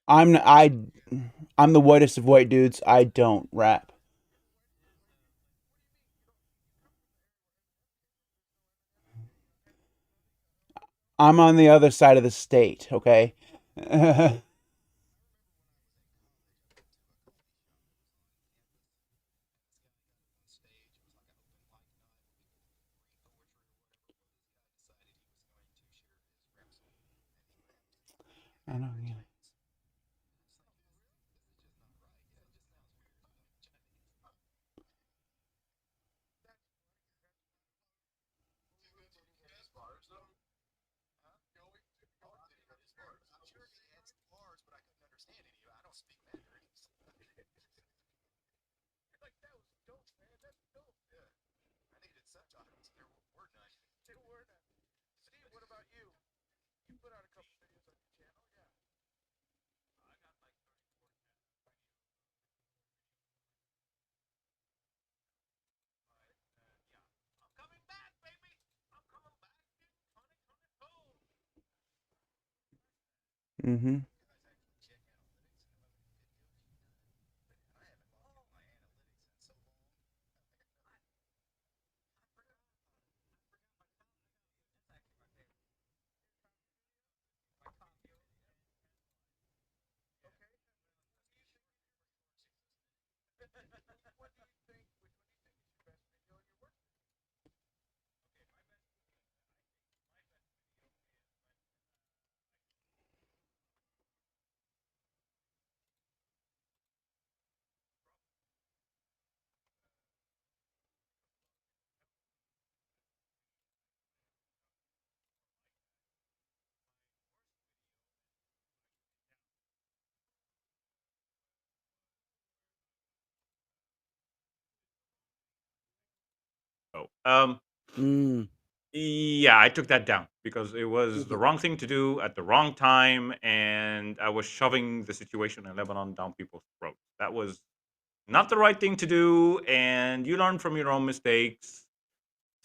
I'm I I'm the whitest of white dudes. I don't rap. I'm on the other side of the state, okay? I know. Yeah. Mm-hmm. Oh, Mm. yeah, I took that down because it was the Mhm. wrong thing to do at the wrong time, and I was shoving the situation in Lebanon down people's throats. That was not the right thing to do, and you learn from your own mistakes.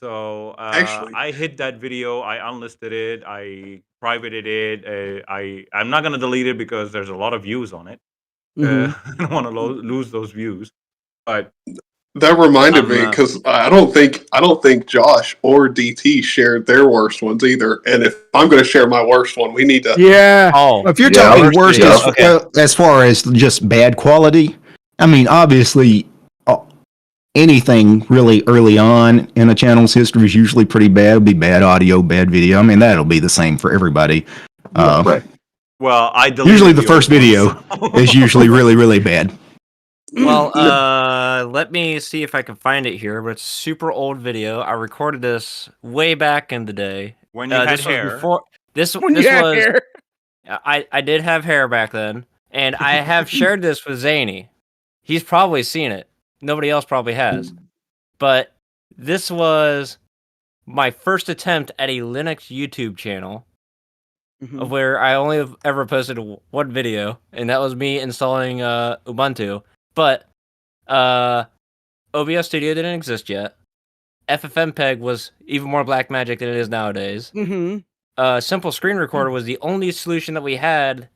So Actually, I hid that video. I unlisted it. I privated it. I'm not gonna delete it because there's a lot of views on it. Mhm. I don't want to lose those views. But that reminded I'm me because I don't think Josh or DT shared their worst ones either. And if I'm going to share my worst one, we need to. Yeah. Oh, If you're Yeah, talking worst worst video. Okay. as far as just bad quality, I mean, obviously, anything really early on in a channel's history is usually pretty bad. It'll be bad audio, bad video. I mean, that'll be the same for everybody. right. well, I deleted Usually, the the first old ones. video is usually really, really bad. Well, let me see if I can find it here. But it's a super old video. I recorded this way back in the day. When you had this hair. was before this. When This you had was hair. I did have hair back then, and I have shared this with Zany. He's probably seen it. Nobody else probably has. But this was my first attempt at a Linux YouTube channel, of where I only have ever posted one video, and that was me installing Ubuntu. But OBS Studio didn't exist yet. FFmpeg was even more black magic than it is nowadays. Simple Screen Recorder was the only solution that we had.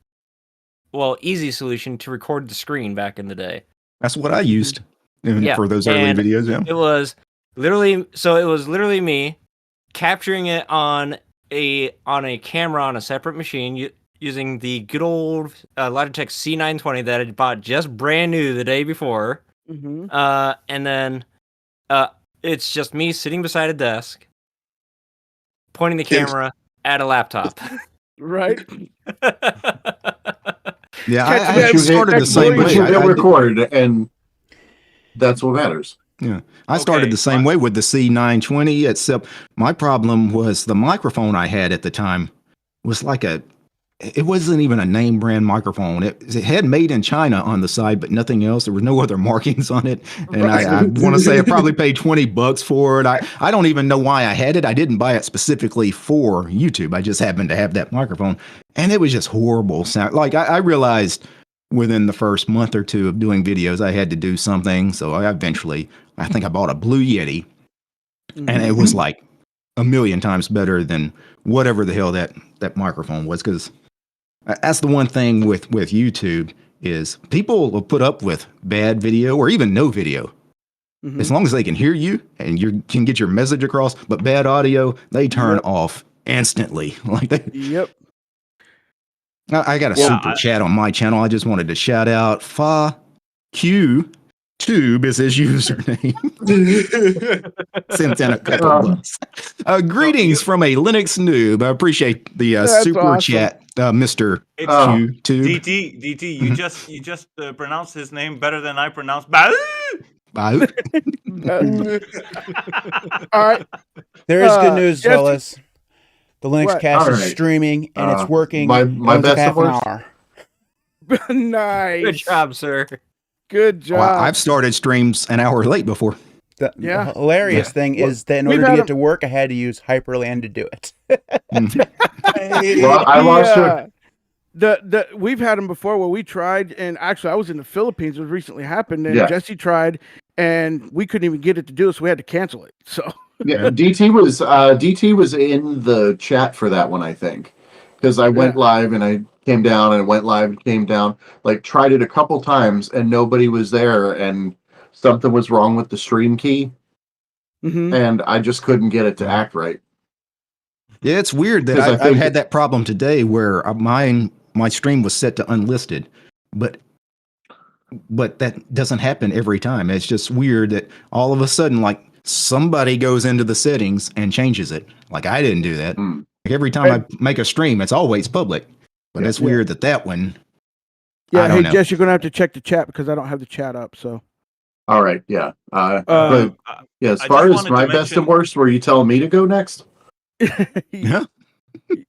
Well, easy solution to record the screen back in the day. That's what I used Yeah, for those early and videos. Yeah. It was literally me capturing it on a camera on a separate machine using the good old Logitech C920 that I bought just brand new the day before. And then it's just me sitting beside a desk, pointing the camera at a laptop. Right. Yeah, I started the same but way. you I hit did- record, and that's what matters. Yeah, I started the same way with the C920, except my problem was the microphone I had at the time was it wasn't even a name brand microphone. It had made in China on the side, but nothing else. There was no other markings on it. And I want to say I probably paid $20 for it. I don't even know why I had it. I didn't buy it specifically for YouTube. I just happened to have that microphone, and it was just horrible sound. Like I realized within the first month or two of doing videos, I had to do something. So I think I bought a Blue Yeti, and it was like a million times better than whatever the hell that microphone was. Because That's the one thing with YouTube is people will put up with bad video or even no video. As long as they can hear you and you can get your message across, but bad audio, they turn off instantly. Like that. Yep. I got a super chat on my channel. I just wanted to shout out Tube is his username. Sent in a couple bucks. Greetings from a Linux noob. I appreciate the super awesome. Chat, Mr. Tube. DT, you just pronounced his name better than I pronounced. Bye. All right. There is good news, yes. fellas. The Linux What? cast is Alright. streaming and it's working. My It only took best half and an worst? hour. Nice. Good job, sir. Good job. Well, I've started streams an hour late before. The Yeah. hilarious thing is that in We've order to had get to work, I had to use Hyperland to do it. Well, I lost you. We've had them before where we tried, and actually I was in the Philippines. It was recently happened, and Yeah. Jesse tried, and we couldn't even get it to do it, so we had to cancel it. So Yeah, DT was in the chat for that one, I think, because I went live and I came down and went live and came down. Like tried it a couple times and nobody was there, and something was wrong with the stream key, and I just couldn't get it to act right. Yeah, it's weird that 'Cause I I've think- had that problem today where my stream was set to unlisted, but that doesn't happen every time. It's just weird that all of a sudden, like somebody goes into the settings and changes it. Like I didn't do that. Mm. Like every time I make a stream, it's always public, but it's weird that one. yeah, I don't hey know. Jess, you're gonna have to check the chat because I don't have the chat up. So All right, yeah. But yeah, as I far just as wanted my to best and mention- worst, were you telling me to go next? Yeah.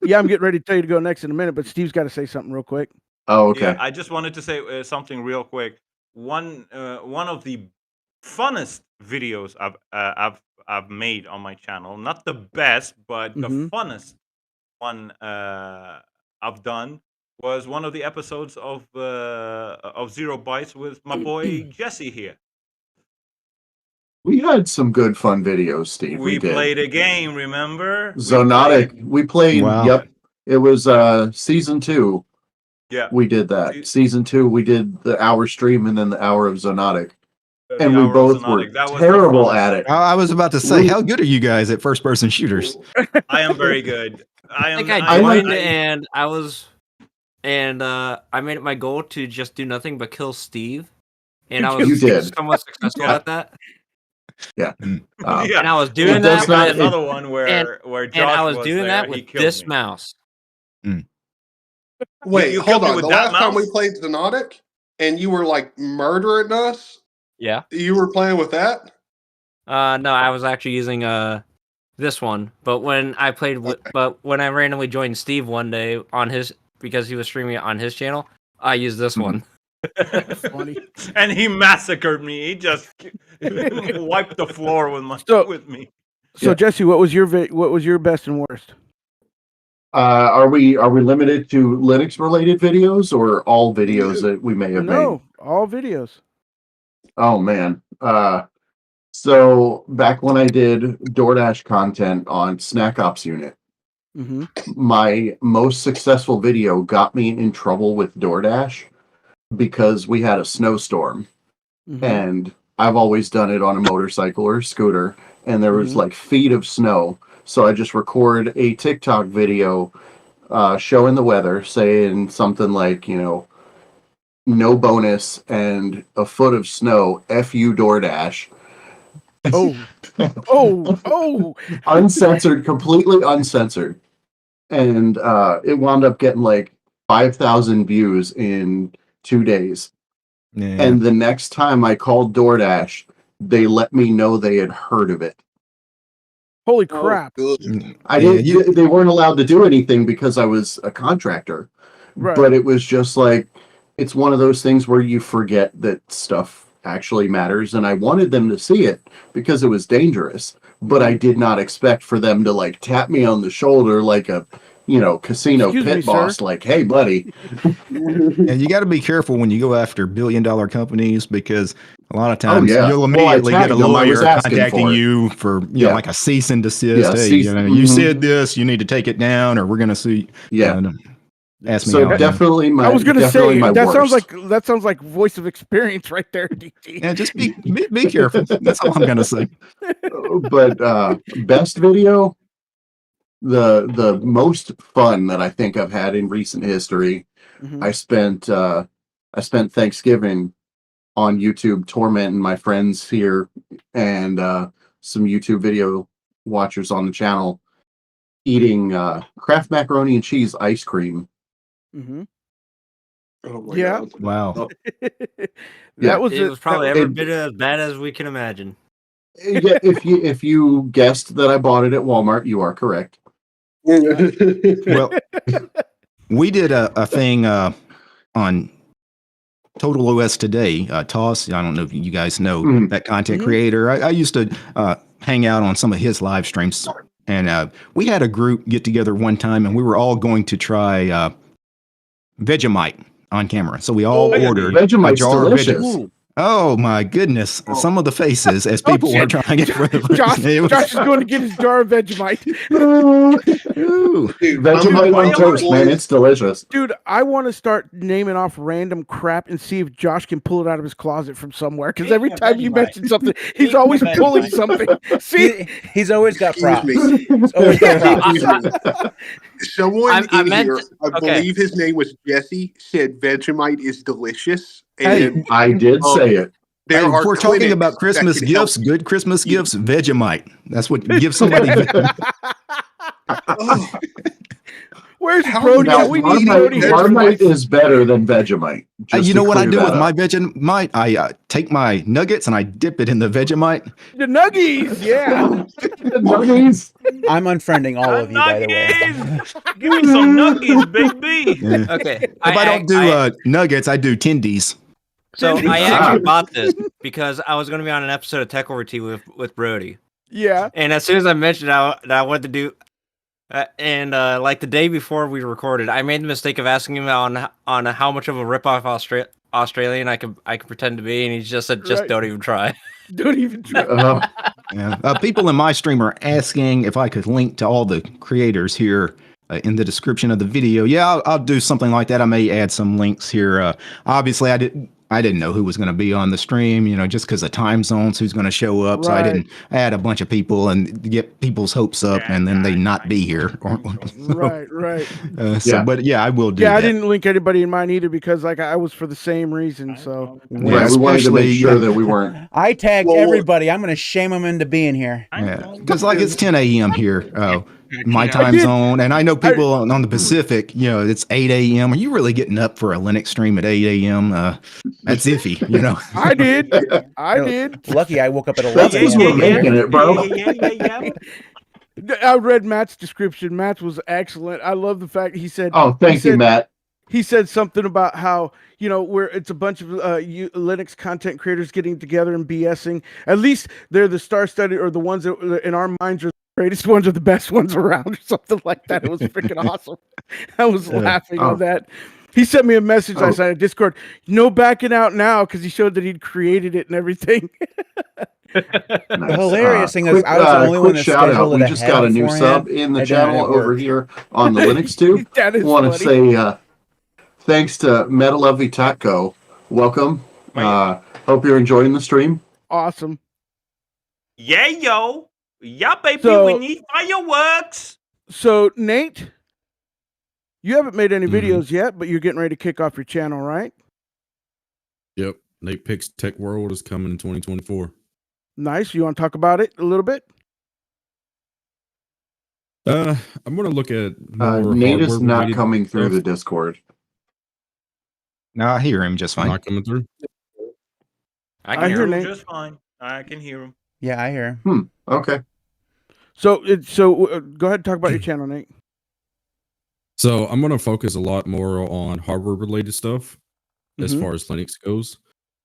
yeah, I'm getting ready to tell you to go next in a minute, but Steve's got to say something real quick. Oh, okay. Yeah, I just wanted to say something real quick. One of the funnest videos I've made on my channel. Not the best, but the funnest one I've done was one of the episodes of 0 Bytes with my boy Jesse here. We had some good fun videos, Steve. We did. played a game, remember? Zonotic. We played. Wow. Yep. It was season 2. Yeah. We did that. Season 2, we did the hour stream and then the hour of Zonotic. The And we Hour of both were Zonotic. That was the terrible funnest. at it. I was about to say, how good are you guys at first person shooters? I am very good. I think I I like- joined and I was, and I made it my goal to just do nothing but kill Steve, and I You was did. somewhat successful Yeah. at that. Yeah. Yeah. And I was It doing does that, not- with, Another one where Josh and I was doing there, that he with killed this me. mouse. Wait, you hold killed me on. with The that last time we mouse? played Xenotic and you were like murdering us, Yeah. you were playing with that? No, I was actually using this one. But when I played, but when I randomly joined Steve one day on his because he was streaming it on his channel, I used this one. Funny. And he massacred me. He just wiped the floor with me. So Yeah. Jesse, what was your best and worst? Are we limited to Linux related videos or all videos that we may have made? No, all videos. Oh man. So back when I did DoorDash content on Snack Ops Unit, my most successful video got me in trouble with DoorDash because we had a snowstorm, and I've always done it on a motorcycle or scooter, and there was like feet of snow. So I just record a TikTok video showing the weather, saying something like, no bonus and a foot of snow, F you DoorDash. Oh. Uncensored, completely uncensored. And it wound up getting like 5,000 views in 2 days. Yeah. And the next time I called DoorDash, they let me know they had heard of it. Holy crap. Good. I Yeah, didn't. They weren't allowed to do anything because I was a contractor. Right. But it was just like, it's one of those things where you forget that stuff actually matters. And I wanted them to see it because it was dangerous. But I did not expect for them to like tap me on the shoulder like a, casino Excuse pit me, boss. sir. Like, hey, buddy. And you got to be careful when you go after billion-dollar companies because a lot of times yeah. you'll Well, I immediately get a tagged them. I was lawyer asking contacting for it. you for like a cease and desist. Yeah, Hey, cease- you mhm. said this, you need to take it down, or we're going to sue. Yeah. Ask me So how. definitely my. I was gonna definitely say my that worst. sounds like voice of experience right there, DT. Yeah, just be careful. That's all I'm gonna say. But best video, the most fun that I think I've had in recent history. Mhm. I spent Thanksgiving on YouTube tormenting my friends here and some YouTube video watchers on the channel eating Kraft macaroni and cheese ice cream. Mm-hmm. Oh my Yeah. god! Wow. Yeah. It was probably every it- bit as bad as we can imagine. Yeah, if you guessed that I bought it at Walmart, you are correct. Well, we did a thing on Total OS Today. Toss, I don't know if you guys know Mhm. that content Mhm. creator. I used to hang out on some of his live streams, and we had a group get together one time, and we were all going to try Vegemite on camera. So we all ordered a Vegemite's jar delicious. of Vegemite. Oh my goodness! Some of the faces as Oh, people were shit. trying it for the first Josh, time. It was- Josh is going to get his jar of Vegemite. Ooh. Dude, Vegemite on I'm toast, man. always- It's delicious. Dude, I want to start naming off random crap and see if Josh can pull it out of his closet from somewhere. Because every Speaking of time you Vegemite. mention something, he's Speaking always of pulling Vegemite. something. See, He's always got Excuse props. me. He's always got props. Excuse me. Someone I in meant here, to- I okay. believe his name was Jesse, said Vegemite is delicious. Hey, And I did say it. there Hey, are if we're talking clinics about that Christmas can help gifts, good Christmas gifts, Vegemite. That's what gives somebody. Oh, where's How Brody? now, at? We need Marmite- Brody here. for Marmite once. is better than Vegemite. Just You to know what I clear do that with my up. Vegemite? I take my nuggets and I dip it in the Vegemite. The Nuggies, yeah. Nuggies. I'm unfriending all of you, by the way. Nuggies! Give me some nuggies, baby. Yeah. Okay. If I don't do nuggets, I do tendies. So I Ah. actually bought this because I was going to be on an episode of Tech Over Tea with Brody, Yeah. and as soon as I mentioned that I wanted to do, like the day before we recorded, I made the mistake of asking him on how much of a ripoff Australian I could pretend to be, and he just said, "Just Right. don't even try." Don't even try. Yeah. People in my stream are asking if I could link to all the creators here in the description of the video. Yeah, I'll do something like that. I may add some links here. Obviously, I didn't know who was going to be on the stream, just because of time zones, who's going to show up. So I Right. didn't add a bunch of people and get people's hopes up and then they not be here. Right, right. Yeah. But yeah, I will do Yeah, that. I didn't link anybody in mine either because I was for the same reason. So Yeah, Right, we wanted to make especially, sure that we weren't. I tagged Well, everybody. I'm going to shame them into being here. Because like it's 10 a.m. here, my time zone, and I know people on the Pacific, it's 8 a.m. Are you really getting up for a Linux stream at 8 a.m.? That's iffy, I did. I did. Lucky I woke up at That's 11 because a.m. we're making it, bro. Yeah. I read Matt's description. Matt's was excellent. I love the fact he said. Oh, thank he you, said- Matt. He said something about how where it's a bunch of Linux content creators getting together and BSing. At least they're the star-studded or the ones that in our minds are the greatest ones or the best ones around or something like that. It was freaking awesome. I was laughing on that. He sent me a message last night at Discord. No backing out now because he showed that he'd created it and everything. The hilarious thing is I was the only one quick that shout out. scheduled it We just got a new beforehand. sub in the I didn't channel at work. over here on the Linux tube. That is Want to funny. say thanks to Metalovey Taco. Welcome. Hope you're enjoying the stream. Awesome. Yeah, yo. Yeah, baby. So- we need fireworks. So Nate, you haven't made any Mhm. videos yet, but you're getting ready to kick off your channel, right? Yep. Nate Picks Tech World is coming in 2024. Nice. You want to talk about it a little bit? I'm gonna look at more Nate is not hardware-related coming through the stuff. Discord. No, I hear him just fine. Not coming through. I I can hear hear him Nate. just fine. I can hear him. Yeah, I hear him. Okay. So go ahead and talk about your channel, Nate. So I'm gonna focus a lot more on hardware-related stuff as Mhm. far as Linux goes.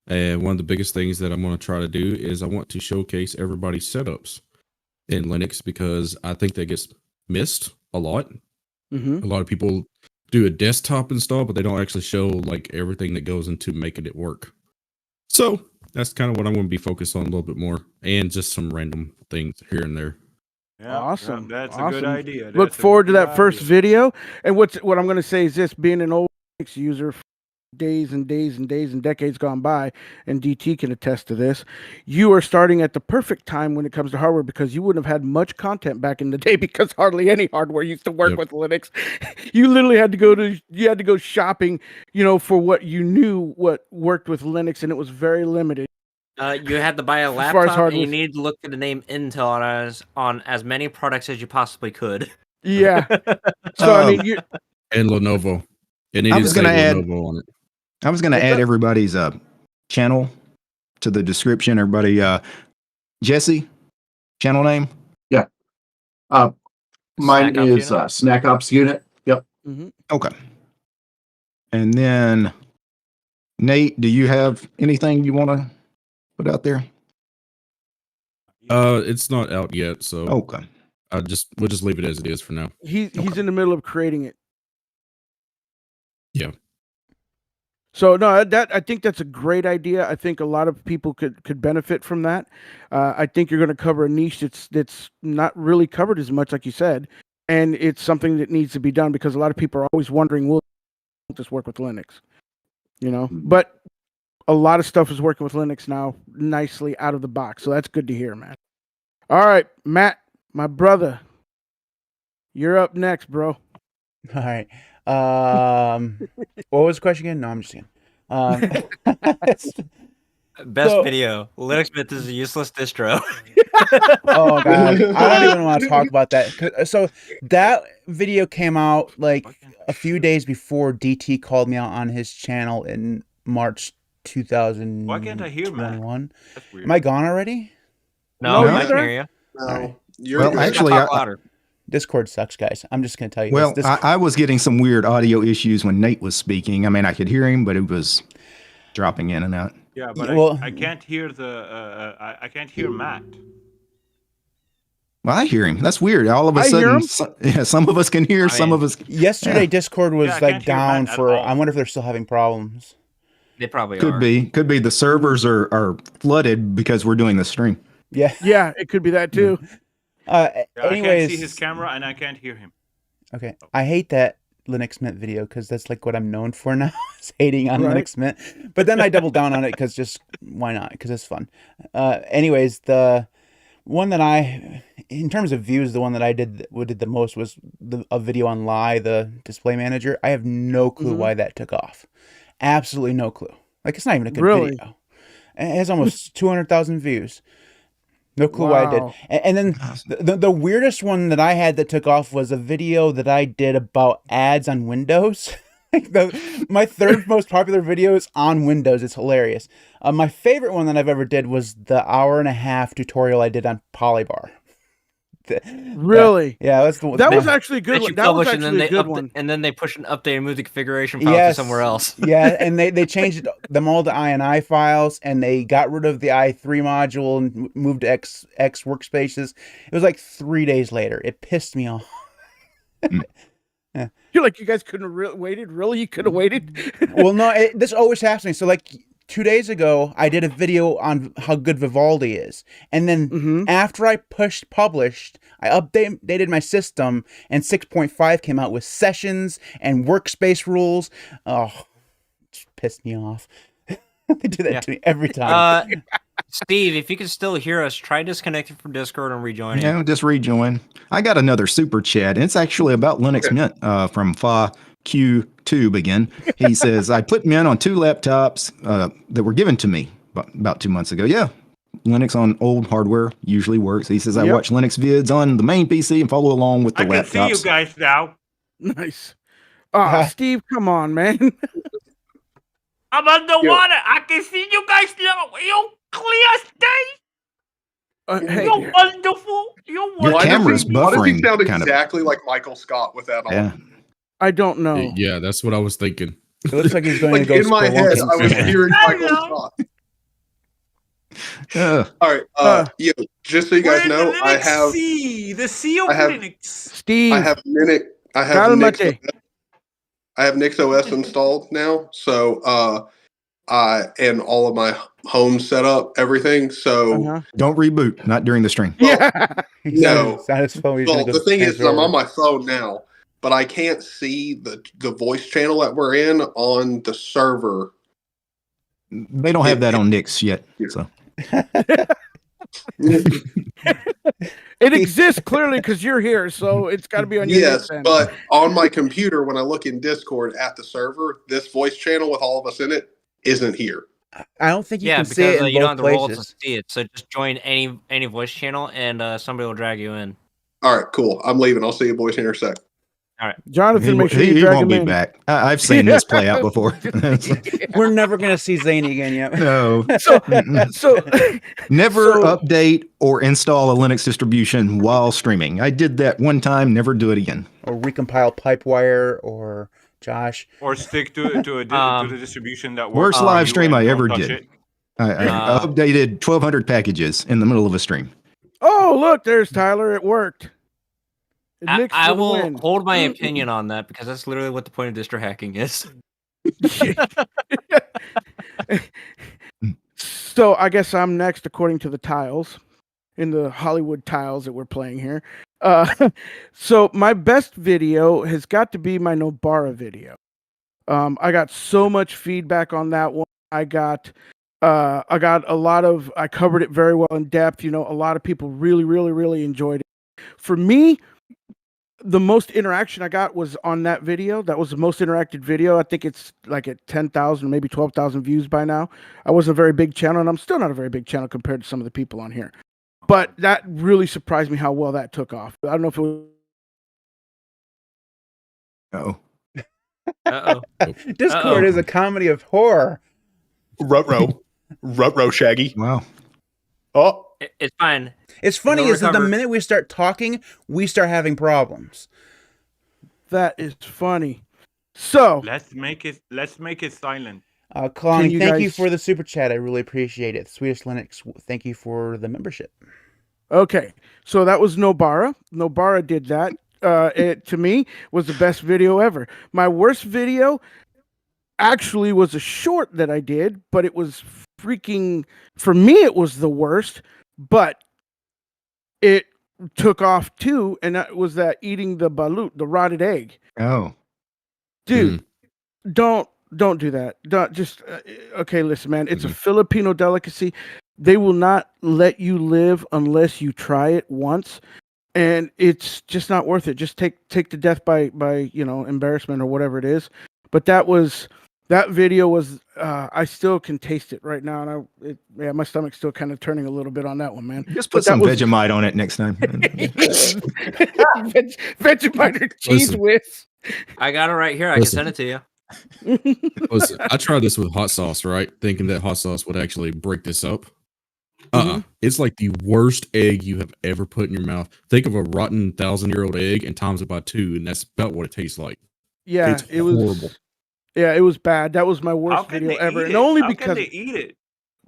And one of the biggest things that I'm going to try to do is I want to showcase everybody's setups in Linux because I think that gets missed a lot. Mm-hmm. A lot of people do a desktop install, but they don't actually show like everything that goes into making it work. So that's kind of what I'm going to be focused on a little bit more, and just some random things here and there. Yeah, Awesome. That's a Awesome. good idea. Look That's a forward to good that first idea. video. And what I'm going to say is this: being an old Linux user for days and days and days and decades gone by, and DT can attest to this, you are starting at the perfect time when it comes to hardware, because you wouldn't have had much content back in the day because hardly any hardware used to work Yep. with Linux. You literally had to go shopping, for what you knew what worked with Linux, and it was very limited. You had to buy a As far as laptop, and you hardware- needed to look for the name Intel on as many products as you possibly could. Yeah. So I mean, And Lenovo. It needed I was to say gonna add- Lenovo on it. I was going to add everybody's channel to the description. Everybody, Jesse, channel name. Mine Snack Ops is Unit? Snack Ops Unit. Yep. Okay. And then, Nate, do you have anything you want to put out there? It's not out yet, so Okay. we'll just leave it as it is for now. he's in the middle of creating it. Yeah. So no, I think that's a great idea. I think a lot of people could benefit from that. I think you're going to cover a niche that's not really covered as much, like you said, and it's something that needs to be done because a lot of people are always wondering, will this work with Linux? But a lot of stuff is working with Linux now nicely out of the box, so that's good to hear, man. All right, Matt, my brother, you're up next, bro. All right. What was the question again? No, I'm just kidding. Best So- video. Linux Mint is a useless distro. Oh god, I don't even want to talk about that. So that video came out like a few days before DT called me out on his channel in March 2021. Why can't I hear Matt? That's weird. Am I gone already? No, No, I sir. can hear you. No, Alright. you're Well, good. actually, Talk louder. Discord sucks, guys. I'm just gonna tell you. Well, this. I was getting some weird audio issues when Nate was speaking. I mean, I could hear him, but it was dropping in and out. Yeah, but Yeah, well- I can't hear I can't hear Matt. Well, I hear him. That's weird. All of a I hear sudden, him. some of us can hear, some mean, of us Yesterday, Yeah. Discord was Yeah, I like can't hear down Matt at for. all. I wonder if they're still having problems. They probably could are. be the servers are flooded because we're doing the stream. Yeah. Yeah, it could be that too. Yeah, Anyways, I can't see his camera and I can't hear him. Okay, I hate that Linux Mint video because that's like what I'm known for now, is hating on Right. Linux Mint. But then I doubled down on it because just why not? Because it's fun. Anyways, the one that in terms of views, the one that I did the most was a video on the display manager. I have no clue why that took off. Absolutely no clue. Like it's not even a good Really? video. It has almost 200,000 views. No clue why I did. Wow. And then the weirdest one that I had that took off was a video that I did about ads on Windows. My third most popular video is on Windows. It's hilarious. My favorite one that I've ever did was the 1.5-hour tutorial I did on Polybar. Really? Yeah, that's the That was actually a good That one. you That was publish and then actually a they good one. and then they push an update and move the configuration file to somewhere else. Yeah, and they changed them all to INI files, and they got rid of the i3 module and moved to X workspaces. It was like 3 days later. It pissed me off. You're like, you guys couldn't have waited? Really? You could have waited? Well, no, this always happens to me. So, like 2 days ago, I did a video on how good Vivaldi is, and then after I published, I updated my system, and 6.5 came out with sessions and workspace rules. Oh, it just pissed me off. They do that to me every time. Steve, if you can still hear us, try disconnecting from Discord and rejoining. Yeah, just rejoin. I got another super chat, and it's actually about Linux Mint from Fa Q2 again. He says, I put Mint on 2 laptops that were given to me about 2 months ago. Yeah, Linux on old hardware usually works. He says, I watch Linux vids on the main PC and follow along with the I can laptops. see you guys now. Nice. Oh, Steve, come on, man. I'm underwater. I can see you guys now. You clear state. Hey, You're wonderful. You're Your wonderful. camera's Why does he buffering, sound kind of. exactly like Michael Scott with that on? Yeah. I don't know. Yeah, that's what I was thinking. It looks like he's going Like to go in my head, spelunking I was somewhere. hearing Michael Hello. Scott. All right, yo, just so you guys know, I have the C of I have- Linux. Steve, I have Nix Calmate. I have Nixos installed now, so and all of my home setup, everything. So Don't reboot. Not during the stream. Yeah. no. It's not his phone. He's Well, gonna go the thing is, transfer I'm on over. my phone now, but I can't see the voice channel that we're in on the server. They don't have that on Nix yet. So It exists clearly because you're here, so it's got to be on your Yes, end. but on my computer, when I look in Discord at the server, this voice channel with all of us in it isn't here. I don't think you Yeah, can see it because in you both don't have the role to places. see it. So just join any voice channel, and somebody will drag you in. All right, cool. I'm leaving. I'll see you boys in a sec. Jonathan, make sure you he drag won't him be in. back. I've seen this play out before. We're never gonna see Zany again yet. No. So Never So- update or install a Linux distribution while streaming. I did that one time, never do it again. Or recompile Pipewire or Josh. Or stick to the distribution that works. Worst for live you stream and I don't ever touch did. it. I updated 1,200 packages in the middle of a stream. Oh, look, there's Tyler. It worked. Nix I for the will win. hold my opinion on that because that's literally what the point of distro hacking is. So I guess I'm next according to the tiles in the Hollywood tiles that we're playing here. So my best video has got to be my Nobara video. I got so much feedback on that one. I got a lot of, I covered it very well in depth. You know, a lot of people really enjoyed it. For me, the most interaction I got was on that video. That was the most interactive video. I think it's like at 10,000, maybe 12,000 views by now. I wasn't a very big channel, and I'm still not a very big channel compared to some of the people on here. But that really surprised me how well that took off. I don't know if it was... Uh-oh. Discord is a comedy of horror. Rutro Shaggy. Wow. Oh, It's fine. It's funny You'll is that the recover. minute we start talking, we start having problems. That is funny. So, Let's make it silent. Kalani, Can you thank you guys- for the super chat. I really appreciate it. Swedish Linux, thank you for the membership. okay. So that was Nobara. Nobara did that. It, to me, was the best video ever. My worst video actually was a short that I did, but it was freaking, for me, it was the worst, but it took off too, and that was that eating the balut, the rotted egg. Oh. Dude, don't do that. Don't just okay, listen, man. It's a Filipino delicacy. They will not let you live unless you try it once, and it's just not worth it. Just take the death by embarrassment or whatever it is. But that video was I still can taste it right now, and my stomach's still kind of turning a little bit on that one, man. Just put some Vegemite on it next time. Vegemite or cheese Listen. whiz. I got it right here. I can send it to you. Listen, I tried this with hot sauce, right? Thinking that hot sauce would actually break this up. It's like the worst egg you have ever put in your mouth. Think of a rotten 1,000-year-old egg and times it by 2, and that's about what it tastes like. Yeah, It's it was horrible. Yeah, it was bad. That was my How worst can video they ever, eat and it? only How because can they eat it?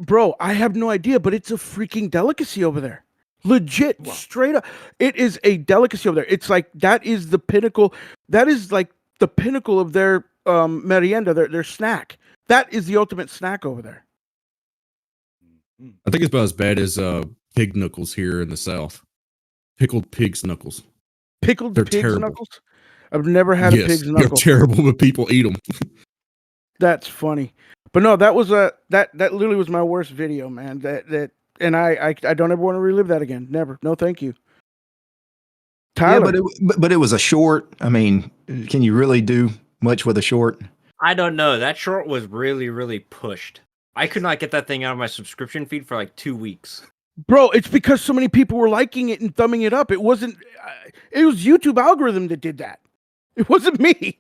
bro, I have no idea, but it's a freaking delicacy over there. Legit, straight up. It is a delicacy over there. It's like that is the pinnacle. That is like the pinnacle of their merienda, their snack. That is the ultimate snack over there. I think it's about as bad as pig knuckles here in the South. Pickled pig's knuckles. Pickled They're pig's terrible. knuckles. I've never had a Yes, pig's they're knuckle. terrible, but people eat them. That's funny. But no, that was that literally was my worst video, man. And I don't ever want to relive that again. Never. No, thank you. Tyler. Yeah, but it was a short. I mean, can you really do much with a short? I don't know. That short was really pushed. I could not get that thing out of my subscription feed for like 2 weeks. Bro, it's because so many people were liking it and thumbing it up. It wasn't. It was YouTube algorithm that did that. It wasn't me.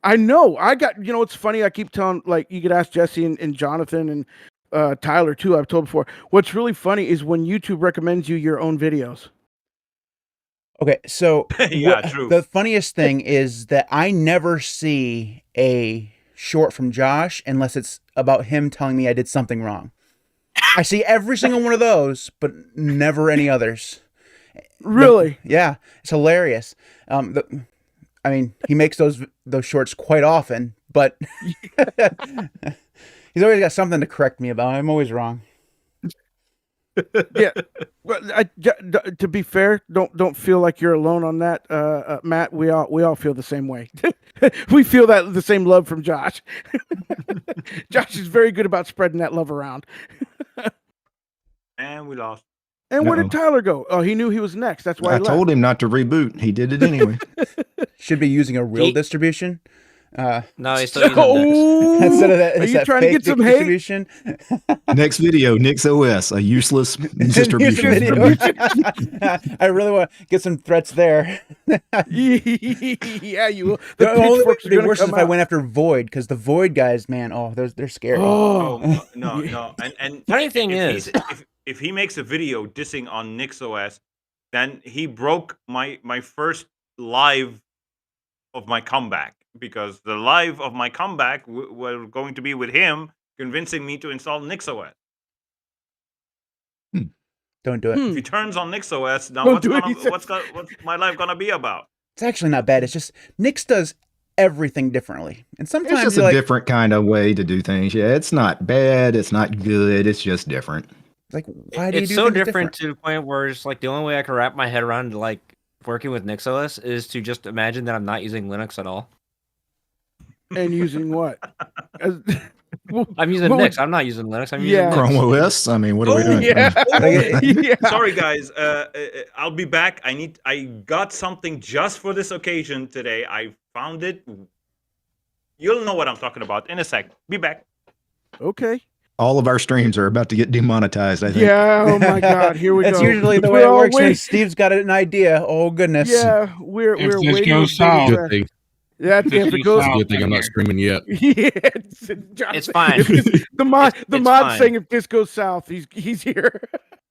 I know. I got. It's funny. I keep telling, like, you could ask Jesse and Jonathan and Tyler too. I've told before. What's really funny is when YouTube recommends you your own videos. Okay, so Yeah, true. The funniest thing is that I never see a short from Josh unless it's about him telling me I did something wrong. I see every single one of those, but never any others. Really? Yeah, it's hilarious. I mean, he makes those shorts quite often, but he's always got something to correct me about. I'm always wrong. Yeah, well, to be fair, don't feel like you're alone on that, Matt. We all feel the same way. We feel that the same love from Josh. Josh is very good about spreading that love around. And we lost. And where did Tyler go? Oh, he knew he was next. That's why I told him not to reboot. He did it anyway. Should be using a real distribution. No, he's still using Nix. Instead of that, Are it's you that trying to fake get some hate? distribution. Next video, NixOS, a useless distribution. Video. I really want to get some threats there. Yeah, you will. The only way pitchforks to are be gonna worse is if come I out. went after Void, because the Void guys, man, they're scary. Oh, No. And Funny thing if is, if he makes a video dissing on NixOS, then he broke my first live of my comeback, because the live of my comeback were going to be with him convincing me to install NixOS. Don't do it. If he turns on NixOS, now Don't what's my life gonna be about? It's actually not bad. It's just Nix does everything differently, and It's sometimes just you're a like, different kind of way to do things. Yeah, it's not bad. It's not good. It's just different. why do you it's do so things different to the point where it's like the only way I can wrap my head around like working with NixOS is to just imagine that I'm not using Linux at all. and using what? I'm using What would- Nix. I'm not using Linux. I'm using Yeah. Nix. Chrome OS. I mean, what are we doing? Yeah. Yeah. Sorry guys, I'll be back. I got something just for this occasion today. I found it. You'll know what I'm talking about in a sec. Be back. Okay. All of our streams are about to get demonetized, I think. Yeah. Oh my God. Here we That's go. usually the We're way it all works when waiting. Steve's got an idea. Oh goodness. Yeah, we're If this waiting. goes with south. Billy Good thing. That's If if this it goes goes. south. Good thing I'm not streaming yet. Yeah, It's fine. The mod It's fine. saying if this goes south, he's here.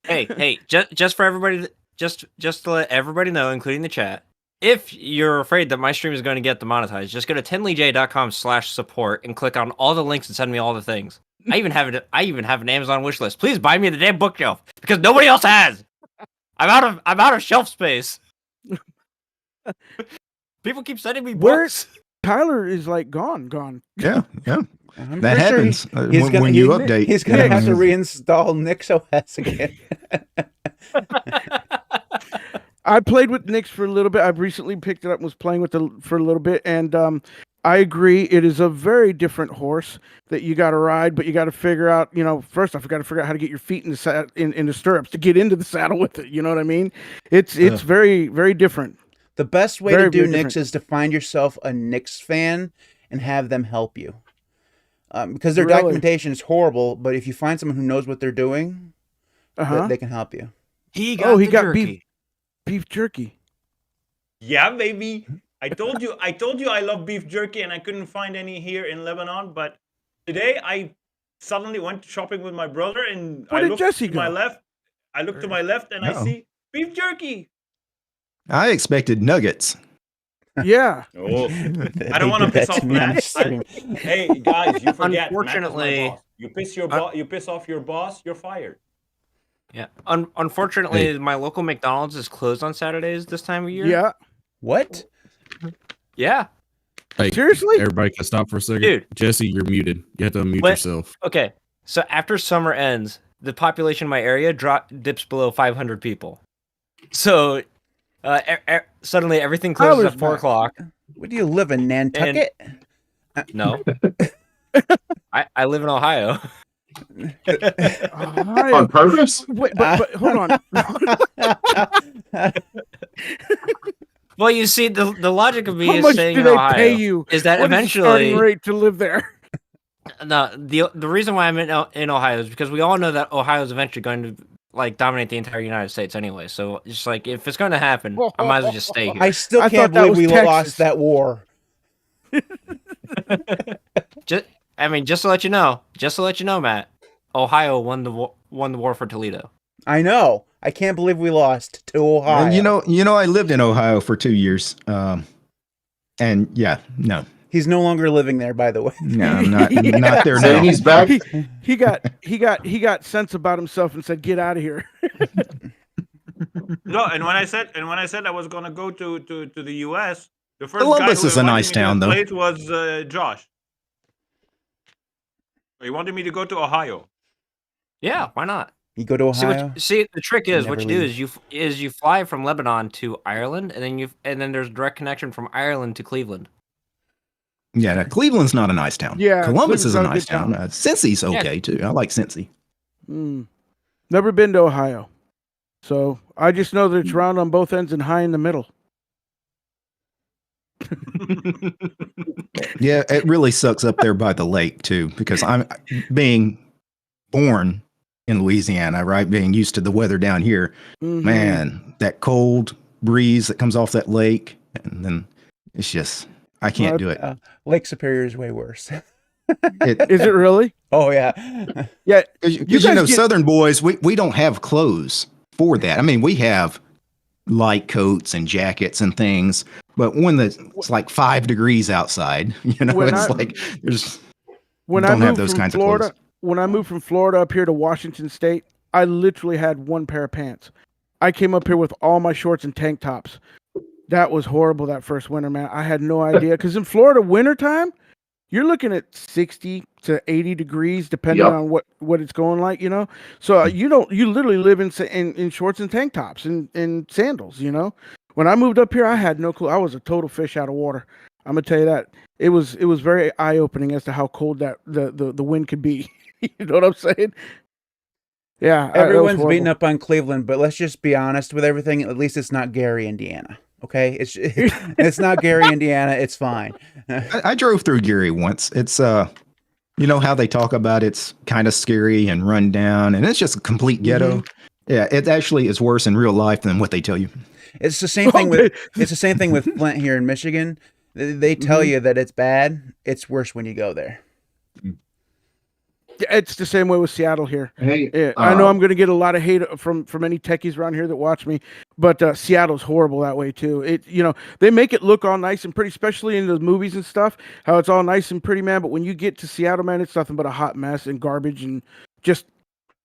Hey, just for everybody, just to let everybody know, including the chat, if you're afraid that my stream is going to get demonetized, just go to tenleyj.com/support and click on all the links and send me all the things. I even have an Amazon wish list. Please buy me the damn bookshelf because nobody else has. I'm out of shelf space. People keep sending me books. Tyler is like gone. Yeah. I'm That pretty sure happens when you update. He's gonna Yeah. have to reinstall NixOS again. I played with Nix for a little bit. I've recently picked it up and was playing with it for a little bit, and I agree. It is a very different horse that you got to ride, but you got to figure out. First off, you got to figure out how to get your feet in the stirrups to get into the saddle with it. You know what I mean? It's very, very different. The best way Very, to do very Nix different. is to find yourself a Nix fan and have them help you. Because their Really? documentation is horrible, but if you find someone who knows what they're doing, they can help you. He Oh, he the got jerky. beef jerky. Yeah, baby. I told you I love beef jerky, and I couldn't find any here in Lebanon. But today I suddenly went shopping with my brother, and Where I did looked Jesse to go? my left. I looked to my left, and I Uh-oh. see beef jerky. I expected nuggets. Yeah. Oh, They I don't want to did piss that off to me on Matt. stream. Hey guys, you forget. Unfortunately- Matt is my boss. You piss off your boss, you're fired. Yeah. Unfortunately, my local McDonald's is closed on Saturdays this time of year. Yeah. What? Yeah. Hey, Seriously? everybody can stop for a second. Dude. Jesse, you're muted. You have to unmute What? yourself. Okay. So after summer ends, the population in my area dips below 500 people. So suddenly everything closes Tyler's at 4 back. o'clock. Where do you live in Nantucket? No. I live in Ohio. On purpose? Wait, but hold on. Well, you see, the logic of me How is much saying do in they Ohio pay you? is that What is the starting eventually rate to live there? no the reason why I'm in Ohio is because we all know that Ohio is eventually going to like dominate the entire United States anyway. So just like if it's going to happen, I might as well just stay here. I still I can't thought that believe was we Texas. lost that war. Just to let you know, Matt, Ohio won the war for Toledo. I know. I can't believe we lost to Ohio. And I lived in Ohio for 2 years. And yeah, no, He's no longer living there, by the way. no, I'm not there Saying now. he's back. He got sense about himself and said, "Get out of here." No, and when I said I was gonna go to the US, the first Columbus guy who is a invited nice me to town, the though. place was Josh. You wanted me to go to Ohio? Yeah, why not? You go to Ohio. See, the trick is Never what you do leave. is you fly from Lebanon to Ireland, and then there's direct connection from Ireland to Cleveland. Yeah, now, Cleveland's not a nice town. Yeah, Columbus is a Cleveland's nice not a good town. Cincy's Yeah. okay too. I like Cincy. Never been to Ohio, so I just know that it's round on both ends and high in the middle. Yeah, it really sucks up there by the lake too, because I'm being born in Louisiana, right? Being used to the weather down here, man, that cold breeze that comes off that lake, and then it's just I can't do it. Lake Superior is way worse. Is it really? Oh yeah, Yeah. Because you know, Southern boys, we don't have clothes for that. I mean, we have light coats and jackets and things, but when it's like 5 degrees outside, you know, When it's I- like there's When don't I have moved those from kinds of Florida, clothes. when I moved from Florida up here to Washington State, I literally had one pair of pants. I came up here with all my shorts and tank tops. That was horrible that first winter, man. I had no idea because in Florida, wintertime, you're looking at 60 to 80 degrees, depending Yep. on what it's going like, you know. So you literally live in shorts and tank tops and sandals, you know. When I moved up here, I had no clue. I was a total fish out of water. I'm gonna tell you that. It was very eye opening as to how cold that the wind could be. You know what I'm saying? Yeah, that was everyone's horrible. beating up on Cleveland, but let's just be honest with everything. At least it's not Gary, Indiana. Okay, it's not Gary, Indiana. It's fine. I drove through Gary once. It's you know how they talk about it's kind of scary and run down, and it's just a complete ghetto. Yeah, it actually is worse in real life than what they tell you. It's the same thing with Flint here in Michigan. They tell you that it's bad. It's worse when you go there. It's the same way with Seattle here. Hey, Yeah, I know I'm going to get a lot of hate from any techies around here that watch me, but Seattle's horrible that way too. They make it look all nice and pretty, especially in the movies and stuff, how it's all nice and pretty, man. But when you get to Seattle, man, it's nothing but a hot mess and garbage and just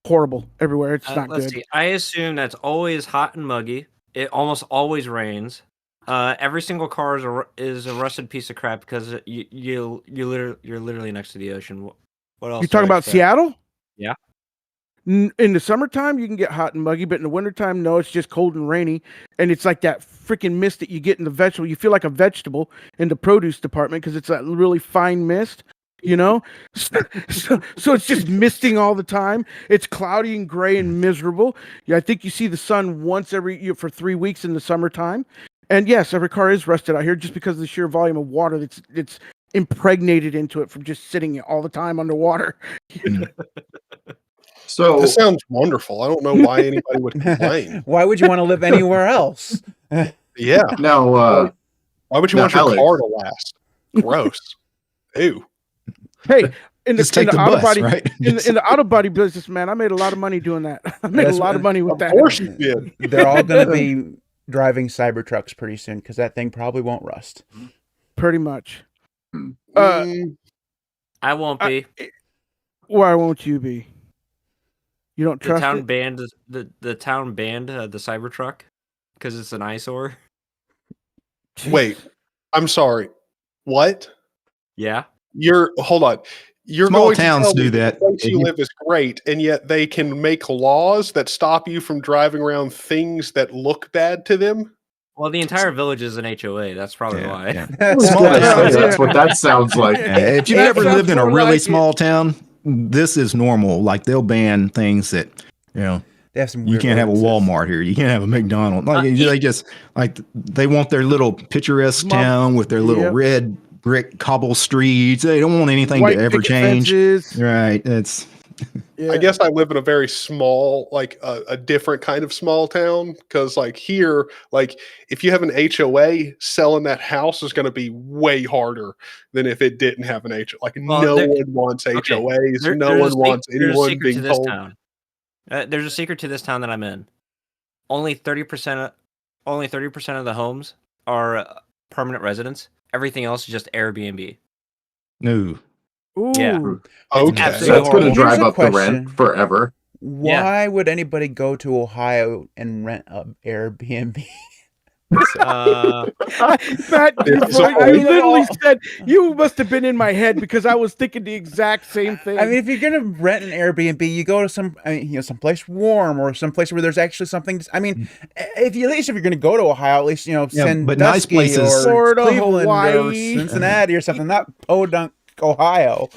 horrible everywhere. It's not Let's good. see. I assume that's always hot and muggy. It almost always rains. Every single car is a rusted piece of crap because you're literally next to the ocean. What else? You talking about Seattle? Yeah. In the summertime, you can get hot and muggy, but in the wintertime, no, it's just cold and rainy. And it's like that freaking mist that you get in the vegetable. You feel like a vegetable in the produce department because it's that really fine mist, you know? So it's just misting all the time. It's cloudy and gray and miserable. Yeah, I think you see the sun once every year for 3 weeks in the summertime. And yes, every car is rusted out here just because of the sheer volume of water that's impregnated into it from just sitting all the time underwater. So This sounds wonderful. I don't know why anybody would complain. Why would you want to live anywhere else? Yeah. now, Why would you Now, want your Alex. car to last? Gross. Ew. Hey, in Just the, in take the the auto bus, body, right? in the auto body business, man, I made a lot of money doing that. I made That's a lot what- of money with Of that. course you did. They're all going to be driving Cybertrucks pretty soon because that thing probably won't rust. Pretty much. Mm, I won't be. Why won't you be? You don't The trust town it? banned the town banned the Cybertruck because it's an eyesore. wait. I'm sorry. What? Yeah. Hold on. You're Small going towns to tell do me that. The place you live is great, and yet they can make laws that stop you from driving around things that look bad to them. Well, the entire village is an HOA. That's probably Yeah, why. yeah. Small Yeah, towns, yeah. that's what that sounds like. If you That ever sounds lived in a more really like it. small town, this is normal. Like they'll ban things that They have some. you weird can't have a ordinances. Walmart here. You can't have a McDonald's. Like Yeah. they just like they want their little picturesque Small- town with their little Yep. red brick cobble streets. They don't want anything White to ever picket change. fences. Right. It's Yeah. I guess I live in a very small, like a different kind of small town. Because like here, like if you have an HOA, selling that house is going to be way harder than if it didn't have an HOA. Like Well, no there- one wants okay, HOAs. There- no there's one a wants there's a anyone secret being to this told. town. There's a secret to this town that I'm in. Only 30% of the homes are permanent residents. Everything else is just Airbnb. no. Ooh. Yeah. Okay. absolutely That's going to Here's drive a up the question. rent forever. Why would anybody go to Ohio and rent a Airbnb? Matt, So- you literally said you must have been in my head because I was thinking the exact same thing. I mean, if you're gonna rent an Airbnb, you go to some, someplace warm or someplace where there's actually something. I mean, if you're gonna go to Ohio, at least Sandusky but nice places. or Florida, Cleveland or Hawaii. Cincinnati or something, not Podunk, Ohio.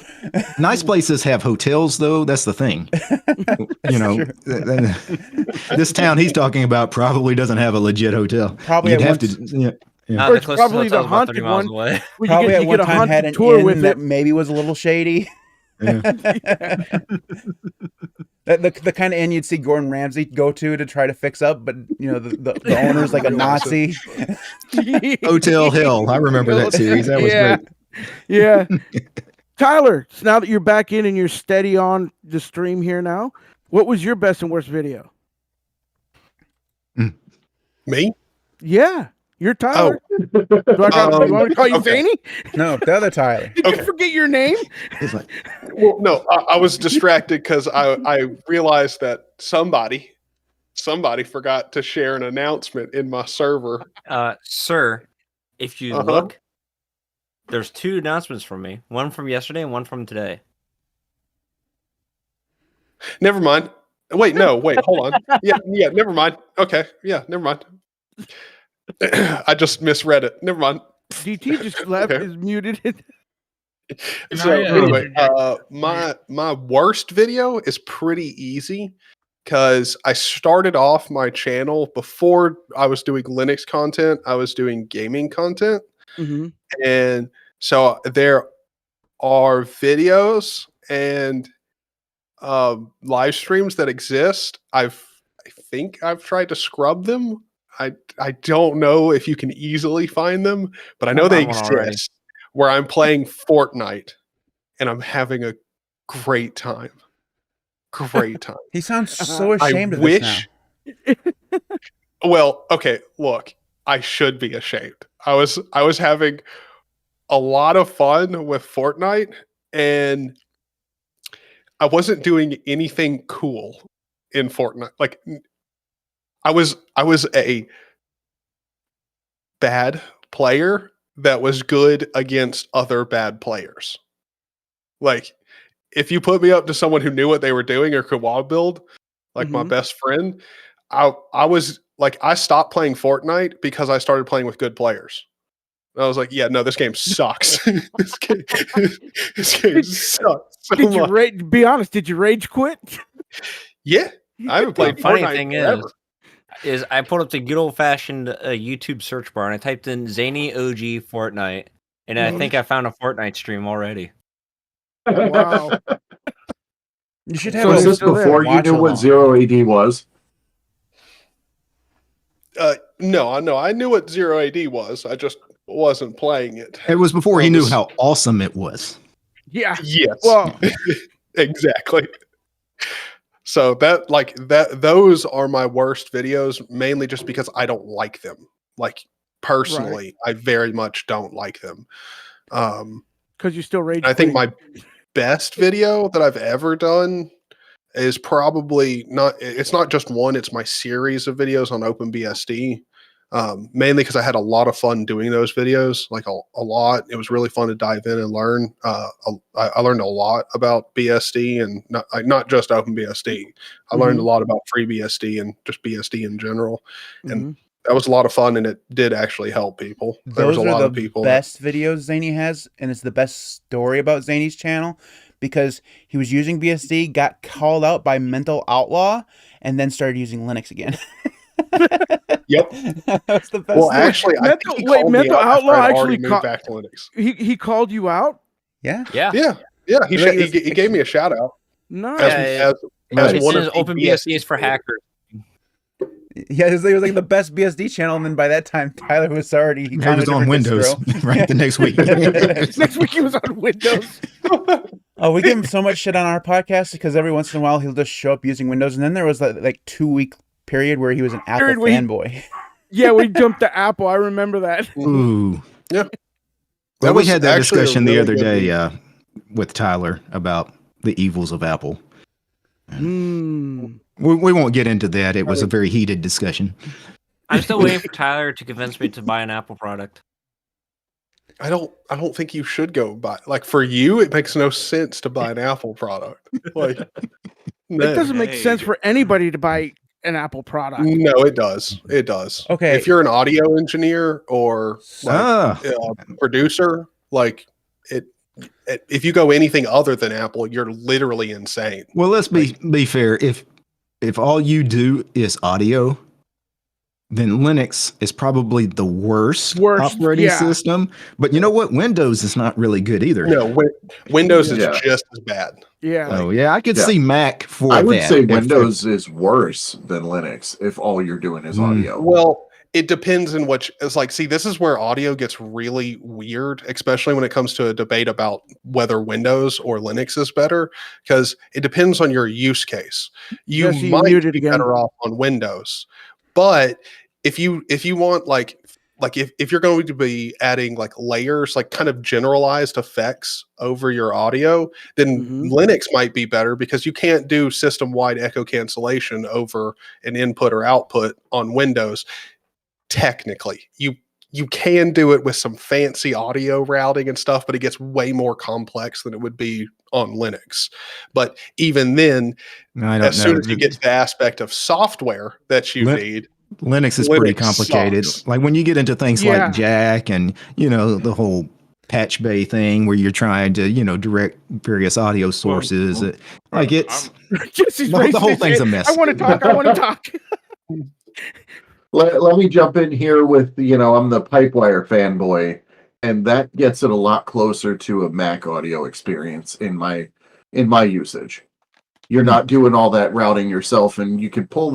Nice places have hotels, though. That's the thing. This town he's talking about probably doesn't have a legit hotel. Probably You'd at have one- to. Nah, Or the it's closest probably the hotel's about 30 haunted miles one. away. Well, Probably at you one get a time had haunted an tour inn with that it. maybe was a little shady. The kind of inn you'd see Gordon Ramsay go to try to fix up, but the owner's like a Nazi. Hotel Hill. I remember that series. That was great. Yeah. Tyler, so now that you're back in and you're steady on the stream here now, what was your best and worst video? Me? Yeah, you're Tyler. Oh. Do you want me to call you Okay. Zany? No, the other Tyler. Did you forget your name? It's like, Well, no, I was distracted because I realized that somebody forgot to share an announcement in my server. Sir, if you look, there's 2 announcements from me. One from yesterday and one from today. Never mind. Wait, hold on. Yeah, never mind. Okay, yeah, never mind. I just misread it. Never mind. DT just left, Okay. is muted. So anyway, my worst video is pretty easy because I started off my channel before I was doing Linux content. I was doing gaming content, Mhm. and so there are videos and live streams that exist. I think I've tried to scrub them. I don't know if you can easily find them, but I know they found one already. exist. Where I'm playing Fortnite and I'm having a great time. Great time. He sounds so I ashamed of wish. this now. Well, okay, look, I should be ashamed. I was having a lot of fun with Fortnite, and I wasn't doing anything cool in Fortnite. Like, I was a bad player that was good against other bad players. Like, if you put me up to someone who knew what they were doing or could wall build, like my best friend, I was like, I stopped playing Fortnite because I started playing with good players. And I was like, yeah, no, this game sucks. this game sucks so Did you much. be honest? Did you rage quit? Yeah, I haven't played The funny Fortnite thing forever. is I pulled up the good old fashioned YouTube search bar and I typed in Zany OG Fortnite, and I think I found a Fortnite stream already. Wow. You should So have Was a this before you watch knew what along. zero AD was? No, I knew what Zero AD was. I just wasn't playing it. it was before he I knew was- how awesome it was. Yeah. Yes. Well, Exactly. So those are my worst videos, mainly just because I don't like them. Like, personally, I very much don't like them. because you still rage. I think quitting. my best video that I've ever done is probably not. It's not just one. It's my series of videos on OpenBSD. Mainly because I had a lot of fun doing those videos, like a lot. It was really fun to dive in and learn. I learned a lot about BSD and not just OpenBSD. I learned a lot about FreeBSD and just BSD in general. And that was a lot of fun, and it did actually help people. There was Those a are lot the of people. best videos Zany has, and it's the best story about Zany's channel because he was using BSD, got called out by Mental Outlaw, and then started using Linux again. Yep. That's the best. Well, actually, I think he called me Mental out after Outlaw I'd actually already moved back to Linux. he called you out. Yeah. Yeah. Yeah. He Like, he gave me a shout out No. as He one says of the OpenBSD is for hackers. Yeah, it was like the best BSD channel, and then by that time, Tyler was already He was on Windows right the next week. Next week he was on Windows. Oh, we give him so much shit on our podcast because every once in a while he'll just show up using Windows, and then there was like 2-week period where he was an Apple Period where he- fanboy. Yeah, we jumped to Apple. I remember that. Ooh. Yeah. Well, That we was had that actually a discussion the really other good day with Tyler about the evils of Apple. Hmm. We won't get into that. It was a very heated discussion. I'm still waiting for Tyler to convince me to buy an Apple product. I don't think you should go buy, like, for you it makes no sense to buy an Apple product. Like, It no. doesn't make sense for anybody to buy an Apple product. No, it does. It does. Okay. If you're an audio engineer or like producer, like if you go anything other than Apple, you're literally insane. Well, let's be fair. If all you do is audio, then Linux is probably the worst operating system. But you know what? Windows is not really good either. No, Windows is just as bad. Yeah. Oh yeah, I could see Mac for that. I would say Windows is worse than Linux if all you're doing is audio. Well, it depends on what it's like. See, this is where audio gets really weird, especially when it comes to a debate about whether Windows or Linux is better, because it depends on your use case. You might be better off on Windows, but if you want like if you're going to be adding like layers, like kind of generalized effects over your audio, then Linux might be better because you can't do system-wide echo cancellation over an input or output on Windows. Technically, you can do it with some fancy audio routing and stuff, but it gets way more complex than it would be on Linux. But even then, as soon as you get to the aspect of software that you need, Linux is pretty complicated. Sucks. Like when you get into things like Jack and, the whole patch bay thing where you're trying to, direct various audio sources. It's the whole thing's a mess. I want to talk. Let me jump in here with, I'm the Pipewire fanboy, and that gets it a lot closer to a Mac audio experience in my usage. You're not doing all that routing yourself, and you can pull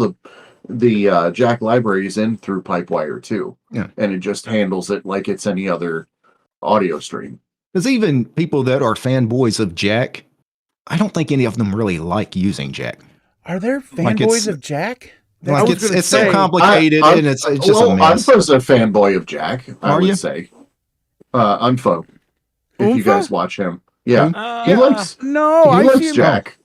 the Jack libraries in through Pipewire too. Yeah. And it just handles it like it's any other audio stream. Because even people that are fanboys of Jack, I don't think any of them really like using Jack. Are there fanboys of Jack? Like it's so complicated, and it's just a mess. Unfo's a fanboy of Jack, I would say. Unfo. If you guys watch him. Yeah. He likes Jack.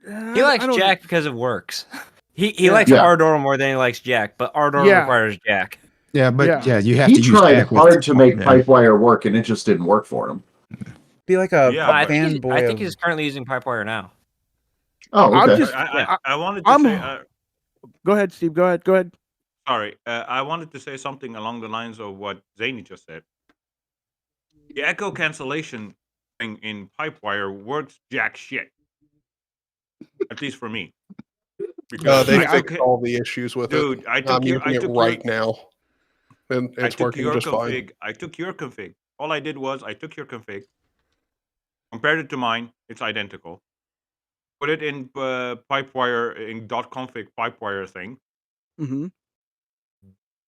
He likes Jack because it works. He likes Ardor more than he likes Jack, but Ardor requires Jack. Yeah, but you have to use tried Jack hard to make Pipewire work, and it just didn't work for him. Be like a fanboy. I think he's currently using Pipewire now. Oh, okay. I wanted to say... Go ahead, Steve. Go ahead. Sorry. I wanted to say something along the lines of what Zany just said. The echo cancellation thing in Pipewire works jack shit. At least for me. Because they fixed all the issues with it. Dude, I'm using it right now. And it's working just fine. I took your config. All I did was I took your config, compared it to mine. It's identical. Put it in Pipewire, in .config Pipewire thing. Mm-hmm.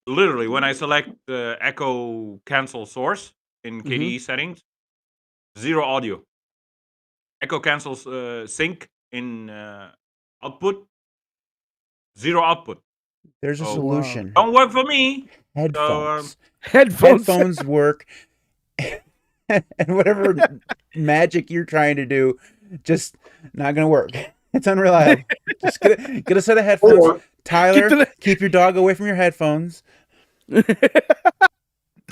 Literally, when I select the echo cancel source in KDE settings, 0 audio. Echo cancels sync in output, 0 output. There's a solution. Don't work for me. Headphones. Headphones work. And whatever magic you're trying to do, just not gonna work. It's unreliable. Just get a set of headphones. Tyler, keep your dog away from your headphones.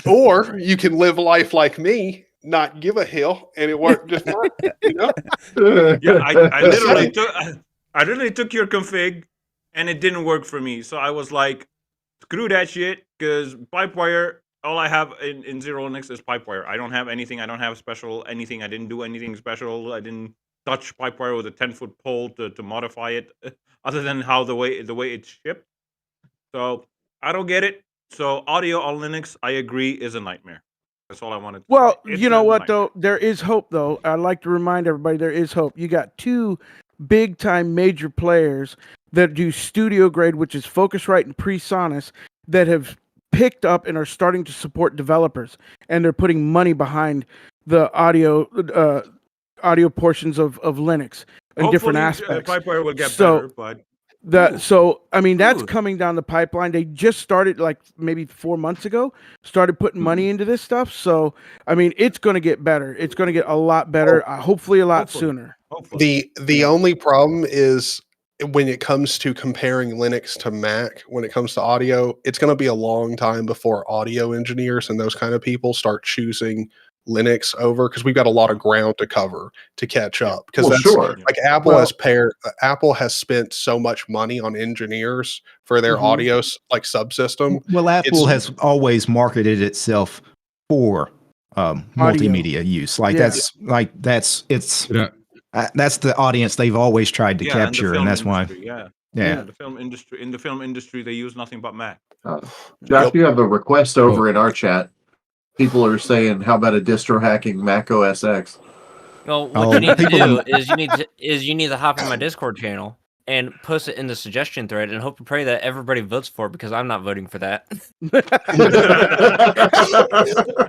Or you can live life like me, not give a hell, and it worked just fine. Yeah, I literally took your config, and it didn't work for me. So I was like, screw that shit, because Pipewire. All I have in Zero Linux is Pipewire. I don't have anything. I don't have special anything. I didn't do anything special. I didn't touch Pipewire with a 10-foot pole to modify it, other than how the way it's shipped. So I don't get it. So audio on Linux, I agree, is a nightmare. That's all I wanted to say. You know what, though? There is hope, though. I'd like to remind everybody there is hope. You got 2 big-time major players that do studio grade, which is Focusrite and PreSonus, that have picked up and are starting to support developers, and they're putting money behind the audio portions of Linux in different aspects. Pipewire will get better, but that's coming down the pipeline. They just started like maybe 4 months ago, started putting money into this stuff. So it's going to get better. It's going to get a lot better. Hopefully a lot sooner. The only problem is when it comes to comparing Linux to Mac, when it comes to audio, it's going to be a long time before audio engineers and those kind of people start choosing Linux over, because we've got a lot of ground to cover to catch up. Because Well, that's sure. like Apple has spent so much money on engineers for their audio like subsystem. Well, Apple has always marketed itself for multimedia use. Like Yeah. that's the audience they've always tried to capture, and that's why. Yeah. Yeah. The film industry. In the film industry, they use nothing but Mac. Josh, you have a request over in our chat. People are saying, "How about a distro hacking Mac OS X?" Well, what you need to do is you need to hop on my Discord channel and post it in the suggestion thread, and hope and pray that everybody votes for it, because I'm not voting for that.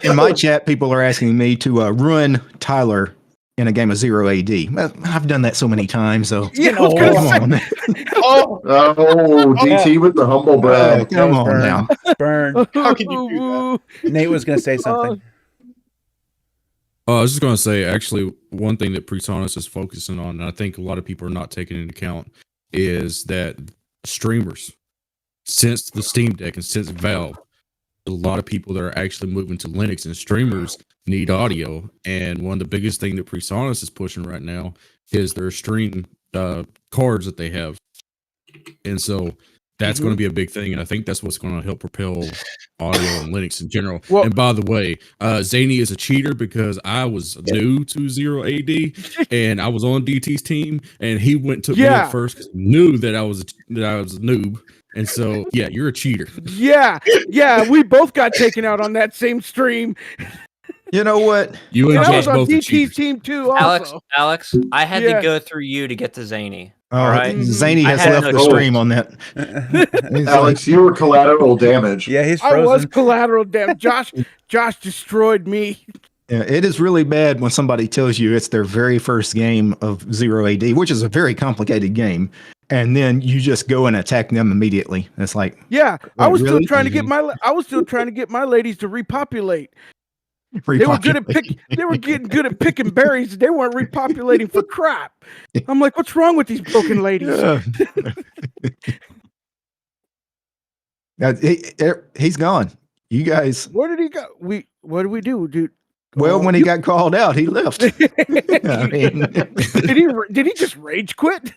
In my chat, people are asking me to run Tyler in a game of 0 AD. Well, I've done that so many times, so Yeah, I was gonna come say- on. Oh, DT with the humble brag. Come on now. Burn. How can you do that? Nate was going to say something. I was just going to say, actually, one thing that Presonus is focusing on, and I think a lot of people are not taking into account, is that streamers, since the Steam Deck and since Valve, a lot of people that are actually moving to Linux, and streamers need audio. And one of the biggest thing that Presonus is pushing right now is their stream cards that they have. And so that's going to be a big thing. And I think that's what's going to help propel audio and Linux in general. Well- and by the way, Zany is a cheater, because I was new to 0 AD and I was on DT's team, and he went to me at first because he knew that I was a noob. And so, yeah, you're a cheater. Yeah, we both got taken out on that same stream. You know what? You and And I Josh was on both are DT's cheaters. team too. Also, Alex, I had Yeah. to go through you to get to Zany. All right. Zany I has had left no the choice. stream on that. He's Alex, you were collateral damage. Yeah, he's I was frozen. collateral damage. Josh destroyed me. Yeah, it is really bad when somebody tells you it's their very first game of 0 AD, which is a very complicated game, and then you just go and attack them immediately. It's like, Yeah, I was really? still trying to get my ladies to repopulate. They were good at They were getting good at picking berries. They weren't repopulating for crap. I'm like, what's wrong with these broken ladies? He's gone. You guys. Where did he go? What did we do, dude? Well, when he got called out, he left. I mean, did he just rage quit?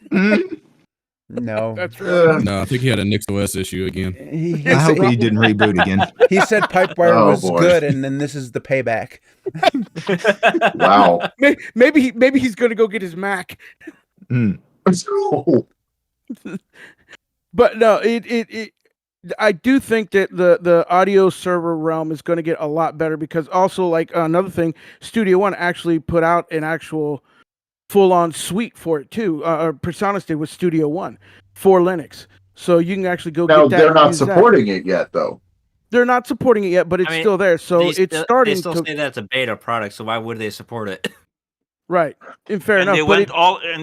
No. That's right. No, I think he had a Nixos issue again. I hope he didn't reboot again. He said Pipewire Oh, was boy. good, and then this is the payback. Wow. Maybe he's gonna go get his Mac. But no, I do think that the audio server realm is going to get a lot better, because also, like, another thing, Studio One actually put out an actual full-on suite for it too. Presonus did with Studio One for Linux, so you can actually go Now, get that. they're and not use that. supporting it yet, though. They're not supporting it yet, but it's still there. So it's starting They still to say that's a beta product, so why would they support it? right. And fair And enough. they But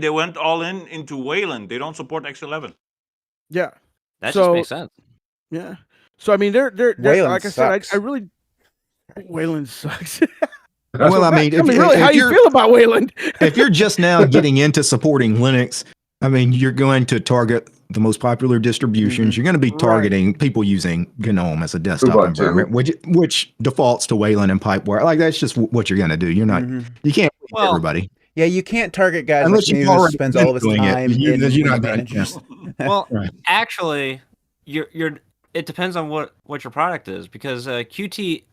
went all in into Wayland. They don't support X11. yeah. That So- just makes sense. Yeah. So I mean, they're Wayland like I said, sucks. I really Wayland sucks. Well, I mean, really, how you feel about Wayland? if you're just now getting into supporting Linux, I mean, you're going to target the most popular distributions. You're going to be Right. targeting people using GNOME as a desktop Ubuntu. environment, which defaults to Wayland and Pipewire. Like, that's just what you're going to do. You're not. You can't please Well, everybody. Yeah, you can't target guys Unless like me you've who already spends been all of his doing it. time You're in not Windows gonna- managers. Well, Right. actually, you're. It depends on what your product is, because Qt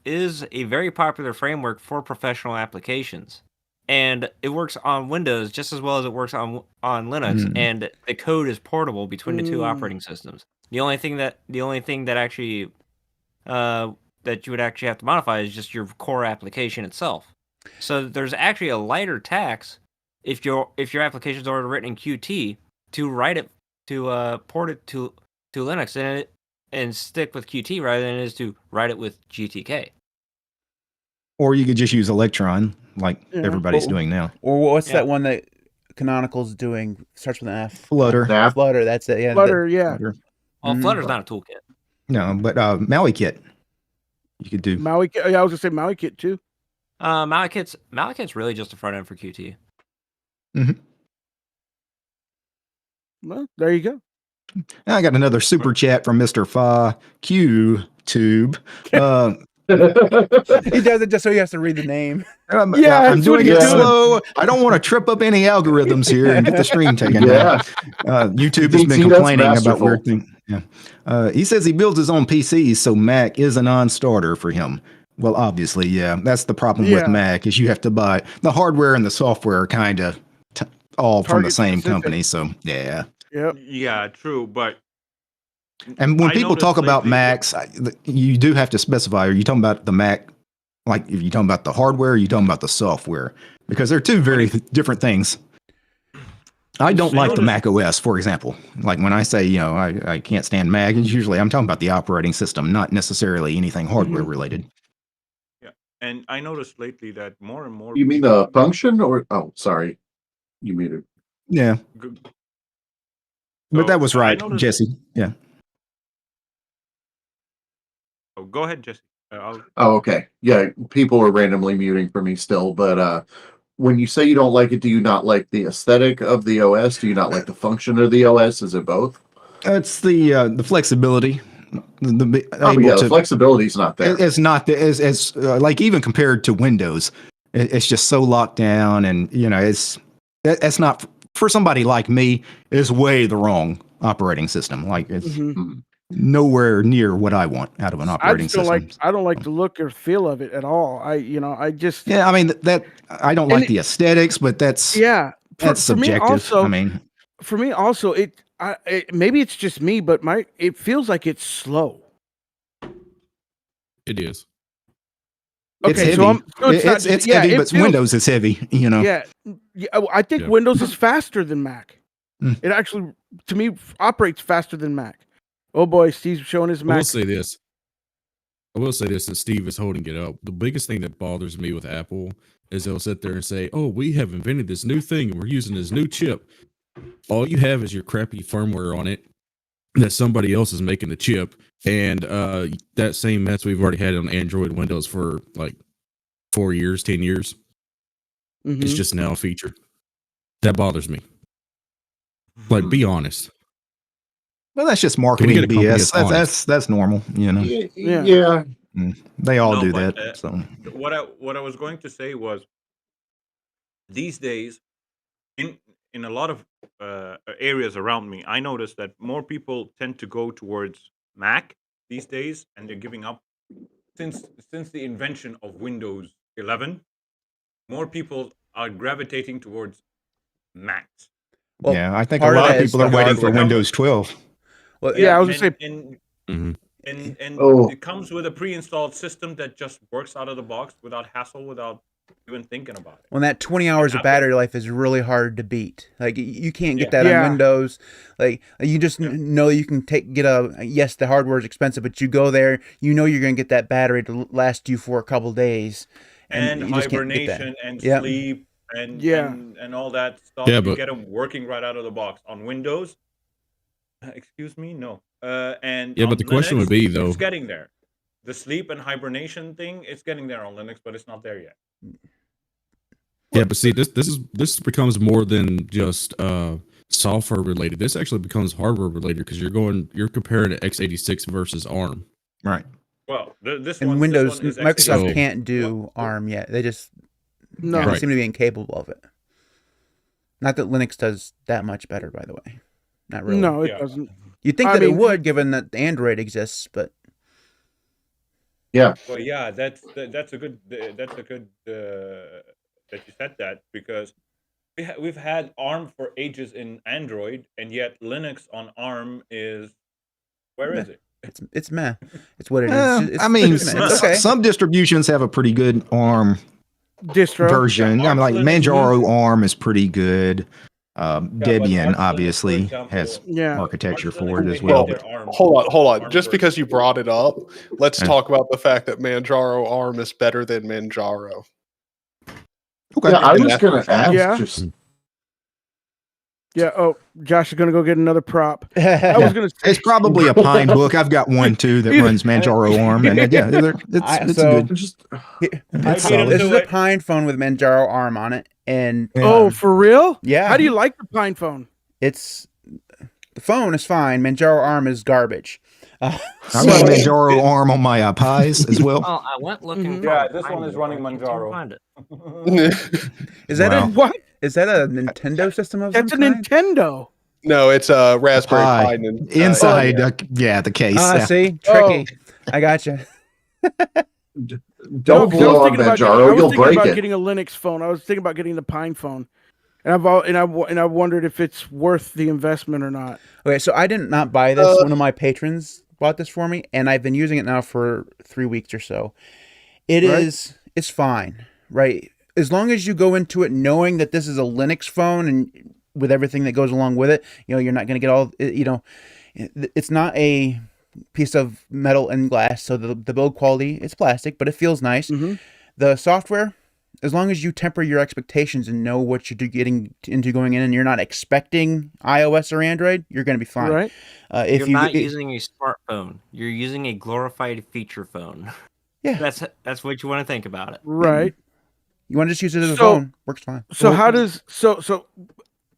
is a very popular framework for professional applications, and it works on Windows just as well as it works on Linux, and the code is portable between the two operating systems. The only thing that actually that you would actually have to modify is just your core application itself. So there's actually a lighter tax if your application is already written in Qt to write it to port it to Linux and stick with Qt rather than it is to write it with GTK. Or you could just use Electron, like everybody's doing now. Or what's that one that Canonical's doing? Starts with an F. Flutter. Snap. Flutter, that's it. Yeah. Flutter, yeah. Flutter. Well, Flutter's not a toolkit. No, but MauiKit. You could do. Maui. Yeah, I was gonna say MauiKit too. MauiKit's really just a front end for Qt. Well, there you go. I got another super chat from Mr. Fa Q Tube. He does it just so he has to read the name. I'm that's doing what it he's doing. slow. I don't want to trip up any algorithms here and get the stream taken Yeah. down. YouTube has See, been that's complaining about masterful. weird things. Yeah. He says he builds his own PCs, so Mac is a non-starter for him. Well, obviously, yeah. That's the problem with Mac is you have to buy the hardware and the software kind of all from the Target same specific. company. So, yeah. Yep. Yeah, true. But And when I people noticed talk about lately- Macs, you do have to specify, are you talking about the Mac, like if you're talking about the hardware, or are you talking about the software? Because they're two very different things. I don't like the Mac OS, for example. Like when I say, I can't stand Mac, usually I'm talking about the operating system, not necessarily anything hardware related. Yeah, and I noticed lately that more and more. You mean the function or? Oh, sorry. You muted. Yeah. But that was I right, noticed- Jesse. Yeah. Oh, go ahead, Jesse. Oh, okay. Yeah, people are randomly muting for me still, but when you say you don't like it, do you not like the aesthetic of the OS? Do you not like the function of the OS? Is it both? It's the flexibility. The flexibility is not there. It's not as like even compared to Windows, it's just so locked down, and it's not for somebody like me. It's way the wrong operating system. Like it's nowhere near what I want out of an operating system. I don't like the look or feel of it at all. I just Yeah, I mean that I don't like the aesthetics, but that's that's subjective. For me also, it maybe it's just me, but it feels like it's slow. It is. It's Okay, heavy. it's heavy, but Windows is heavy. Yeah, I think Windows is faster than Mac. It actually, to me, operates faster than Mac. Oh boy, Steve's showing his Mac. I will say this, and Steve is holding it up. The biggest thing that bothers me with Apple is they'll sit there and say, "Oh, we have invented this new thing, and we're using this new chip." All you have is your crappy firmware on it that somebody else is making the chip, and that same mess we've already had on Android and Windows for like 4 years, 10 years. It's just now a feature. That bothers me. Like, be honest. Well, that's just marketing BS. That's normal, Yeah. They all do that. So what I was going to say was, these days, in a lot of areas around me, I noticed that more people tend to go towards Mac these days, and they're giving up since the invention of Windows 11. More people are gravitating towards Macs. Well, yeah, I think a lot of people are waiting for Windows 12. Well, yeah, I was gonna say, and it comes with a pre-installed system that just works out of the box without hassle, without even thinking about it. When that 20 hours of battery life is really hard to beat. Like you can't get that on Windows. Like you just know you can yes, the hardware is expensive, but you go there, you're going to get that battery to last you for a couple days. And hibernation and sleep and all that stuff. Yeah, you get them working right out of the box on Windows. Excuse me, no. But the question would be though, it's getting there. The sleep and hibernation thing, it's getting there on Linux, but it's not there yet. Yeah, but see, this becomes more than just software related. This actually becomes hardware related because you're comparing to x86 versus ARM. Right. Well, Windows, this one is Microsoft can't do ARM yet. They just seem to be incapable of it. Not that Linux does that much better, by the way. Not really. No, it doesn't. You'd think it would, given that Android exists, but yeah. Well, yeah, that's a good that you said that, because we've had ARM for ages in Android, and yet Linux on ARM is where is it? It's meh. It's what it is. Some distributions have a pretty good ARM distro version. I mean, like Manjaro ARM is pretty good. Debian obviously has architecture for it as well. Hold on. Just because you brought it up, let's talk about the fact that Manjaro ARM is better than Manjaro. Okay. Yeah, I was going to ask. Oh, Josh is going to go get another prop. I was going to say it's probably a Pine book. I've got one too that runs Manjaro ARM, and it's good. This is a Pinephone with Manjaro ARM on it, and for real? Yeah. How do you like the Pinephone? It's The phone is fine. Manjaro ARM is garbage. I run Manjaro ARM on my Pies as well. Oh, I went looking. Yeah, for this one is Pinephone, running but I can't Manjaro. find it. Is that Wow. What? is that a Nintendo system of That's a some kind? Nintendo. No, it's a Raspberry Pi. Inside, yeah. the case. Ah, see, tricky. I gotcha. Don't blow up Manjaro, you'll break about it. getting a Linux phone. I was thinking about getting the Pinephone, and I wondered if it's worth the investment or not. Okay, so I did not buy this. One of my patrons bought this for me, and I've been using it now for 3 weeks or so. It's fine, right? As long as you go into it knowing that this is a Linux phone and with everything that goes along with it, you're not going to get all, it's not a piece of metal and glass, so the build quality is plastic, but it feels nice. The software, as long as you temper your expectations and know what you're getting into going in, and you're not expecting iOS or Android, you're going to be fine. Right. You're not using a smartphone. You're using a glorified feature phone. Yeah. That's what you want to think about it. Right. You want to just use it as a phone, works fine. So how does so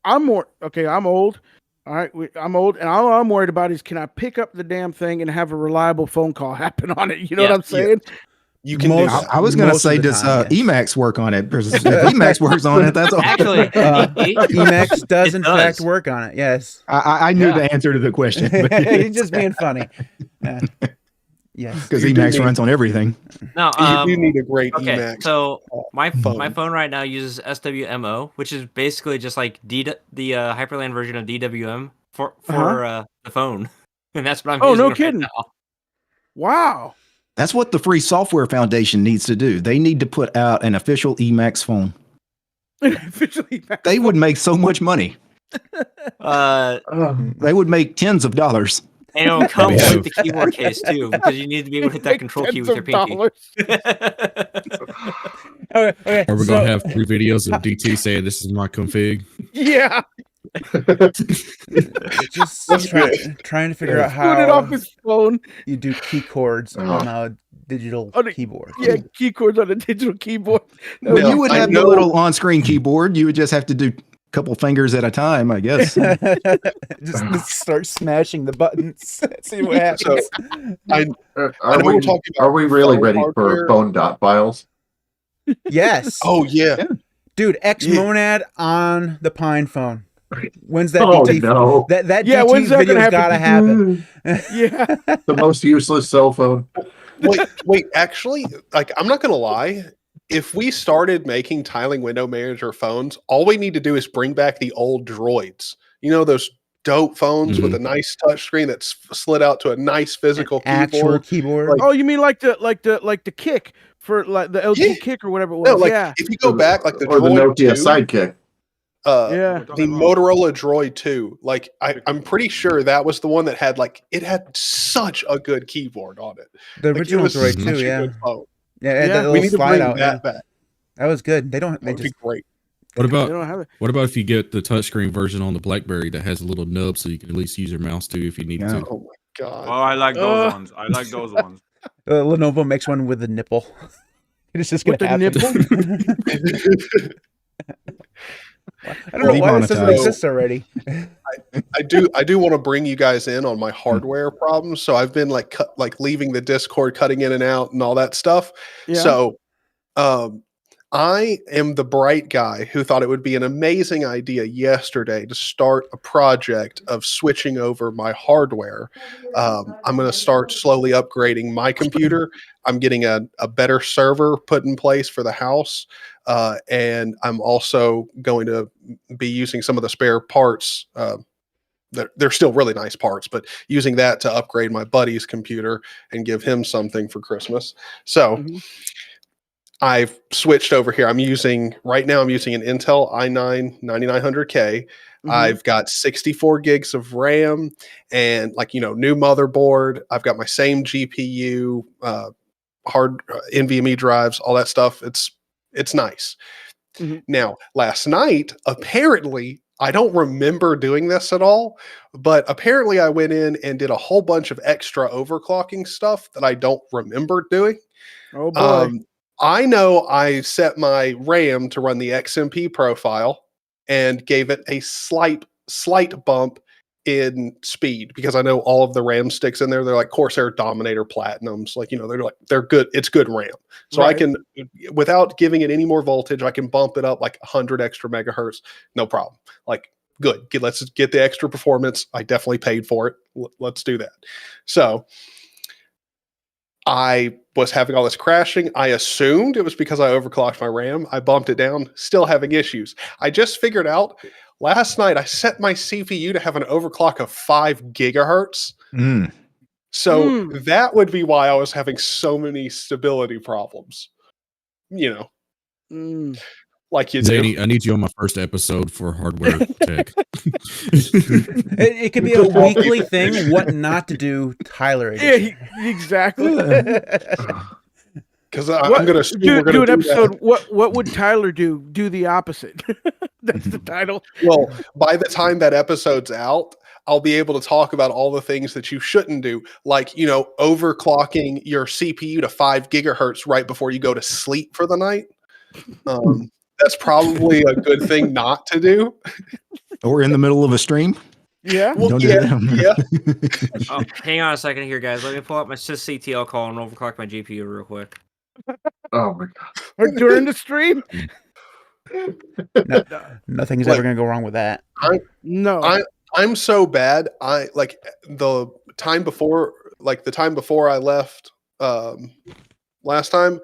I'm more okay. I'm old. All right, I'm old, and all I'm worried about is can I pick up the damn thing and have a reliable phone call happen on it? You know what I'm saying? You can do that. I was going to Most say, of the does time, yes. Emacs work on it? Because if Emacs works on it, that's all. Actually, Emacs does it in does. fact work on it. Yes. I knew the answer to the question. You're just being funny. Yes. Because You do Emacs need- runs on everything. No, You do need a great okay, Emacs. so my phone. phone right now uses SWMO, which is basically just like the Hyperland version of DWM for the phone, and that's what I'm Oh, using no right kidding. now. Wow. That's what the Free Software Foundation needs to do. They need to put out an official Emacs phone. Officially, They would make so much money. They would make tens of dollars. And it'll come We with have- the keyboard case too, because you need to be able to hit that control key with your pinky. Okay. Are we so- gonna have 3 videos of DT saying this is my config? Yeah. just trying to figure out Doing it off how his phone. you do key chords on a digital On a- keyboard. Yeah, key chords on a digital keyboard. Well, No, you would I have know- the little on-screen keyboard. You would just have to do a couple fingers at a time, I guess. just start smashing the buttons. See what happens. So, I know we're talking about Are we really phone ready hardware. for phone dot files? Yes. Oh yeah. Dude, Xmonad on the Pinephone. When's that Oh DT? no, That Yeah, DT when's that gonna video's gotta happen. Yeah. the most useless cell phone. Wait. Actually, like I'm not gonna lie. If we started making tiling window manager phones, all we need to do is bring back the old droids. You know those dope phones with a nice touch screen that's slid out to a nice physical Actual keyboard. keyboard. Like- Oh, you mean like the kick for like the LG Yeah. kick or whatever it was? No, like yeah. if you go back, like the or the Droid Nokia 2, Sidekick. Yeah. the Motorola Droid 2, like I'm pretty sure that was the one that had it had such a good keyboard on it. the Like, it original was Droid such too, a yeah. good phone. Yeah, Yeah. that We little need to slide bring out. Yeah. that back. That was good. They That would be just great. What They about don't have it. what about if you get the touchscreen version on the BlackBerry that has a little nub so you can at least use your mouse too if you need Yeah. to? Oh my god. Oh, I like those ones. I like those ones. Lenovo makes one with a nipple. It's just gonna With the happen. nipple? I don't know why this doesn't Demonetized. exist already. I do want to bring you guys in on my hardware problems. So I've been leaving the Discord, cutting in and out, and all that stuff. Yeah. So, I am the bright guy who thought it would be an amazing idea yesterday to start a project of switching over my hardware. I'm going to start slowly upgrading my computer. I'm getting a better server put in place for the house. And I'm also going to be using some of the spare parts. They're still really nice parts, but using that to upgrade my buddy's computer and give him something for Christmas. So Mhm. I've switched over here. I'm using an Intel i9 9900K. Mhm. I've got 64 gigs of RAM and new motherboard. I've got my same GPU, hard NVMe drives, all that stuff. It's nice. Mhm. Now, last night, apparently, I don't remember doing this at all, but apparently I went in and did a whole bunch of extra overclocking stuff that I don't remember doing. Oh boy. I know I set my RAM to run the XMP profile and gave it a slight bump in speed because I know all of the RAM sticks in there. They're like Corsair Dominator Platinums. Like, they're good. It's good RAM. So I can, without giving it any more voltage, I can bump it up like 100 extra megahertz. No problem. Like, good. Let's get the extra performance. I definitely paid for it. Let's do that. So I was having all this crashing. I assumed it was because I overclocked my RAM. I bumped it down, still having issues. I just figured out last night I set my CPU to have an overclock of 5 gigahertz. So that would be why I was having so many stability problems. Like you Zany, do. I need you on my first episode for hardware tech. It could be a weekly thing. What not to do, Tyler edition. Yeah, exactly. Because I'm going to do an episode. What would Tyler do? Do the opposite. That's the title. Well, by the time that episode's out, I'll be able to talk about all the things that you shouldn't do, like overclocking your CPU to 5 gigahertz right before you go to sleep for the night. That's probably a good thing not to do. Or in the middle of a stream. Yeah. Well, Don't do that. Oh, hang on a second here, guys. Let me pull up my sysctl call and overclock my GPU real quick. Oh my god! Or during the stream. Nothing's ever going to go wrong with that. I'm so bad. I like the time before I left last time.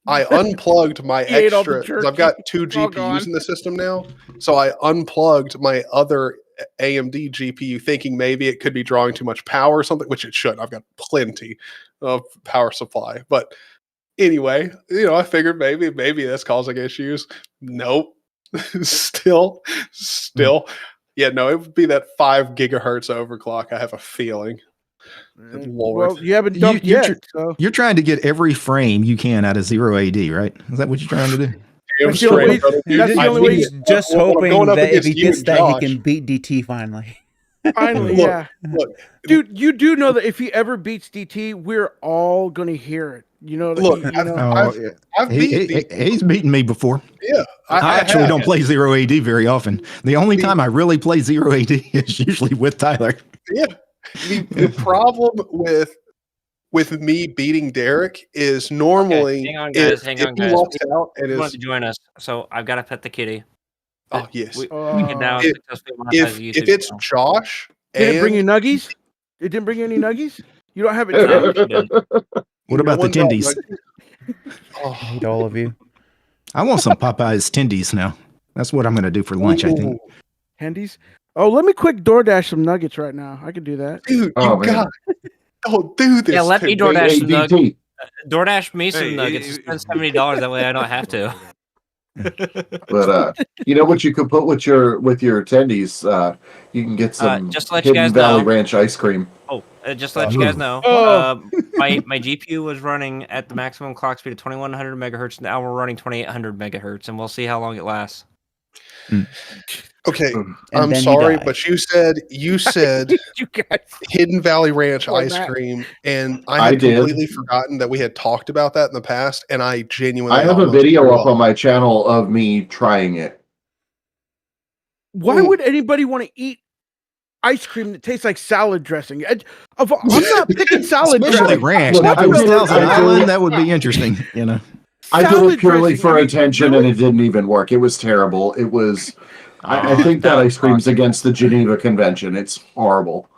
I unplugged my extra. I've got 2 GPUs in the system now, so I unplugged my other AMD GPU, thinking maybe it could be drawing too much power or something, which it should. I've got plenty of power supply, but anyway, I figured maybe that's causing issues. Nope. still. Yeah, no, it would be that 5 gigahertz overclock. I have a feeling. Lord. Well, you haven't dumped yet. So. You're trying to get every frame you can out of 0 AD, right? Is that what you're trying to do? That's the only way. He's just hoping that if he gets that, he can beat DT finally. Finally, yeah. Look, dude, you do know that if he ever beats DT, we're all gonna hear it. Look, I've he's beaten me before. Yeah, I actually don't play 0 AD very often. The only time I really play 0 AD is usually with Tyler. Yeah. The problem with me beating Derek is normally hang on, guys. He walks out and want to join us, so I've got to pet the kitty. Oh yes. We can now successfully monetize the YouTube if it's channel. Josh, did it bring you nuggies? It didn't bring you any nuggies. You don't have it. What about the tendies? I hate all of you. I want some Popeye's tendies now. That's what I'm going to do for lunch, I think. Tendies? Oh, let me quick DoorDash some nuggets right now. I can do that. Dude, don't do this. Yeah, let me DoorDash some ADT. nuggets. DoorDash me some nuggets. Spend $70. That way I don't have to. But you know what you could put with your attendees? You can get some just to let you Hidden guys Valley know. Ranch ice cream. Oh, just to let you guys know, my GPU was running at the maximum clock speed of 2100 megahertz, and now we're running 2800 megahertz, and we'll see how long it lasts. Okay, I'm sorry, but you said you guys. Hidden Valley Ranch ice cream, and I had completely forgotten that we had talked about that in the past, and I genuinely... I have a video up on my channel of me trying it. Why would anybody want to eat ice cream that tastes like salad dressing? I'm not picking salad Especially dressing. ranch. Now, if it was Thousand Island, that would be interesting, I did it purely for attention, and it didn't even work. It was terrible. It was... I think that ice cream's against the Geneva Convention. It's horrible.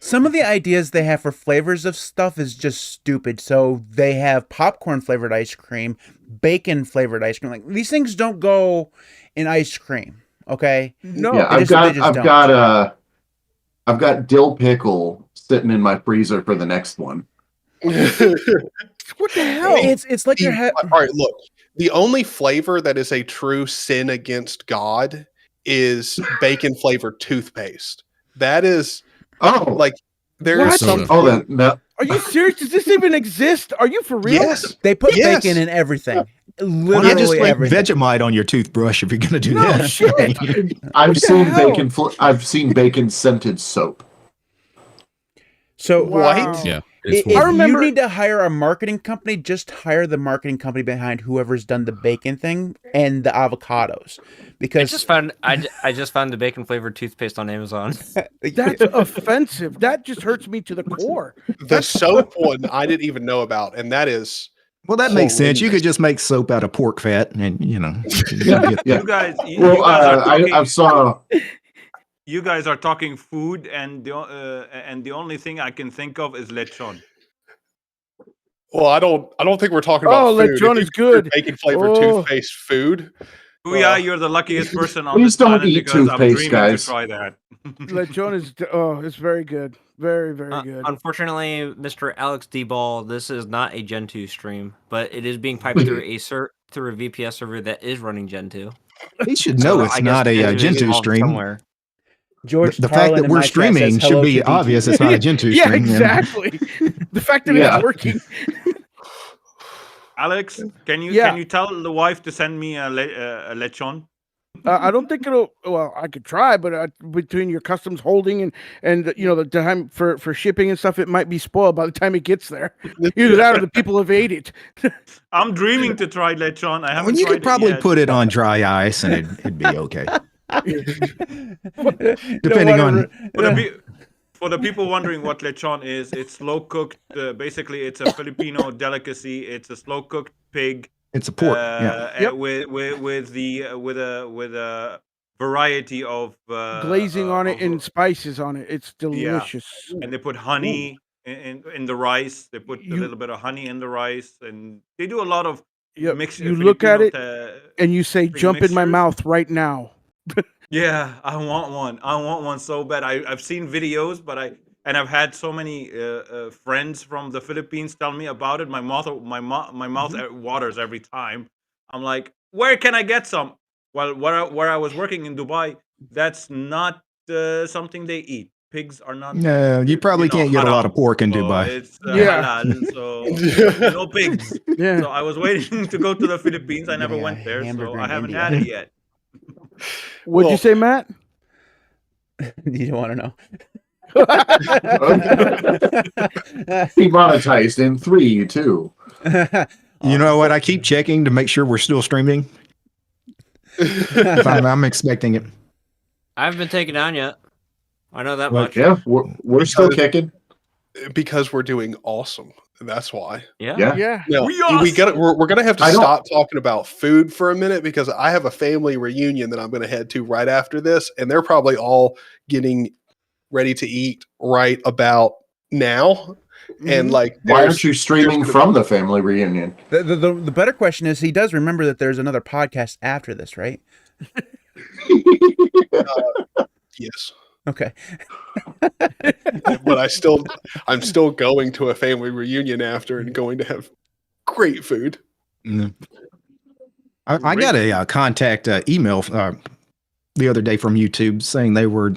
Some of the ideas they have for flavors of stuff is just stupid. So they have popcorn flavored ice cream, bacon flavored ice cream. Like, these things don't go in ice cream. Okay. No. Yeah, I've got dill pickle sitting in my freezer for the next one. What the hell? It's like you're all right, look. The only flavor that is a true sin against God is bacon flavored toothpaste. That is there's some. Are you serious? Does this even exist? Are you for real? Yes, they put bacon in everything. Literally just like everything. Vegemite on your toothbrush if you're gonna do that. I've seen bacon scented soap. So What? Yeah, it's if horrible. I remember- you need to hire a marketing company, just hire the marketing company behind whoever's done the bacon thing and the avocados, because I just found the bacon flavored toothpaste on Amazon. That's offensive. That just hurts me to the core. The soap one I didn't even know about, and that is Well, that makes sense. You horrendous. could just make soap out of pork fat, and Yeah. You guys, you Well, guys are talking. I saw. You guys are talking food, and the only thing I can think of is lechon. Well, I don't think we're talking about Oh, food. lechon If you is good. Bacon flavored Oh. toothpaste food. Booyah, you're the luckiest person on Please this don't planet eat because I'm toothpaste, dreaming guys. to try that. Lechon is it's very good. Very, very good. Unfortunately, Mr. Alex D. Ball, this is not a Gentoo stream, but it is being piped through through a VPS server that is running Gentoo. he should know So it's I guess not a is Gentoo involved stream. somewhere. George The fact Carlin that in we're my chat streaming says, should "Hello be to obvious. DT." It's not a Gentoo Yeah, stream. exactly. The fact that Yeah. it's working. Alex, can you Yeah. tell the wife to send me a lechon? I don't think it'll. Well, I could try, but between your customs holding and the time for shipping and stuff, it might be spoiled by the time it gets there. Either that or the people have ate it. I'm dreaming to try lechon. I haven't. Well, you tried could probably it yet. put it on dry ice, and it'd be okay. Depending Depending on For the people wondering what lechon is, it's slow cooked. Basically, it's a Filipino delicacy. It's a slow cooked pig. it's a pork. Yeah. Yep. With a variety of glazing on it of- and spices on it. It's delicious. and they put honey in the rice. They put a You- little bit of honey in the rice, and they do a lot of Yep. mix. You look at it Filipino and you say, big "Jump in my mixtures. mouth right now." Yeah, I want one. I want one so bad. I've seen videos, but I've had so many friends from the Philippines tell me about it. My mouth waters every time. I'm like, where can I get some? Well, where I was working in Dubai, that's not something they eat. Pigs are not. No, you probably can't get a lot of haram. pork in So Dubai. it's Yeah. halal, so no pigs. Yeah. So I was waiting to go to the Philippines. I never Getting a went there, so hamburger I in haven't India. had it yet. What'd you Well- say, Matt? You don't want to know. Demonetized in 3, 2. You know what? I keep checking to make sure we're still streaming. I'm expecting it. I haven't been taken down yet. I know that Well, much. Yeah, we're still kicking. Because we're doing awesome. That's why. Yeah. Yeah. Yeah. No, We we're gonna have to I don't- stop talking about food for a minute because I have a family reunion that I'm gonna head to right after this, and they're probably all getting ready to eat right about now. And like, Why there's- aren't you streaming there's from the family reunion? The better question is, he does remember that there's another podcast after this, right? yes, Okay. but I'm still going to a family reunion after and going to have great food. Mm. I got a contact email the other day from YouTube saying they were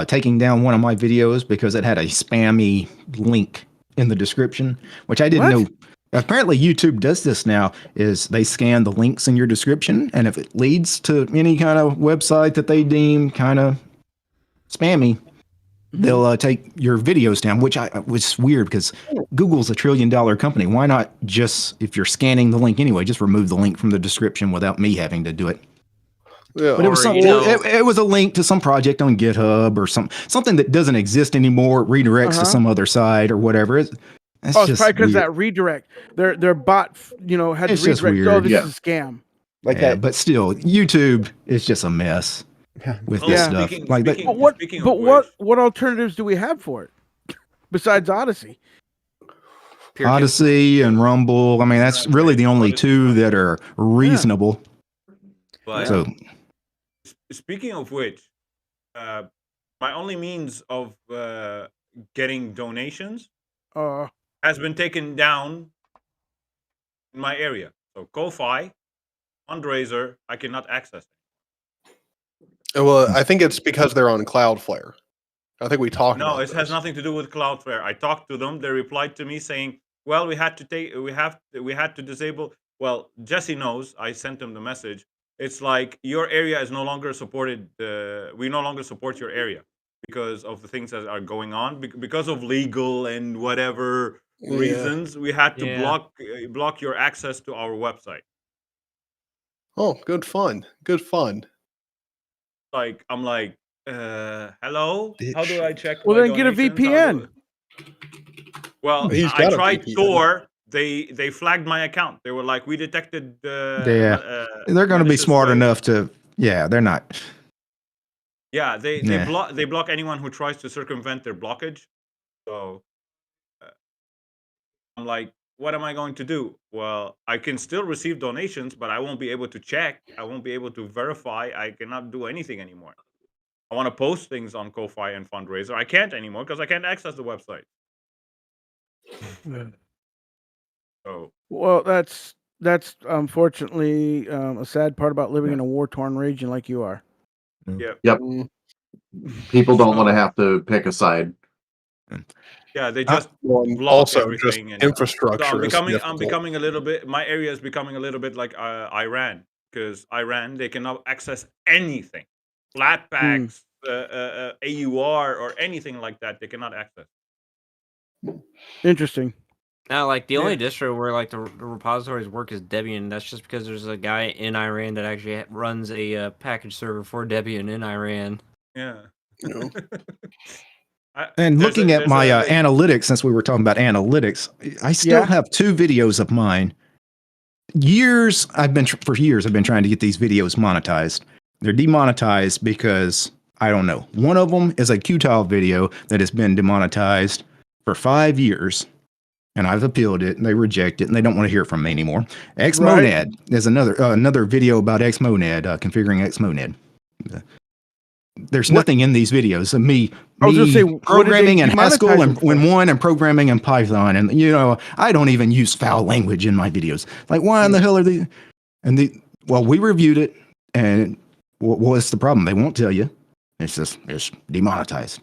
taking down one of my videos because it had a spammy link in the description, which I didn't What? know. Apparently, YouTube does this now. Is they scan the links in your description, and if it leads to any kind of website that they deem kind of spammy, they'll take your videos down. Which was weird because Google's $1 trillion company. Why not just, if you're scanning the link anyway, just remove the link from the description without me having to do it? Yeah. But it was Or, some, you know- it was a link to some project on GitHub or something that doesn't exist anymore. It redirects to some other site or whatever. It's It's just probably because weird. that redirect. Their bot, had It's to just redirect. Oh, weird. this Yeah. is a scam. Like Yeah, that. but still, YouTube is just a mess with Oh, this Yeah. stuff. speaking- Like that, speaking- But what? of which- What alternatives do we have for it besides Odyssey? Pure Odyssey and Rumble. I mean, that's really the only two that are reasonable. But So speaking of which, my only means of getting donations has been taken down in my area. So Ko-Fi, fundraiser, I cannot access it. Well, I think it's because they're on Cloudflare. I think we talked No, about it has this. nothing to do with Cloudflare. I talked to them. They replied to me saying, "Well, we had to disable." Well, Jesse knows. I sent him the message. It's like your area is no longer supported. We no longer support your area because of the things that are going on, because of legal and whatever reasons. We had to block your access to our website. Oh, good fun. Good fun. Like, I'm like, hello? How do I check Well, my then get a donations? VPN. Well, He's I got a tried VPN. Tor. They flagged my account. They were like, we detected. They're going to be smart enough to. Yeah, they're not. Yeah, they block anyone who tries to circumvent their blockage. So I'm like, what am I going to do? Well, I can still receive donations, but I won't be able to check. I won't be able to verify. I cannot do anything anymore. I want to post things on Ko-Fi and Fundraiser. I can't anymore because I can't access the website. So, Well, that's unfortunately a sad part about living in a war-torn region like you are. yeah. Yep. People don't want to have to pick a side. Yeah, they just block also everything. just And infrastructure. so I'm difficult. becoming a little bit. My area is becoming a little bit like Iran, because Iran, they cannot access anything, flat packs, AUR, or anything like that. They cannot access. Interesting. Now, like the only distro where like the repositories work is Debian. That's just because there's a guy in Iran that actually runs a package server for Debian in Iran. Yeah. And looking at my analytics, since we were talking about analytics, I still have 2 videos of mine. For years, I've been trying to get these videos monetized. They're demonetized because, I don't know. One of them is a Qtile video that has been demonetized for 5 years. And I've appealed it, and they reject it, and they don't want to hear from me anymore. Xmonad is another video about Xmonad, configuring Xmonad. There's nothing in these videos of me programming in Haskell and Win1 and programming in Python. And, I don't even use foul language in my videos. Like, why in the hell are they? Well, we reviewed it, and what's the problem? They won't tell you. It's demonetized.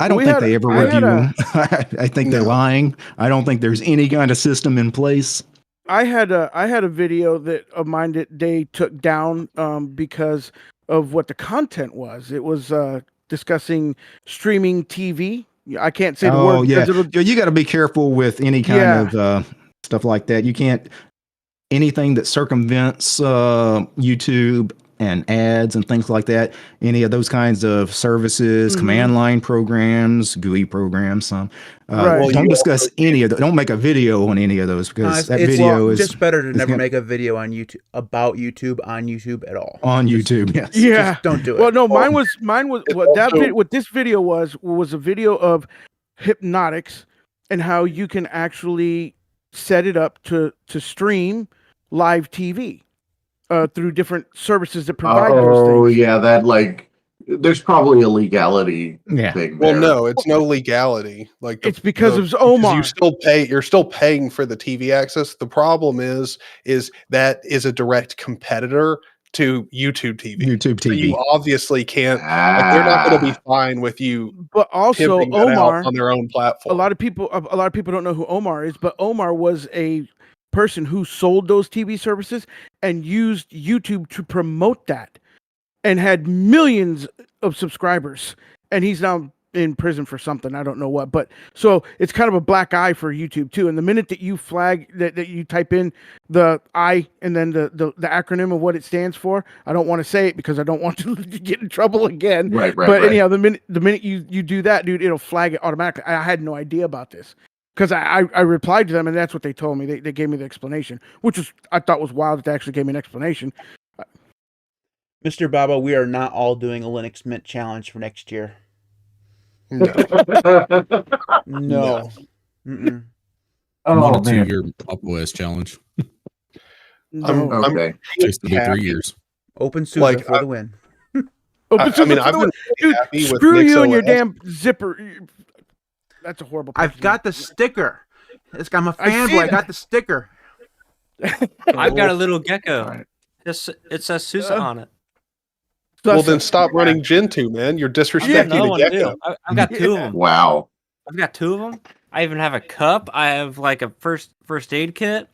I don't think they ever review them. I think they're lying. I don't think there's any kind of system in place. I had a video of mine that they took down because of what the content was. It was discussing streaming TV. I can't say the word. Yeah. You got to be careful with any kind of stuff like that. You can't anything that circumvents YouTube and ads and things like that. Any of those kinds of services, command line programs, GUI programs. Don't discuss any of those. Don't make a video on any of those because that video is just better to never make a video on YouTube about YouTube on YouTube at all. On YouTube, yes. Yeah, just don't do it. Well, no, mine was what this video was a video of Hypnotics and how you can actually set it up to stream live TV. Through different services that provide those things. Oh, yeah, there's probably a legality thing there. Well, no, it's no legality. It's because of Omar. You're still paying for the TV access. The problem is that is a direct competitor to YouTube TV. So you obviously can't. They're not going to be fine with you. But also, Omar on their own platform. A lot of people don't know who Omar is, but Omar was a person who sold those TV services and used YouTube to promote that and had millions of subscribers. And he's now in prison for something. I don't know what, but so it's kind of a black eye for YouTube too. And the minute that you flag that you type in the I and then the acronym of what it stands for, I don't want to say it because I don't want to get in trouble again. Right. Anyhow, the minute you do that, dude, it'll flag it automatically. I had no idea about this. Because I replied to them, and that's what they told me. They gave me the explanation, which I thought was wild that they actually gave me an explanation. Mr. Baba, we are not all doing a Linux Mint challenge for next year. No. No. Oh, One man. 2-year OS challenge. Okay. Takes to be 3 years. Open SUSE for the win. I've been happy with screw you and your damn zipper. That's a horrible. I've got the sticker. I'm a fanboy. I got the sticker. I've got a little gecko. Right. It says SUSE on it. Well, then stop running Gentoo, man. You're disrespecting the gecko. I've got 2 of them. Wow. I've got 2 of them. I even have a cup. I have like a first aid kit.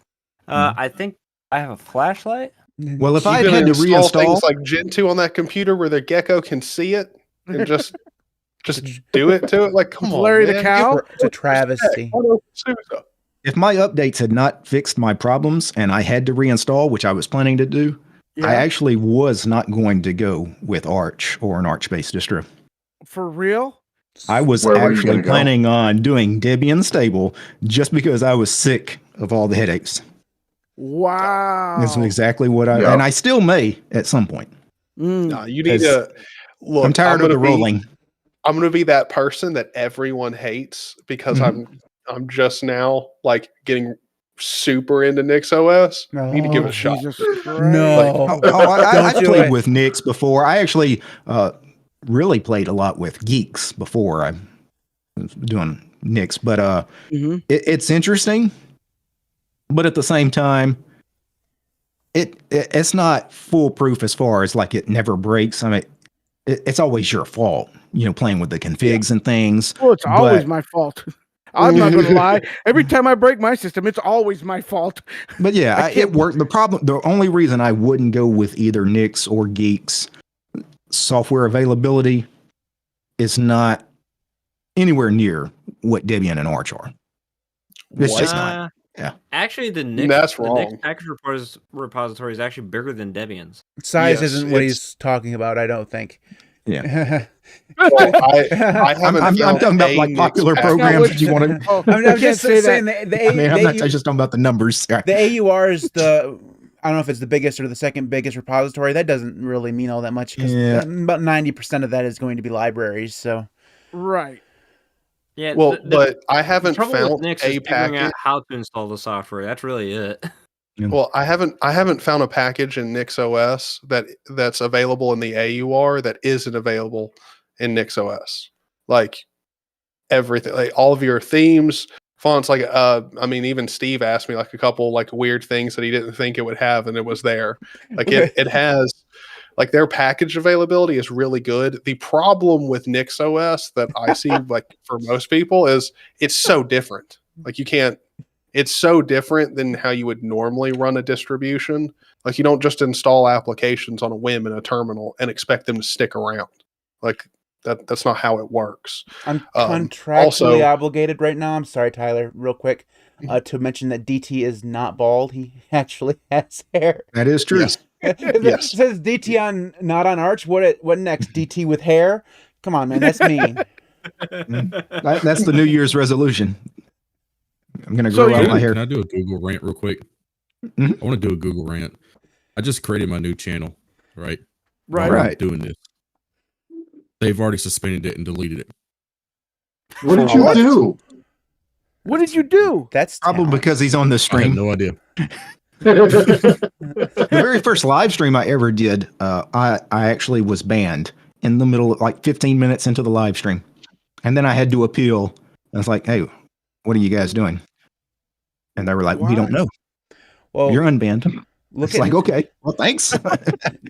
I think I have a flashlight. Well, if I had to reinstall things like Gentoo on that computer where the gecko can see it and just Just do it to it. Like, come on, Larry the man. Cow? It's a travesty. Sousa. If my updates had not fixed my problems and I had to reinstall, which I was planning to do, I actually was not going to go with Arch or an Arch-based distro. For real? I was Where were you actually gonna go? planning on doing Debian stable just because I was sick of all the headaches. Wow. That's exactly what Yep. and I still may at some point. No, you need to look. I'm tired of the rolling. I'm going to be that person that everyone hates because I'm just now like getting super into NixOS. I need to give it a shot. Jesus Christ. No. I Don't do played it. with Nix before. I actually really played a lot with Geeks before I was doing Nix, but it's interesting. But at the same time, it's not foolproof as far as like it never breaks. I mean, it's always your fault, playing with the configs and things. Well, it's always my fault. I'm not going to lie. Every time I break my system, it's always my fault. But yeah, it worked. The only reason I wouldn't go with either Nix or Geeks, software availability is not anywhere near what Debian and Arch are. It's just not. Yeah. Actually, the Nix package repository is actually bigger than Debian's. Size isn't what he's talking about, I don't think. Yeah. Well, I haven't. I'm talking about like popular programs. That you want to? I'm just saying I'm not just talking about the numbers. The AUR is the. I don't know if it's the biggest or the second biggest repository. That doesn't really mean all that much because about 90% of that is going to be libraries. So. Right. Yeah. Well, but I haven't found a figuring package. out how to install the software. That's really it. Well, I haven't found a package in NixOS that's available in the AUR that isn't available in NixOS. Like everything, like all of your themes, fonts. Like I mean, even Steve asked me like a couple like weird things that he didn't think it would have, and it was there. Like it has. Like their package availability is really good. The problem with NixOS that I see like for most people is it's so different. Like it's so different than how you would normally run a distribution. Like you don't just install applications on a whim in a terminal and expect them to stick around. Like that's not how it works. I'm contractually obligated right now. I'm sorry, Tyler, real quick, to mention that DT is not bald. He actually has hair. That is true. Yes. It says DT not on Arch. What next? DT with hair? Come on, man. That's mean. That's the New Year's resolution. I'm gonna grow out my hair. Can I do a Google rant real quick? I want to do a Google rant. I just created my new channel, right? Right. While I'm doing this. They've already suspended it and deleted it. What did you do? What did you do? That's Probably because he's on the I have stream. no idea. The very first live stream I ever did, I actually was banned in the middle of like 15 minutes into the live stream. And then I had to appeal. I was like, hey, what are you guys doing? And they were like, we don't know. Well, you're unbanned. It's like, okay, well, thanks.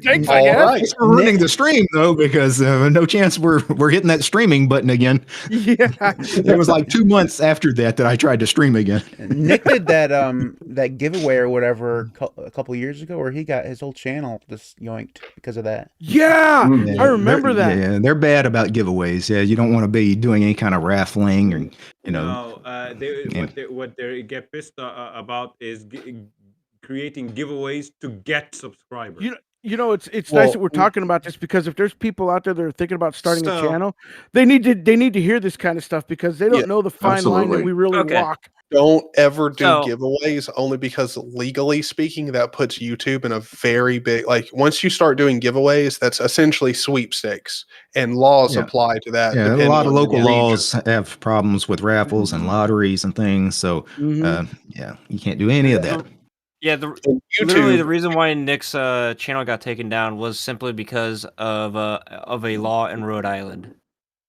Thanks, All I guess. right. Thanks for ruining the stream, though, because no chance we're hitting that streaming button again. Yeah. It was like 2 months after that I tried to stream again. Nick did that giveaway or whatever a couple years ago, where he got his whole channel just yoinked because of that. Yeah, I remember that. Yeah, they're bad about giveaways. Yeah, you don't want to be doing any kind of raffling or what they get pissed about is creating giveaways to get subscribers. You know, it's nice that we're talking about this, because if there's people out there that are thinking about starting a channel, they need to hear this kind of stuff, because they don't know the fine line that we really walk. Don't ever do giveaways, only because legally speaking, that puts YouTube in a very big, like once you start doing giveaways, that's essentially sweepstakes, and laws apply to that. Yeah, a lot of local laws have problems with raffles and lotteries and things. So you can't do any of that. Yeah, literally the reason why Nick's channel got taken down was simply because of a law in Rhode Island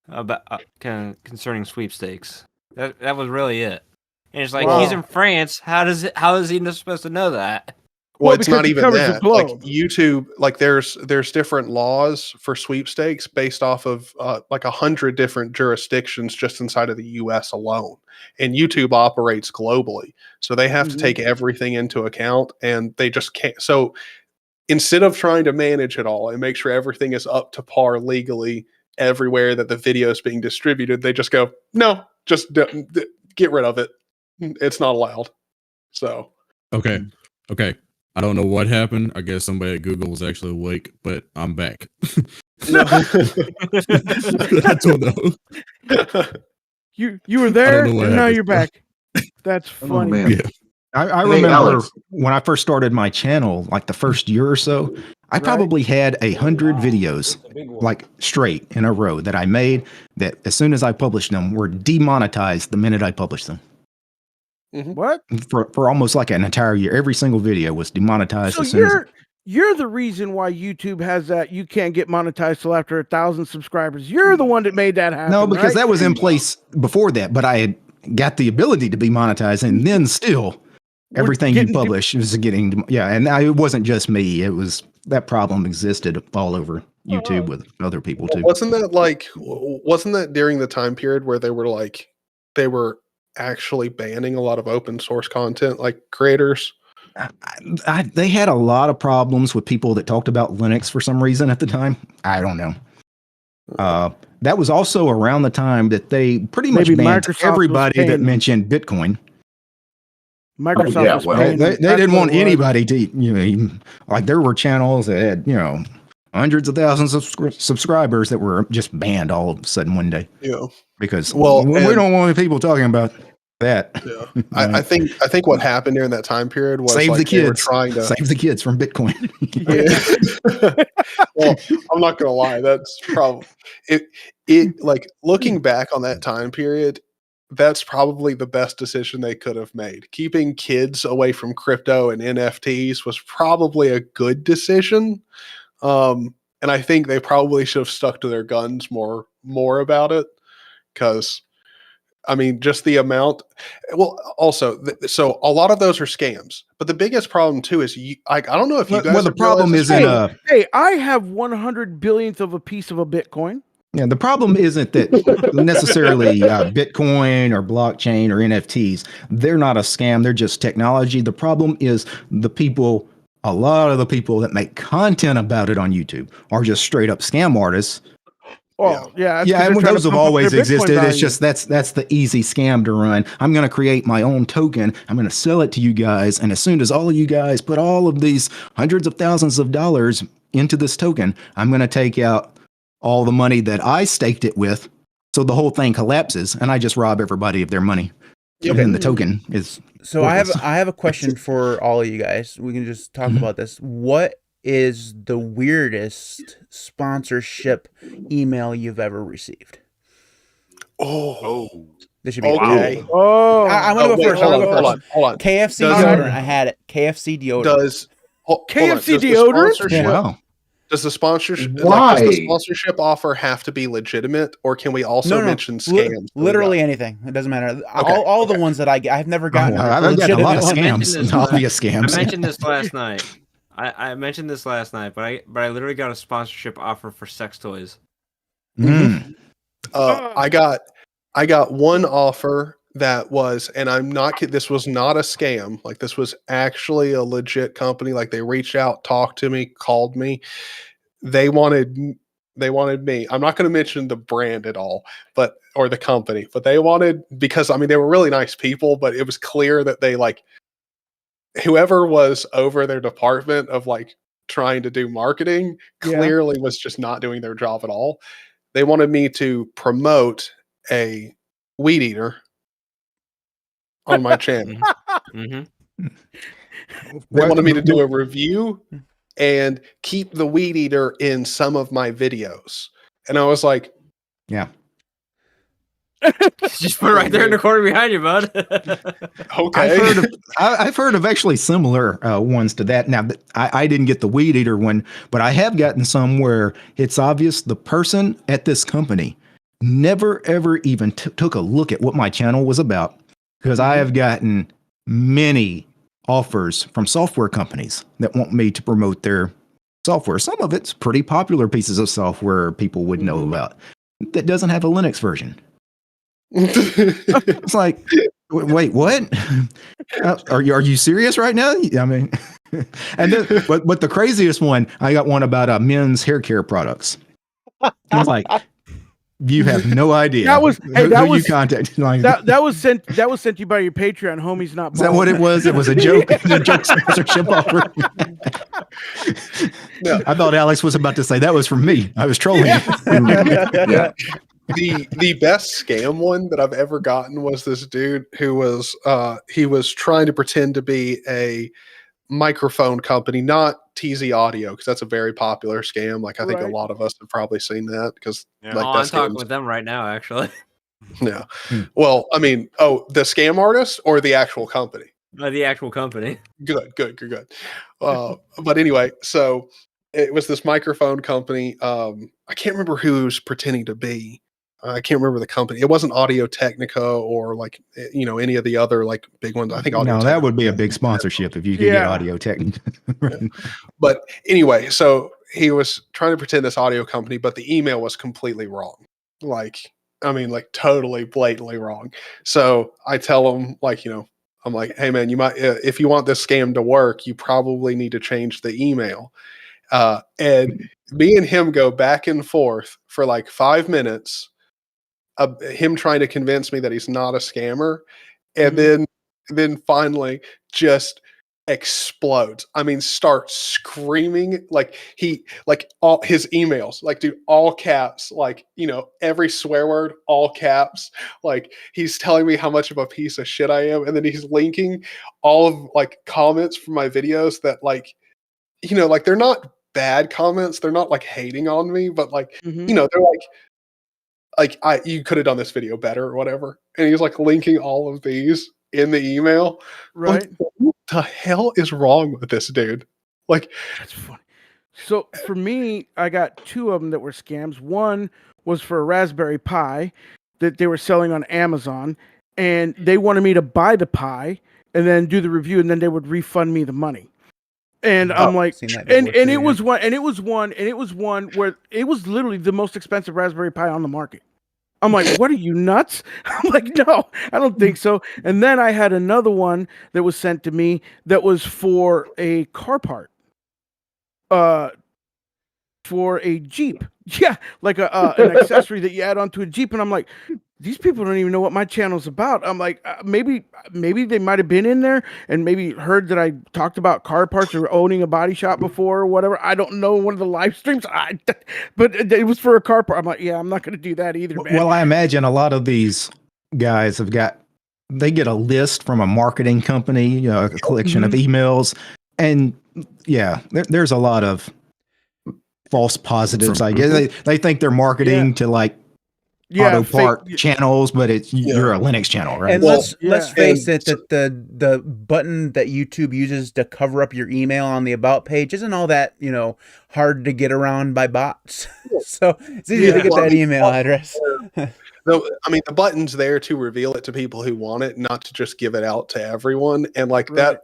about concerning sweepstakes. That was really it. And it's like, he's in France. How is he supposed to know that? Well, it's not even that. Like YouTube, like there's different laws for sweepstakes based off of like 100 different jurisdictions just inside of the U.S. alone. And YouTube operates globally, so they have to take everything into account, and they just can't. So instead of trying to manage it all and make sure everything is up to par legally, everywhere that the video is being distributed, they just go, no, just get rid of it. It's not allowed. So Okay. I don't know what happened. I guess somebody at Google was actually awake, but I'm back. no. I don't know. You were there, know what and now happened. you're back. That's funny. man. Yeah. I Hey, remember Alex. when I first started my channel, like the first year or so, I Right. probably had 100 videos like straight in a row that I made that as soon as I published them were demonetized the minute I published them What? for almost like an entire year. Every single video was demonetized So as soon as you're the reason why YouTube has that you can't get monetized till after 1,000 subscribers. You're the one that made that happen. no, because right? that was in place before that, but I had got the ability to be monetized, and then still We're everything you getting- publish was getting and it wasn't just me. It was that problem existed all over YouTube with other people too. Wasn't that during the time period where they were actually banning a lot of open source content, like creators? They had a lot of problems with people that talked about Linux for some reason at the time. I don't know. That was also around the time that they pretty much Maybe banned Microsoft was everybody that paying- mentioned Bitcoin. Microsoft yeah, was well, paying They them. That's didn't what want it was. anybody to, even, like there were channels that had, hundreds of thousands of subscribers that were just banned all of a sudden one day Yeah. because Well, we and- don't want people talking about that. Yeah. I think what happened during that time period was Save like the they were kids. trying to Save the kids from Bitcoin. Yeah. Well, I'm not gonna lie. That's probably it. Like looking back on that time period, that's probably the best decision they could have made. Keeping kids away from crypto and NFTs was probably a good decision. And I think they probably should have stuck to their guns more about it, because I mean, just the amount. Well, also, so a lot of those are scams. But the biggest problem too is I don't know if you guys. Well, the have problem realized is this, in Hey, I have 100 billionth of a piece of a Bitcoin. Yeah, the problem isn't that necessarily Bitcoin or blockchain or NFTs. They're not a scam. They're just technology. The problem is a lot of the people that make content about it on YouTube are just straight up scam artists. Oh, yeah. Yeah, and those have always existed. It's just just that's the easy scam to run. I'm going to create my own token. I'm going to sell it to you guys. And as soon as all of you guys put all of these hundreds of thousands of dollars into this token, I'm going to take out all the money that I staked it with. So the whole thing collapses and I just rob everybody of their money. Yep. And then the token is. So I have a question for all of you guys. We can just talk about this. What is the weirdest sponsorship email you've ever received? Oh, This should be okay. Oh, I'm gonna go wait, first. I'm gonna go first. hold on. KFC Does- deodorant. I had it. KFC deodorant. Does KFC does the deodorant? sponsorship- Wow. Does the sponsorship Why? does the sponsorship offer have to be legitimate, or can we also mention scams? Literally anything. It doesn't matter. Okay, All the ones that I get, I've never gotten. I've gotten a lot of legitimate- I mentioned scams, this obvious I scams. mentioned this last night. I mentioned this last night, but I literally got a sponsorship offer for sex toys. Mm. I got one offer that was, and I'm not kidding, this was not a scam. Like this was actually a legit company. Like they reached out, talked to me, called me. They wanted me. I'm not going to mention the brand at all, or the company, but they wanted, because I mean they were really nice people, but it was clear that they like whoever was over their department of like trying to do marketing clearly was just not doing their job at all. They wanted me to promote a weed eater on my channel. Mm-hmm. They wanted me to do a review and keep the weed eater in some of my videos. And I was like, Yeah. Just put it right there in the corner behind you, bud. okay. I've heard of actually similar ones to that. Now, I didn't get the weed eater one, but I have gotten some where it's obvious the person at this company never ever even took a look at what my channel was about, because I have gotten many offers from software companies that want me to promote their software. Some of it's pretty popular pieces of software people would know about that doesn't have a Linux version. It's like, wait, what? Are you serious right now? I mean, and then, but the craziest one, I got one about men's hair care products. I was like, You have no idea. That was who you contacted. Like, that was sent to you by your Patreon. Homie's not. is that what it was? It was a joke. It was a joke sponsorship offer. No. I thought Alex was about to say that was from me. I was trolling you. Yeah. The best scam one that I've ever gotten was this dude who was he was trying to pretend to be a microphone company, not TZ Audio, because that's a very popular scam. Like I think a lot of us have probably seen that because Yeah. like I'm talking with them right now, actually. yeah. Well, I mean, the scam artist or the actual company? The actual company. Good. But anyway, so it was this microphone company. I can't remember who he was pretending to be. I can't remember the company. It wasn't Audio Technica or like any of the other like big ones. I think Audio No, that would be a big sponsorship if you could get Audio Technica. But anyway, so he was trying to pretend this audio company, but the email was completely wrong. Like, I mean, like totally blatantly wrong. So I tell him I'm like, hey man, you might, if you want this scam to work, you probably need to change the email. And me and him go back and forth for like 5 minutes. Him trying to convince me that he's not a scammer, and then finally just explodes. I mean, starts screaming all his emails, like dude, all caps, like every swear word, all caps. Like he's telling me how much of a piece of shit I am, and then he's linking all of like comments from my videos that like they're not bad comments, they're not like hating on me, but like they're like you could have done this video better or whatever. And he's like linking all of these in the email. Right. Like, what the hell is wrong with this dude? Like, that's funny. So for me, I got 2 of them that were scams. One was for a Raspberry Pi that they were selling on Amazon, and they wanted me to buy the Pi and then do the review, and then they would refund me the money. And I'm like, and it was one where it was literally the most expensive Raspberry Pi on the market. I'm like, what are you nuts? I'm like, no, I don't think so. And then I had another one that was sent to me that was for a car part, for a Jeep. Yeah, like an accessory that you add onto a Jeep. And I'm like, these people don't even know what my channel's about. I'm like, maybe they might have been in there and maybe heard that I talked about car parts or owning a body shop before or whatever. I don't know, one of the live streams. But it was for a car part. I'm like, yeah, I'm not going to do that either, man. Well, I imagine a lot of these guys they get a list from a marketing company, a collection of emails. And yeah, there's a lot of false positives, I guess. They think they're marketing to like auto part channels, but you're a Linux channel, right? And let's face it, that the button that YouTube uses to cover up your email on the about page isn't all that hard to get around by bots. So it's easy to get that email address. I mean, the button's there to reveal it to people who want it, not to just give it out to everyone. And like that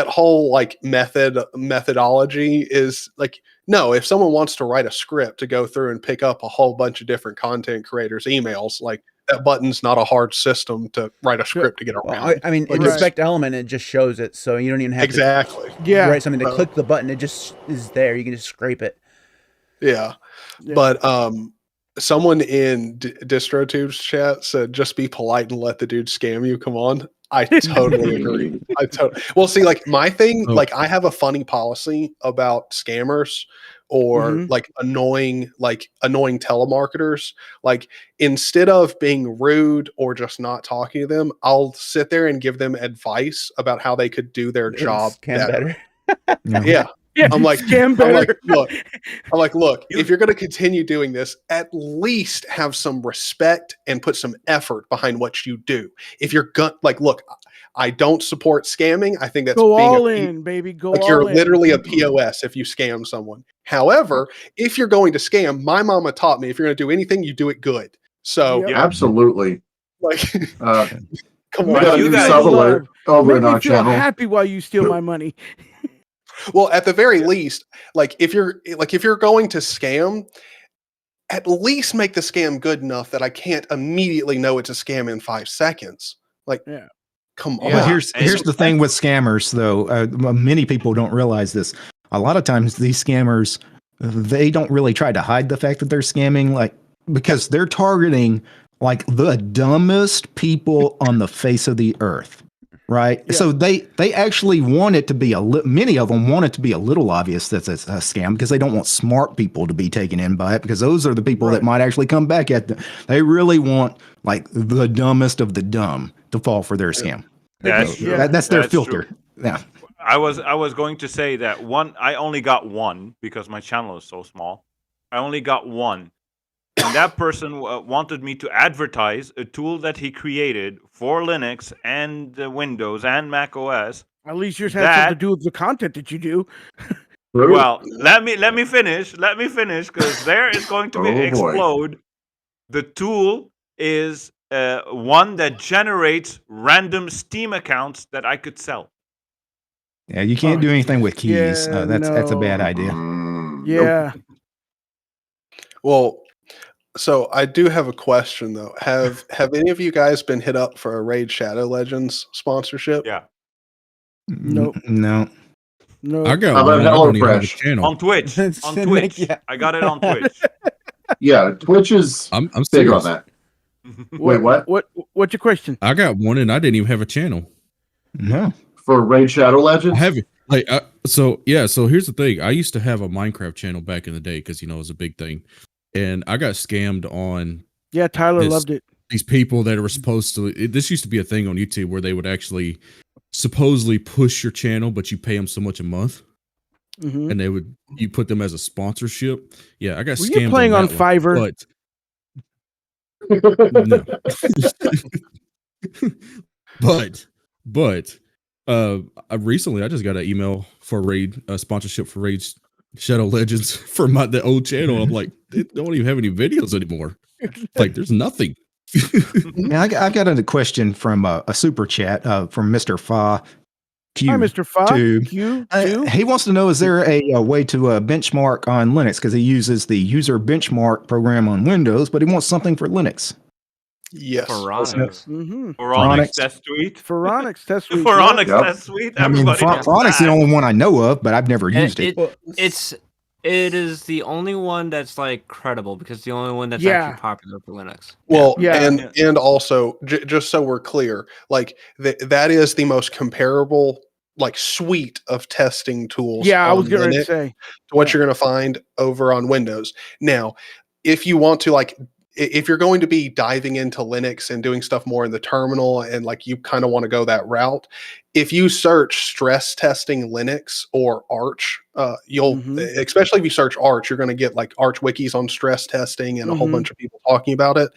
whole like methodology is like, no, if someone wants to write a script to go through and pick up a whole bunch of different content creators' emails, like that button's not a hard system to write a script to get around. Well, I mean, in Respect Element, it just shows it, so you don't even have to write something to click the button. It just is there. You can just scrape it. Yeah. But someone in DistroTube's chat said, just be polite and let the dude scam you. Come on. I totally agree. Well, see, like my thing, like I have a funny policy about scammers or like annoying telemarketers. Like instead of being rude or just not talking to them, I'll sit there and give them advice about how they could do their job better. Yeah. I'm like, look, if you're going to continue doing this, at least have some respect and put some effort behind what you do. If you're look, I don't support scamming. I think that's go all in, baby. Go all in. You're literally a POS if you scam someone. However, if you're going to scam, my mama taught me if you're going to do anything, you do it good. So absolutely, like, come on, you guys over in our channel. Happy while you steal my money. Well, at the very least, like if you're going to scam, at least make the scam good enough that I can't immediately know it's a scam in 5 seconds. Like, come on. But here's the thing with scammers, though. Many people don't realize this. A lot of times, these scammers, they don't really try to hide the fact that they're scamming. Like because they're targeting like the dumbest people on the face of the earth, right? Yeah. So they actually want it to be many of them want it to be a little obvious that's a scam because they don't want smart people to be taken in by it, because those are the people that might actually come back at them. They really want like the dumbest of the dumb to fall for their scam. That's true. That's their That's filter. true. Yeah. I was going to say that I only got one because my channel is so small. I only got one. And that person wanted me to advertise a tool that he created for Linux and Windows and Mac OS. At least yours has something to do with the content that you do. Well, let me finish. Let me finish, because there is going to explode. The tool is one that generates random Steam accounts that I could sell. Yeah, you can't do anything with keys. Yeah, that's a bad idea. Yeah. Well, so I do have a question though. Have any of you guys been hit up for a Raid Shadow Legends sponsorship? Yeah. Nope. No. I got How about one. I don't even have a HelloFresh? channel. On Twitch. On Twitch. Yeah. I got it on Twitch. Yeah, Twitch is I'm big serious. on that. Wait, what? What's your question? I got one, and I didn't even have a channel. No. For Raid Shadow I Legends? have it. Like, so here's the thing. I used to have a Minecraft channel back in the day because it was a big thing, and I got scammed on Yeah, Tyler loved it. these people that were supposed to. This used to be a thing on YouTube where they would actually supposedly push your channel, but you pay them so much a month, Mm-hmm. and you put them as a sponsorship. Yeah, I got Were scammed. you playing on that one, Fiverr? but recently I just got an email for Raid sponsorship for Raid Shadow Legends for the old channel. I'm like, they don't even have any videos anymore. Like, there's nothing. Yeah, I got a question from a super chat from Mr. Fa. Hi, Mr. Fa. Q. He wants to know, is there a way to benchmark on Linux? Because he uses the user benchmark program on Windows, but he wants something for Linux. Yes. Phoronix. Mm-hmm. Phoronix Test Suite. Phoronix Test Suite. Phoronix Yep. Test Suite. I mean, Everybody knows Phoronix is the that. only one I know of, but I've never used it. It is the only one that's like credible, because it's the only one that's Yeah. actually popular for Linux. Well, Yeah. and also just so we're clear, like that is the most comparable like suite of testing tools. Yeah, I was on getting ready to Linux say. to what you're going to find over on Windows. Now, if you want to if you're going to be diving into Linux and doing stuff more in the terminal, and like you kind of want to go that route, if you search stress testing Linux or Arch, you'll especially if you search Arch, you're going to get like Arch wikis on stress testing and a whole bunch of people talking about it.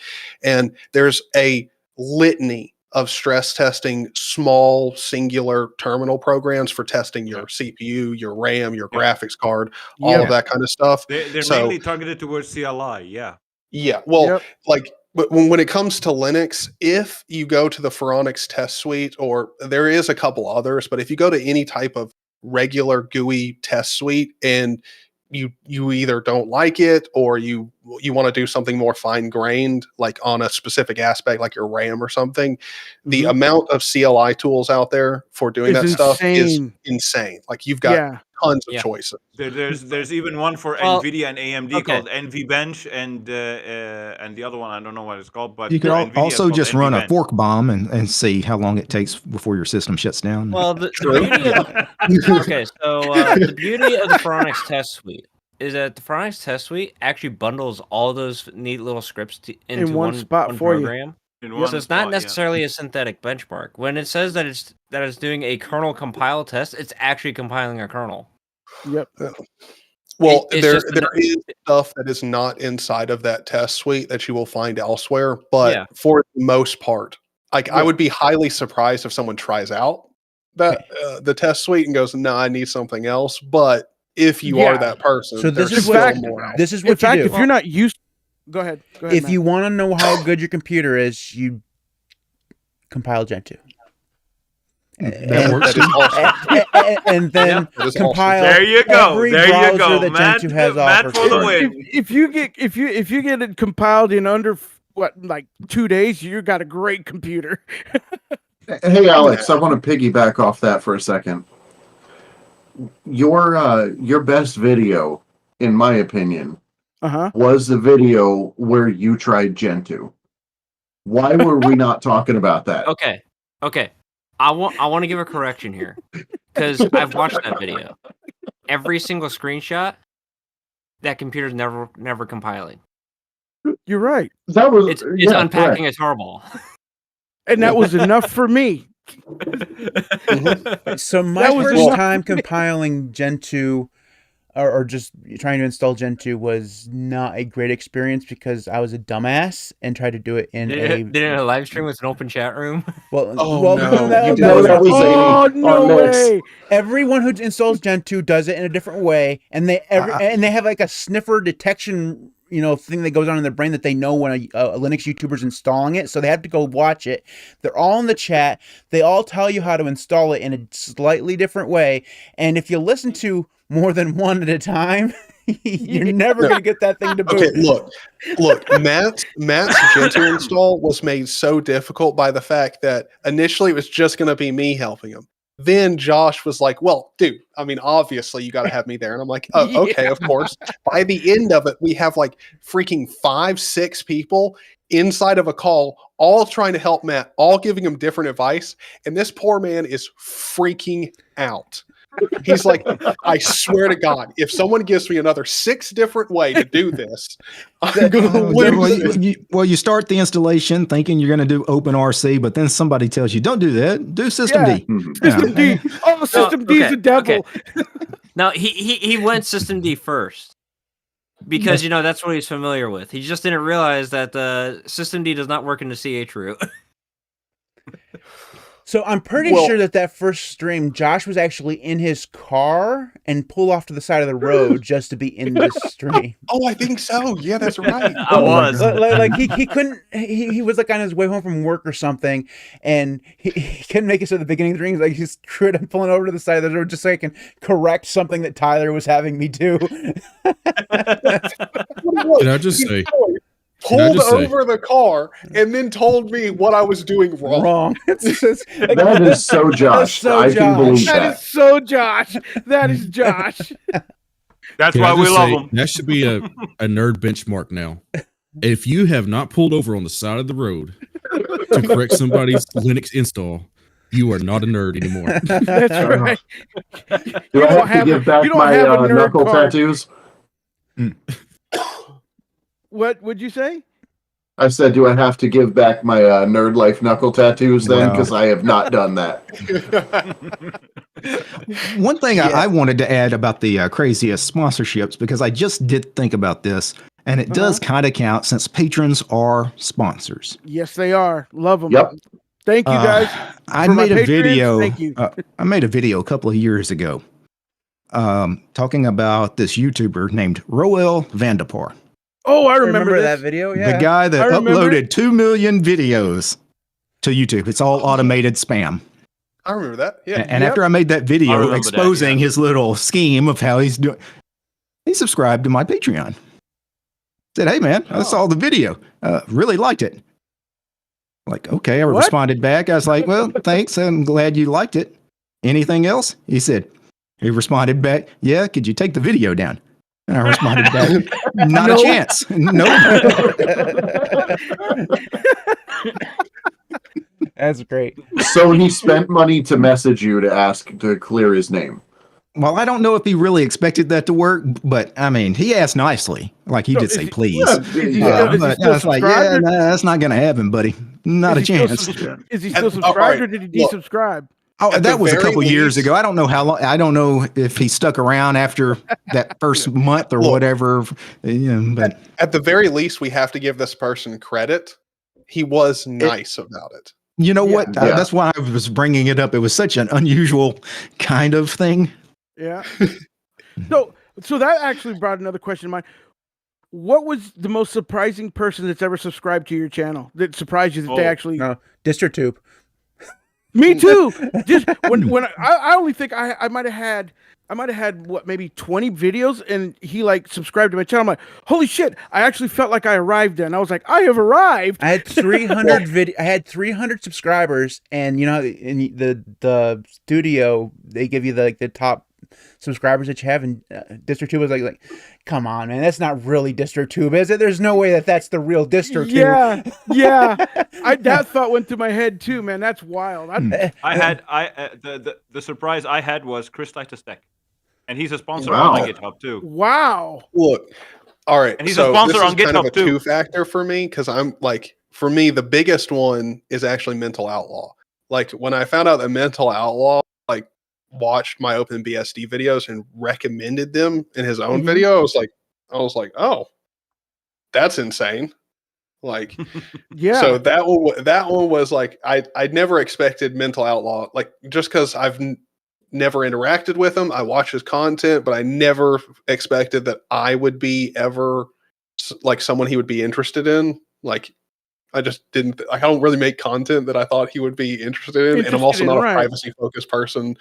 And there's a litany of stress testing small singular terminal programs for testing your CPU, your RAM, your graphics card, all of that kind of stuff. They're So- mainly targeted towards CLI. Yeah. Yeah, well, like when it comes to Linux, if you go to the Phoronix Test Suite, or there is a couple others, but if you go to any type of regular GUI test suite and you either don't like it or you want to do something more fine grained, like on a specific aspect, like your RAM or something, the amount of CLI tools out there for doing that stuff is insane. Like you've got tons of choices. There's even one for NVIDIA and AMD called NVBench, and the other one I don't know what it's called, but You can NVIDIA is also called just run a NVBench. fork bomb and see how long it takes before your system shuts down. Well, the beauty of the beauty of the Phoronix Test Suite is that the Phoronix Test Suite actually bundles all those neat little scripts into one spot for you. program. So it's not necessarily a synthetic benchmark. When it says that it's doing a kernel compile test, it's actually compiling a kernel. Yep. Well, It's there just is stuff that is not inside of that test suite that you will find elsewhere, but for the most part, like I would be highly surprised if someone tries out that the test suite and goes, "No, I need something else." But if you are that person, So this there's is what still more out. this is In what you fact, do. if you're not used, go ahead. If Matt. you want to know how good your computer is, you compile Gentoo. That works. That is awesome. And then That is compile There you go. every There you browser go. that Matt, Gentoo has Matt offered for the for you. win. if you get it compiled in under like 2 days, you got a great computer. Hey, Alex, I want to piggyback off that for a second. Your best video, in my opinion, was the video where you tried Gentoo. Why were we not talking about that? Okay. I want to give a correction here because I've watched that video. Every single screenshot, that computer's never compiling. You're right. That was It's unpacking correct. a tarball. And that was enough for me. So my first time compiling Gentoo or just trying to install Gentoo was not a great experience because I was a dumbass and tried to do it in Did it in a live stream with an open chat room? Well, Oh, no. that You was- did that was- that. Oh, no Nix. way. everyone who installs Gentoo does it in a different way, and they have like a sniffer detection, thing that goes on in their brain that they know when a Linux YouTuber's installing it. So they have to go watch it. They're all in the chat. They all tell you how to install it in a slightly different way. And if you listen to more than one at a time, you're never going to get that thing to boot. Okay, look. Matt's Gentoo install was made so difficult by the fact that initially it was just going to be me helping him. Then Josh was like, well, dude, I mean, obviously you got to have me there. And I'm like, oh, okay, of course. By the end of it, we have like freaking 5-6 people inside of a call, all trying to help Matt, all giving him different advice. And this poor man is freaking out. He's like, I swear to God, if someone gives me another 6 different way to do this, I'm going to lose. You start the installation thinking you're going to do OpenRC, but then somebody tells you, don't do that. Do System D. System D. Oh, System D is a devil. Okay. No, he went System D first because that's what he's familiar with. He just didn't realize that System D does not work in the CH root. So I'm pretty sure that first stream, Josh was actually in his car and pulled off to the side of the road just to be in this stream. Oh, I think so. Yeah, that's right. I was. Like he couldn't. He was like on his way home from work or something, and he couldn't make it to the beginning of the stream. Like he's screwed. I'm pulling over to the side of the road just so I can correct something that Tyler was having me do. Can I just say? Pulled over the car and then told me what I was doing wrong. That is so Josh. I can believe that. That is so Josh. That is Josh. That's why we love him. That should be a nerd benchmark now. If you have not pulled over on the side of the road to correct somebody's Linux install, you are not a nerd anymore. That's right. Do I have to give back my knuckle tattoos? What would you say? I said, do I have to give back my Nerd Life knuckle tattoos then? Because I have not done that. One thing I wanted to add about the craziest sponsorships, because I just did think about this, and it does kind of count since patrons are sponsors. Yes, they are. Love them. Yep. Thank you, guys. I made a patrons, video. thank you. I made a video a couple of years ago talking about this YouTuber named Roel Vandepar. Oh, I remember that video. Yeah, the guy that I remember uploaded 2 million videos to YouTube. It's all automated spam. I remember that. Yeah. And after I made that video that, exposing his little scheme of how he's doing, he subscribed to my Patreon. Said, "Hey man, I saw the video. Really liked it." Like, okay, I responded back. I was like, "Well, thanks. I'm glad you liked it. Anything else?" He responded back, "Yeah, could you take the video down?" And I responded back, "Not a chance. No." That's great. So he spent money to message you to ask to clear his name. Well, I don't know if he really expected that to work, but I mean, he asked nicely. Like he did say, please. But I was like, yeah, that's not going to happen, buddy. Not a chance. Is he still subscribed or did he desubscribe? Oh, that was a couple years ago. I don't know how long. I don't know if he stuck around after that first month or whatever. But at the very least, we have to give this person credit. He was nice about it. You know what? That's why I was bringing it up. It was such an unusual kind of thing. Yeah. So that actually brought another question in mind. What was the most surprising person that's ever subscribed to your channel that surprised you that they actually? No, DistroTube. Me too. Just when I only think I might have had what, maybe 20 videos, and he like subscribed to my channel. I'm like, holy shit! I actually felt like I arrived then. I was like, I have arrived. I had 300 I had 300 subscribers, and in the studio they give you the top subscribers that you have, and DistroTube was like, come on, man, that's not really DistroTube, is it? There's no way that that's the real DistroTube. Yeah. That thought went through my head too, man. That's wild. The surprise I had was Chris Tech, and he's a sponsor Wow. on my GitHub too. Wow. Look, all right. And he's a sponsor this on is kind of GitHub a too. two-factor for me because I'm like, for me, the biggest one is actually Mental Outlaw. Like when I found out that Mental Outlaw like watched my OpenBSD videos and recommended them in his own video, I was like, oh, that's insane. Like, Yeah. so that one was like, I never expected Mental Outlaw, like just because I've never interacted with him. I watch his content, but I never expected that I would be ever like someone he would be interested in. Like, I just didn't. I don't really make content that I thought he would be interested in, and I'm also not a privacy focused person,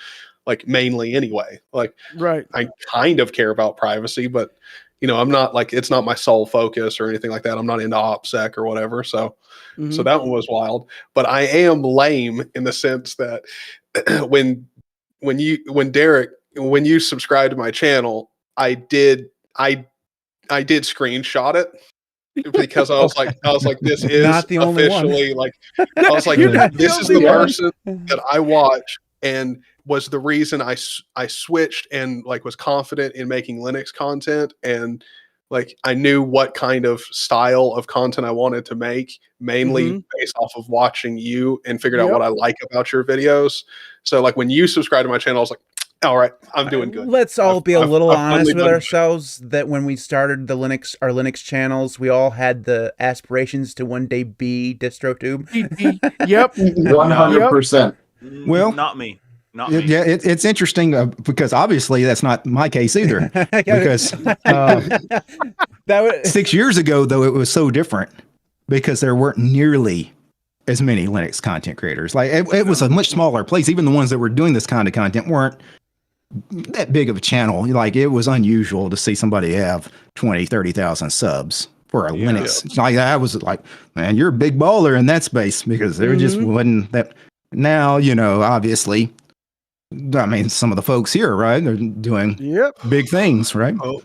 like mainly anyway. Like, right. I kind of care about privacy, but you know, I'm not like it's not my sole focus or anything like that. I'm not into OPSEC or whatever. So, so that one was wild. But I am lame in the sense that when you subscribed to my channel, I did screenshot it because I was like, this is Not the only officially one. like, I was like, You're not the this is the only one. person that I watch and was the reason I switched and like was confident in making Linux content, and like I knew what kind of style of content I wanted to make, mainly based off of watching you, and figured out what I like about your videos. So like when you subscribed to my channel, I was like, all right, I'm doing good. Let's all be a little I've honest with done good. ourselves that when we started our Linux channels, we all had the aspirations to one day be DistroTube. Yep. 100%. Well, not me. Not me. Yeah, it's interesting because obviously that's not my case either. Because that was 6 years ago, though, it was so different because there weren't nearly as many Linux content creators. Like it was a much smaller place. Even the ones that were doing this kind of content weren't that big of a channel. Like it was unusual to see somebody have 20, 30,000 subs for a Linux. Like I was like, man, you're a big baller in that space because there just wasn't that. Now, you know, obviously, I mean, some of the folks here, right, they're doing big things, right? Oh.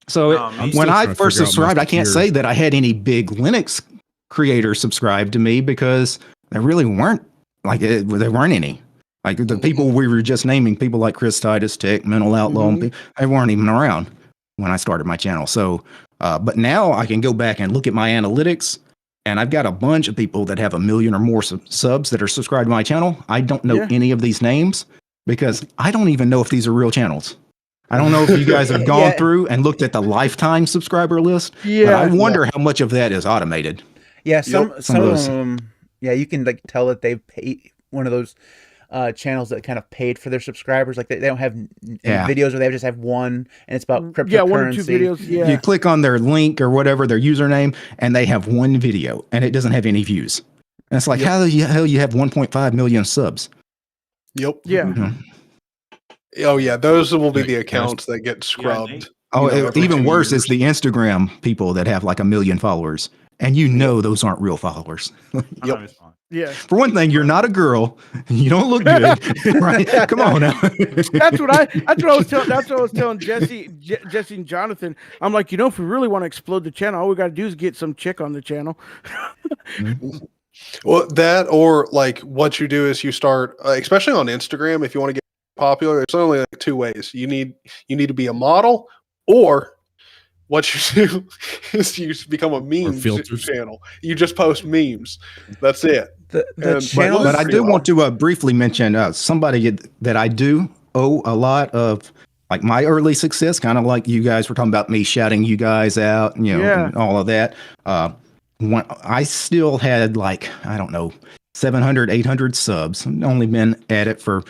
So I'm when still I trying to first figure out subscribed, my I can't security. say that I had any big Linux creators subscribe to me because there really weren't there weren't any. Like the people we were just naming, people like Chris Titus Tech, Mental Outlaw, they weren't even around when I started my channel. So, but now I can go back and look at my analytics, and I've got a bunch of people that have 1 million or more subs that are subscribed to my channel. I don't know any of these names because I don't even know if these are real channels. I don't know if you guys have gone through and looked at the lifetime subscriber list. But I wonder how much of that is automated. Yeah, some of of those. them. Yeah, you can like tell that they've paid one of those channels that kind of paid for their subscribers. Like they don't have videos where they just have one, and it's about cryptocurrency. Yeah, 1 or 2 videos. Yeah. You click on their link or whatever, their username, and they have one video, and it doesn't have any views. And it's like, how the hell you have 1.5 million subs? Yep. Yeah. Oh yeah, those will be the accounts that get scrubbed. Oh, every even 2 worse is years. the Instagram people that have like 1 million followers, and you know those aren't real followers. Yep. Yeah. For one thing, you're not a girl. You don't look good, right? Come on now. That's what I was telling Jesse and Jonathan. I'm like, if we really want to explode the channel, all we got to do is get some chick on the channel. Well, that or like what you do is you start, especially on Instagram, if you want to get popular, there's only like 2 ways. You need to be a model, or what you do is you become a meme filters. channel. You just post memes. That's it. The channel, But I do want to briefly mention somebody that I do owe a lot of like my early success, kind of like you guys were talking about me shouting you guys out, and all of that. When I still had like, I don't know, 700, 800 subs. I've only been at it for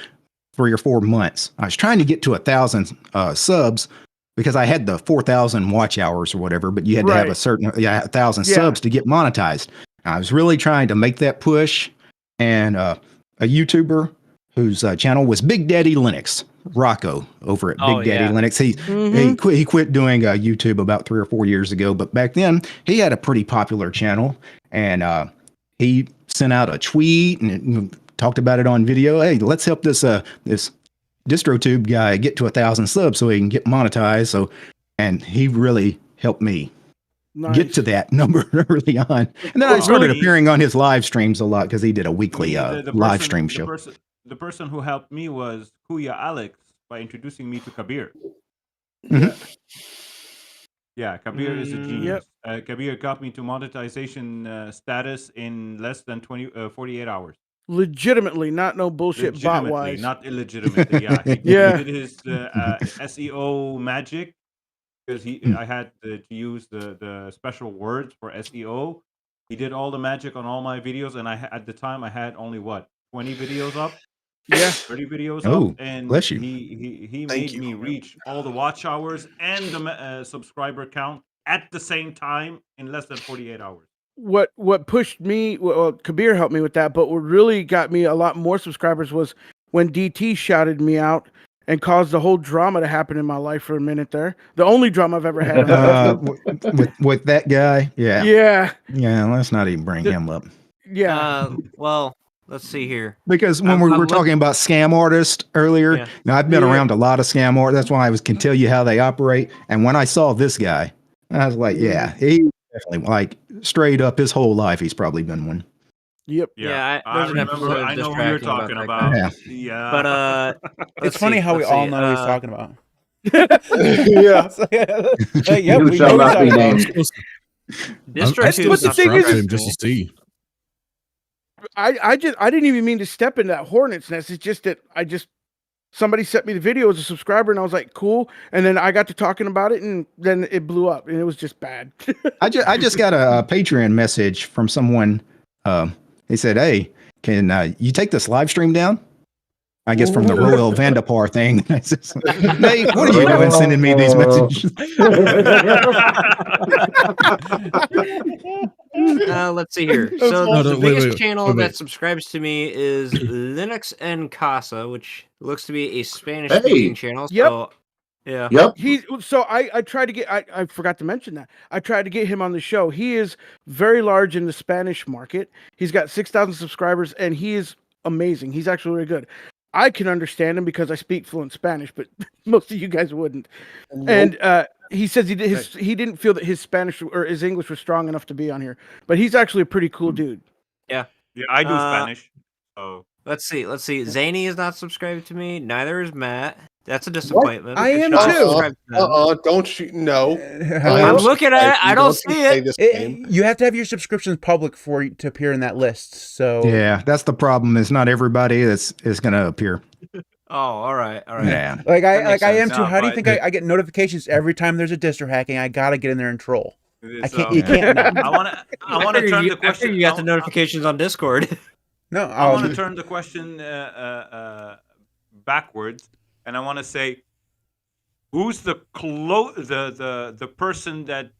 3 or 4 months. I was trying to get to 1,000 subs because I had the 4,000 watch hours or whatever, but you had to have a certain 1,000 subs to get monetized. I was really trying to make that push, and a YouTuber whose channel was Big Daddy Linux, Rocco over at Big Daddy Linux. He quit doing YouTube about 3 or 4 years ago, but back then he had a pretty popular channel, and he sent out a tweet and talked about it on video. Hey, let's help this DistroTube guy get to 1,000 subs so he can get monetized. So, and he really helped me get to that number early on. And then I started appearing on his live streams a lot because he did a weekly live stream show. The person who helped me was Kuya Alex by introducing me to Kabir. Mhm. Yeah, Kabir is a genius. Kabir got me to monetization status in less than 48 hours. Legitimately, not no bullshit bot wise. Not illegitimately. Yeah, he did his SEO magic because I had to use the special words for SEO. He did all the magic on all my videos, and at the time I had only 20 videos up. Yeah, 30 videos up, and bless you. he made me reach all the watch hours and the subscriber count at the same time in less than 48 hours. What pushed me? Well, Kabir helped me with that, but what really got me a lot more subscribers was when DT shouted me out and caused the whole drama to happen in my life for a minute there. The only drama I've ever had. With that guy, yeah. Let's not even bring him up. Yeah. Well, let's see here. Because when we were talking about scam artists earlier, now I've been around a lot of scam artists. That's why I can tell you how they operate. And when I saw this guy, I was like, yeah, he definitely, like, straight up his whole life, he's probably been one. Yep. Yeah, I remember. I know who you're talking about. Yeah. But it's funny how we all know what he's talking about. Yeah. You shall not be named. Distro I still subscribe to him just to see. I didn't even mean to step in that hornet's nest. It's just that somebody sent me the video as a subscriber, and I was like, cool. And then I got to talking about it, and then it blew up, and it was just bad. I just got a Patreon message from someone. He said, "Hey, can you take this live stream down?" I guess from the Royal Vandapar thing. I said, "Hey, what are you doing sending me these messages?" Let's see here. So the biggest channel that subscribes to me is Linux and FOSS, which looks to be a Spanish-speaking channel. So, yeah. Yep. I tried to get. I forgot to mention that. I tried to get him on the show. He is very large in the Spanish market. He's got 6,000 subscribers, and he is amazing. He's actually really good. I can understand him because I speak fluent Spanish, but most of you guys wouldn't. Nope. And he says he didn't feel that his Spanish or his English was strong enough to be on here. But he's actually a pretty cool dude. Yeah. Yeah, I do Spanish. So let's see. Zany is not subscribed to me. Neither is Matt. That's a disappointment. I am too. Don't you? No. I'm looking at it. I don't see it. You have to have your subscriptions public to appear in that list. So yeah, that's the problem. Is not everybody is going to appear. Oh, all right. Yeah. Like I am too. How do you think I get notifications every time there's a distro hacking? I gotta get in there and troll. I can't. You can't. I want to turn the question. You got the notifications on Discord. No, I want to turn the question backwards. And I want to say, who's the person that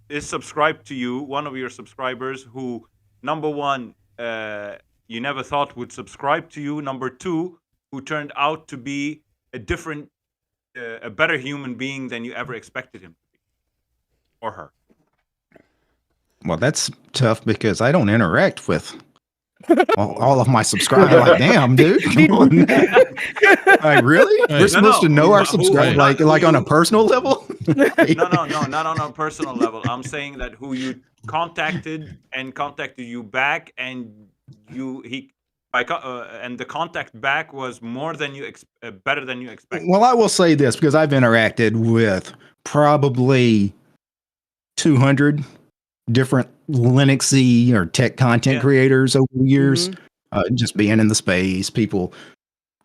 is subscribed to you, one of your subscribers, who, number one, you never thought would subscribe to you, number two, who turned out to be a better human being than you ever expected him to be, or her? Well, that's tough because I don't interact with all of my subscribers. Like, damn, dude, come on. Like, really? We're supposed to know our subscribers, like on a personal level? No, not on a personal level. I'm saying that who you contacted and contacted you back, and the contact back was more than better than you expected. Well, I will say this because I've interacted with probably 200 different Linuxy or tech content creators over the years, just being in the space,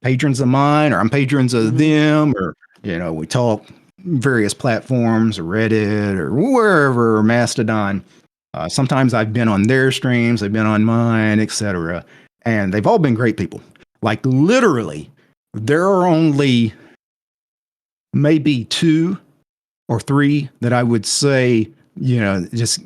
patrons of mine, or I'm patrons of them, or, we talk various platforms, or Reddit, or wherever, or Mastodon. Sometimes I've been on their streams, they've been on mine, etc. And they've all been great people. Like, literally, there are only maybe 2 or 3 that I would say, just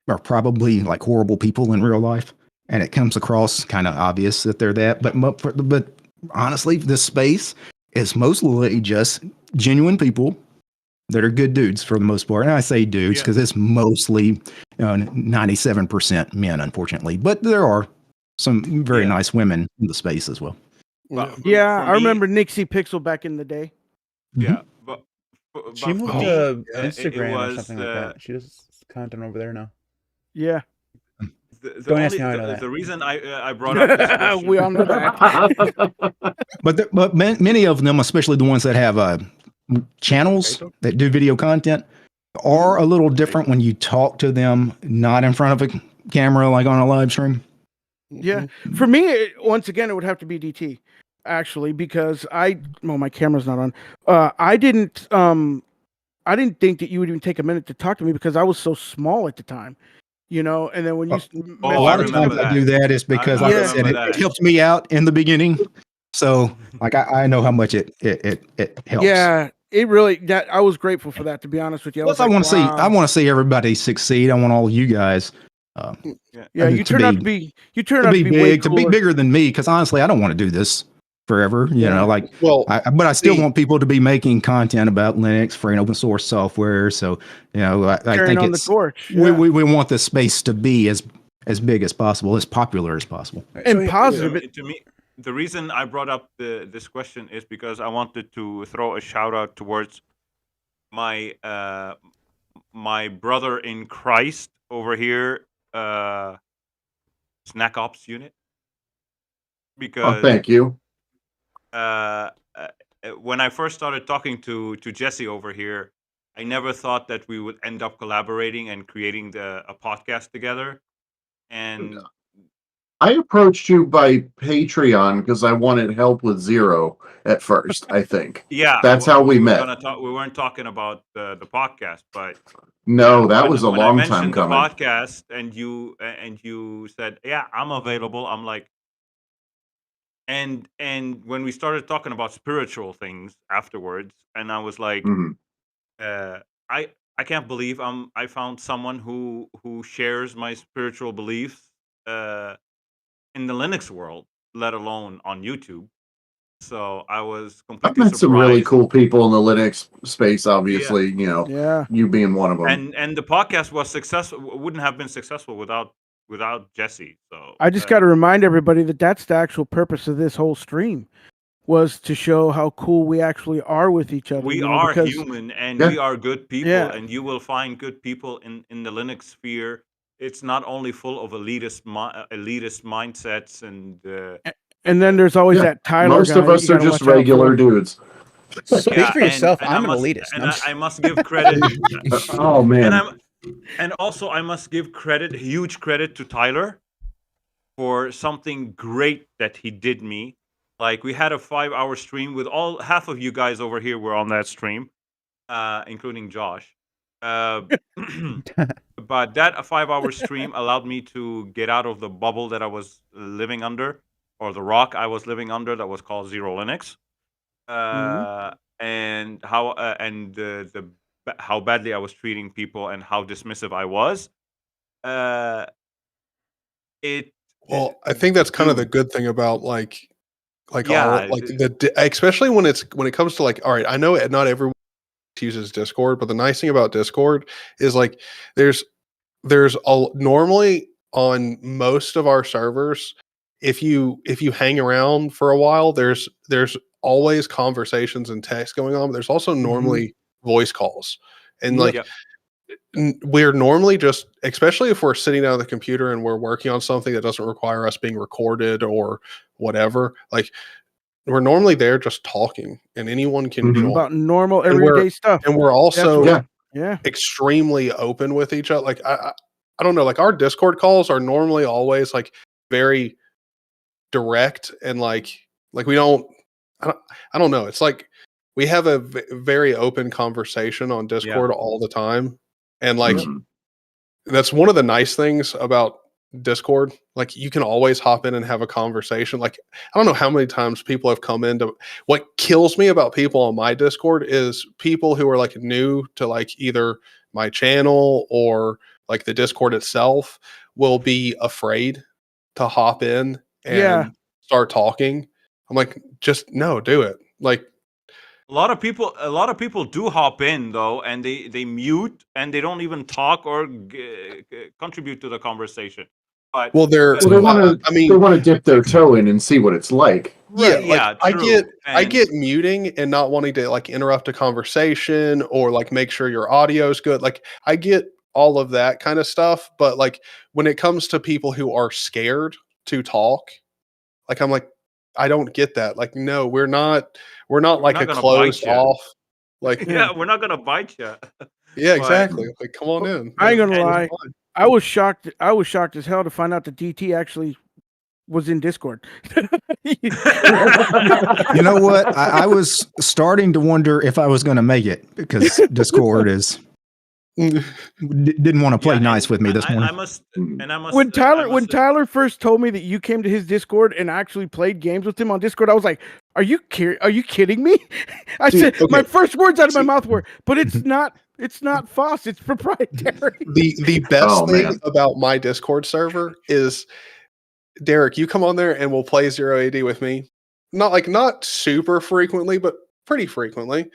are probably like horrible people in real life, and it comes across kind of obvious that they're that. But honestly, this space is mostly just genuine people that are good dudes for the most part. And I say dudes because it's mostly 97% men, unfortunately. But there are some very nice women in the space as well. Yeah, for I me, remember Nixie Pixel back in the day. Yeah, but She for moved me, to it Instagram or was something like that. She does content over there now. Yeah. Don't ask me how I know that. the reason I brought up this question. We all know that. But many of them, especially the ones that have channels that do video content, are a little different when you talk to them not in front of a camera like on a live stream. Yeah. For me, once again, it would have to be DT, actually, because my camera's not on. I didn't think that you would even take a minute to talk to me because I was so small at the time, and then when you A lot of times I do that is because, like I said, it helps me out in the beginning. So, like, I know how much it helps. Yeah, it really. I was grateful for that, to be honest with you. Plus, I want to see everybody succeed. I want all you guys. You turn out to be big, to be bigger than me. Because honestly, I don't want to do this forever. But I still want people to be making content about Linux, free and open source software. So, I think on it's the torch. We want the space to be as big as possible, as popular as possible, and positive. To me, the reason I brought up this question is because I wanted to throw a shout out towards my my brother in Christ over here, Snack Ops unit. Because thank you. When I first started talking to Jesse over here, I never thought that we would end up collaborating and creating a podcast together. And I approached you by Patreon because I wanted help with Zero at first, I think. Yeah, that's how we met. We weren't talking about the podcast, but no, that was a long time coming. The podcast, and you said, "Yeah, I'm available." I'm like, and when we started talking about spiritual things afterwards, and I was like, I can't believe I found someone who shares my spiritual beliefs in the Linux world, let alone on YouTube. So I was completely I've met surprised. some really cool people in the Linux space, obviously, you being one of them. And the podcast was successful, wouldn't have been successful without Jesse. So I just got to remind everybody that that's the actual purpose of this whole stream, was to show how cool we actually are with each other. We are human, and we are good people, and you will find good people in the Linux sphere. It's not only full of elitist mindsets and then there's always that Tyler. Most of us are just regular dudes. Speak for yourself. I'm an elitist. I must give credit. Oh man! And also I must give huge credit to Tyler for something great that he did me. Like, we had a 5-hour stream with half of you guys over here were on that stream, including Josh. But that 5-hour stream allowed me to get out of the bubble that I was living under, or the rock I was living under that was called Zero Linux. And how badly I was treating people and how dismissive I was. Well, I think that's kind of the good thing about especially when it comes to all right, I know not everyone uses Discord, but the nice thing about Discord is there's normally on most of our servers, if you hang around for a while, there's always conversations and text going on, but there's also normally voice calls. And we're normally just, especially if we're sitting down at the computer and we're working on something that doesn't require us being recorded or whatever, we're normally there just talking, and anyone can about normal everyday stuff. And we're also extremely open with each other. I don't know, our Discord calls are normally always very direct, and we don't, I don't know. It's we have a very open conversation on Discord all the time. And that's one of the nice things about Discord. You can always hop in and have a conversation. I don't know how many times people have come into, what kills me about people on my Discord is people who are new to either my channel or the Discord itself will be afraid to hop in and start talking. I'm just no, do it. A lot of people do hop in though, and they mute and they don't even talk or contribute to the conversation. But Well, they're. Well, they want I to. mean, They want to dip their toe in and see what it's like. yeah, yeah, like I true. get I And get muting and not wanting to like interrupt a conversation or like make sure your audio is good. Like I get all of that kind of stuff, but like when it comes to people who are scared to talk, like I'm like I don't get that. Like no, we're not like not a gonna closed bite ya. off. Like yeah, we're not gonna bite you. yeah, But exactly. Like come on in. I ain't gonna And- lie. I was shocked as hell to find out that DT actually was in Discord. You know what? I was starting to wonder if I was going to make it because Discord is didn't want to play yeah, nice and with me this I morning. must, Mm. and I must. when I Tyler must- first told me that you came to his Discord and actually played games with him on Discord, I was like, "Are you kidding me?" I See, said my okay. first words out of my See- mouth were, "But it's not FOSS. It's proprietary." The best Oh, thing man. about my Discord server is Derek, you come on there and we'll play 0AD with me. Not super frequently, but pretty frequently.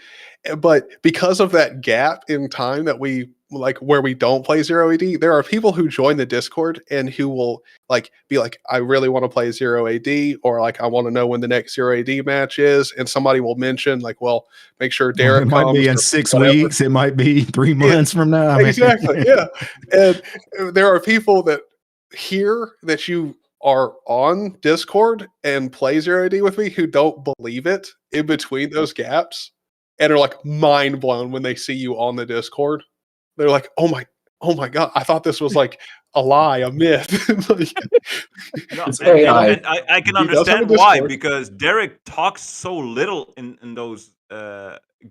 But because of that gap in time that we like where we don't play 0AD, there are people who join the Discord and who will like be like, I really want to play 0AD, or like I want to know when the next 0AD match is, and somebody will mention like, well, make sure Derek It might comes be in or 6 whatever. weeks. It might be 3 months from now. I mean- Exactly. Yeah. And there are people that hear that you are on Discord and play 0AD with me who don't believe it in between those gaps and are like mind blown when they see you on the Discord. They're like, oh my God, I thought this was like a lie, a myth. Like, No, It's and, AI. and I can He does have a understand why, Discord. because Derek talks so little in those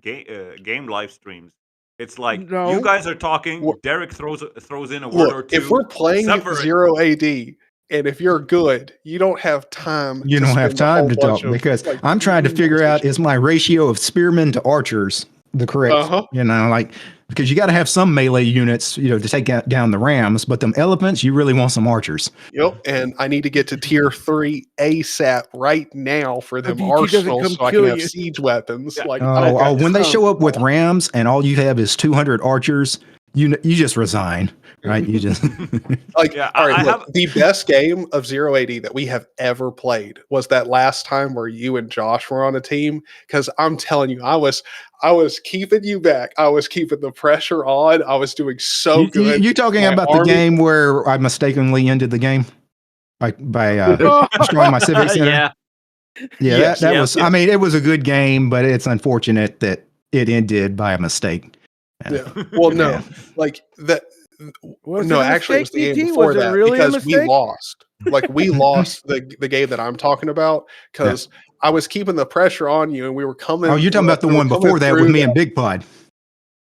game live streams. It's like No. you guys are talking. Look- Derek throws in a word or Look, two. if we're playing separate. 0AD and if you're good, you don't have time. You don't have spend a whole time to talk bunch of, because like, I'm trying to figure out is my ratio of spearmen to archers the correct, Uh-huh. like because you got to have some melee units, to take down the rams, but them elephants, you really want some archers. Yep, and I need to get to tier 3 ASAP right now for them DT doesn't arsenals come so I can kill have you. siege weapons. Yeah. Like, Oh, when they time. show up with rams and all you have is 200 archers, you just resign, right? You just Like, Yeah, all right, I look, have- the best game of 0AD that we have ever played was that last time where you and Josh were on a team. Because I'm telling you, I was keeping you back. I was keeping the pressure on. I was doing so good. you talking My about army- the game where I mistakenly ended the game by destroying my civic center? yeah. Yeah, Yes, that yep, was. I mean, it was a good game, but it's unfortunate that it ended by a mistake. Yeah. Well, no, Yeah. like that. Was No, it a actually, it was the mistake, game DT? before Was it that really a because we mistake? lost. Like we lost the game that I'm talking about because I was keeping the pressure on you, and we were coming. Oh, you're talking about the we were one coming before that with through me and Big Pod.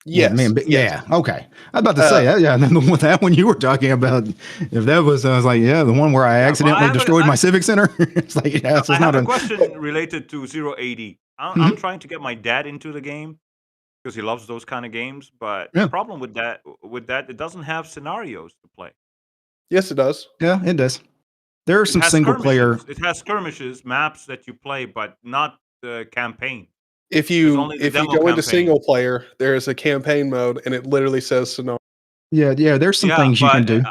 Yes, me and yes. yeah. Okay, I was about to say that. Yeah, with that one you were talking about. If that was, I was like, yeah, the one where I but I accidentally have destroyed my civic center. It's like, yeah, it's I not have a a question related to 0AD. I'm trying to get my dad into the game because he loves those kind of games. But Yeah. the problem with that, it doesn't have scenarios to play. Yes, it does. Yeah, it does. There are It some has single player. skirmishes. It has skirmishes, maps that you play, but not the campaign. If There's you only the if you demo go into campaign. single player, there is a campaign mode, and it literally says scenario. Yeah, there's some things you can do.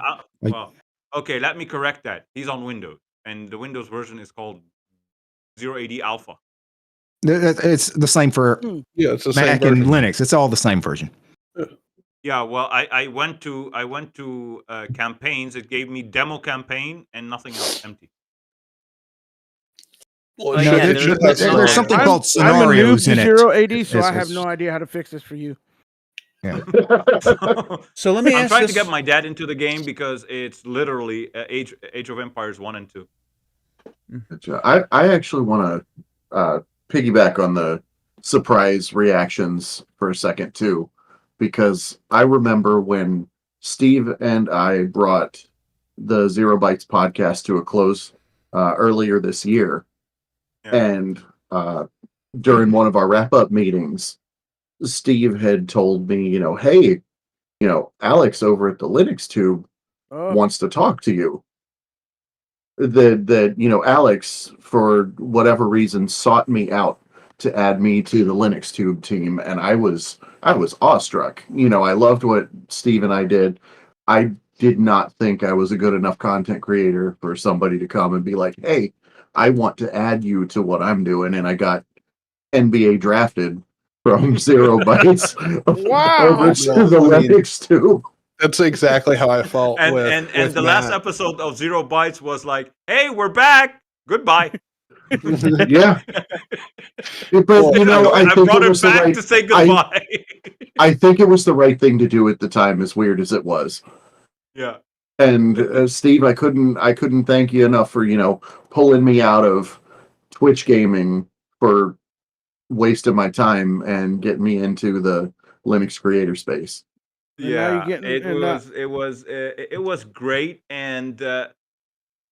Like- well, okay, let me correct that. He's on Windows, and the Windows version is called 0AD Alpha. It's the same for Yeah, it's the same Mac and version. Linux. It's all the same version. Yeah, well, I went to campaigns. It gave me demo campaign and nothing else, empty. Well, Oh, it No, yeah, should- there's- it should there's have scenarios. something I'm- called I'm a noob scenarios to in it. 0AD, so I It's- have no idea how to fix this for you. So let me I'm ask trying this. to get my dad into the game because it's literally Age of Empires 1 and 2. Gotcha. I actually want to piggyback on the surprise reactions for a second too, because I remember when Steve and I brought the Zero Bytes podcast to a close earlier this year, Yeah. and during one of our wrap-up meetings, Steve had told me, hey, Alex over at the Linux Tube Oh, wants to talk to you. That Alex, for whatever reason, sought me out to add me to the Linux Tube team, and I was awestruck. I loved what Steve and I did. I did not think I was a good enough content creator for somebody to come and be like, hey, I want to add you to what I'm doing. And I got NBA drafted from 0 bytes over to the Linux tube. That's exactly how I felt. And with the last Matt. episode of 0 bytes was like, hey, we're back. Goodbye. Yeah. But, you know, I think brought it him was the back right, to say goodbye. I think it was the right thing to do at the time, as weird as it was. Yeah. And Steve, I couldn't thank you enough for, you know, pulling me out of Twitch gaming for wasting my time and getting me into the Linux creator space. Yeah, it was great, and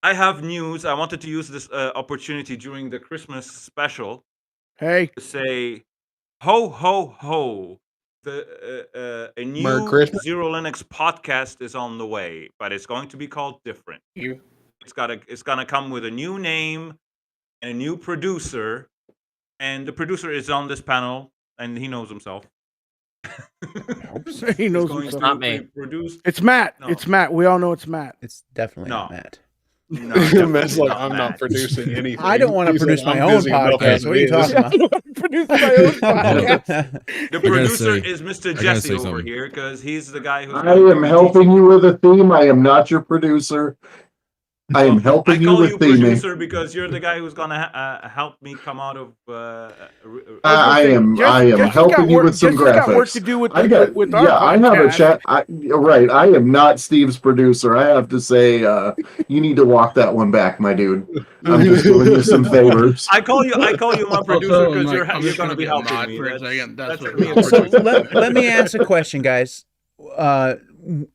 I have news. I wanted to use this opportunity during the Christmas special Hey, to say, ho ho ho! A new Merry Christmas. Zero Linux podcast is on the way, but it's going to be called different. It's gonna come with a new name and a new producer, and the producer is on this panel, and he knows himself. he knows going himself. to Not me. produce. It's Matt. No. It's Matt. We all know it's Matt. It's definitely No. not Matt. No, Matt's like, not I'm Matt. not producing anything. I don't want to He's produce like, my "I'm own busy enough podcast. as What are you it is." talking about? Produce my own podcast. The producer say- is Mr. gotta Jesse say over something. here because he's the guy who's. I going to am be helping you with a theme. I am not your producer. I am Well, helping I you call with you theming. producer because you're the guy who's gonna help me come out of. I am Jesse's helping you with some Jesse's got work graphics. to do with I got with our yeah. I have a podcast. chat. Right. I am not Steve's producer. I have to say, you need to walk that one back, my dude. I'm just doing you some favors. I call you my producer Also, because I'm you're just going to be gonna helping nod me. for a second. That's for what me. I'm So producing. let me ask a question, guys.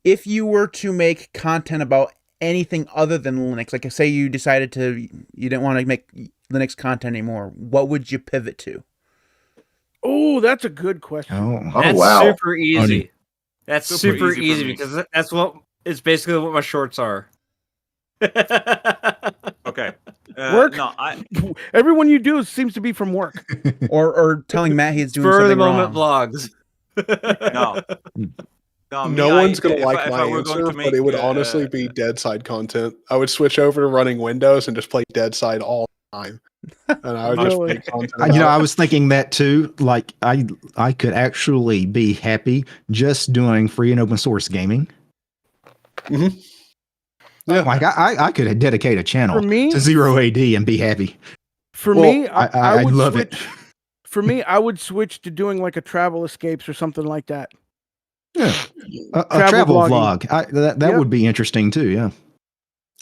If you were to make content about anything other than Linux, like say you decided you didn't want to make Linux content anymore, what would you pivot to? Oh, that's a good question. Oh That's wow. super easy. Honey. That's Super super easy for easy me. because that's what it's basically what my shorts are. Okay. Work? No, Everyone you do seems to be from work. Or telling Matt he's doing Spur of the something moment wrong. vlogs. no. No, No one's gonna like if my I were going answer, to but it would make, honestly be dead side content. I would switch over to running Windows and just play dead side all the time, and I would just Really? make content. You know, about I it. was thinking that too. Like, I could actually be happy just doing free and open source gaming. Yeah. Like, I could dedicate a channel For me, to 0AD and be happy. for Well, me, I would love switch. it. For me, I would switch to doing like a travel escapes or something like that. Yeah. A Travel travel blogging. vlog. That Yep. would be interesting too. Yeah.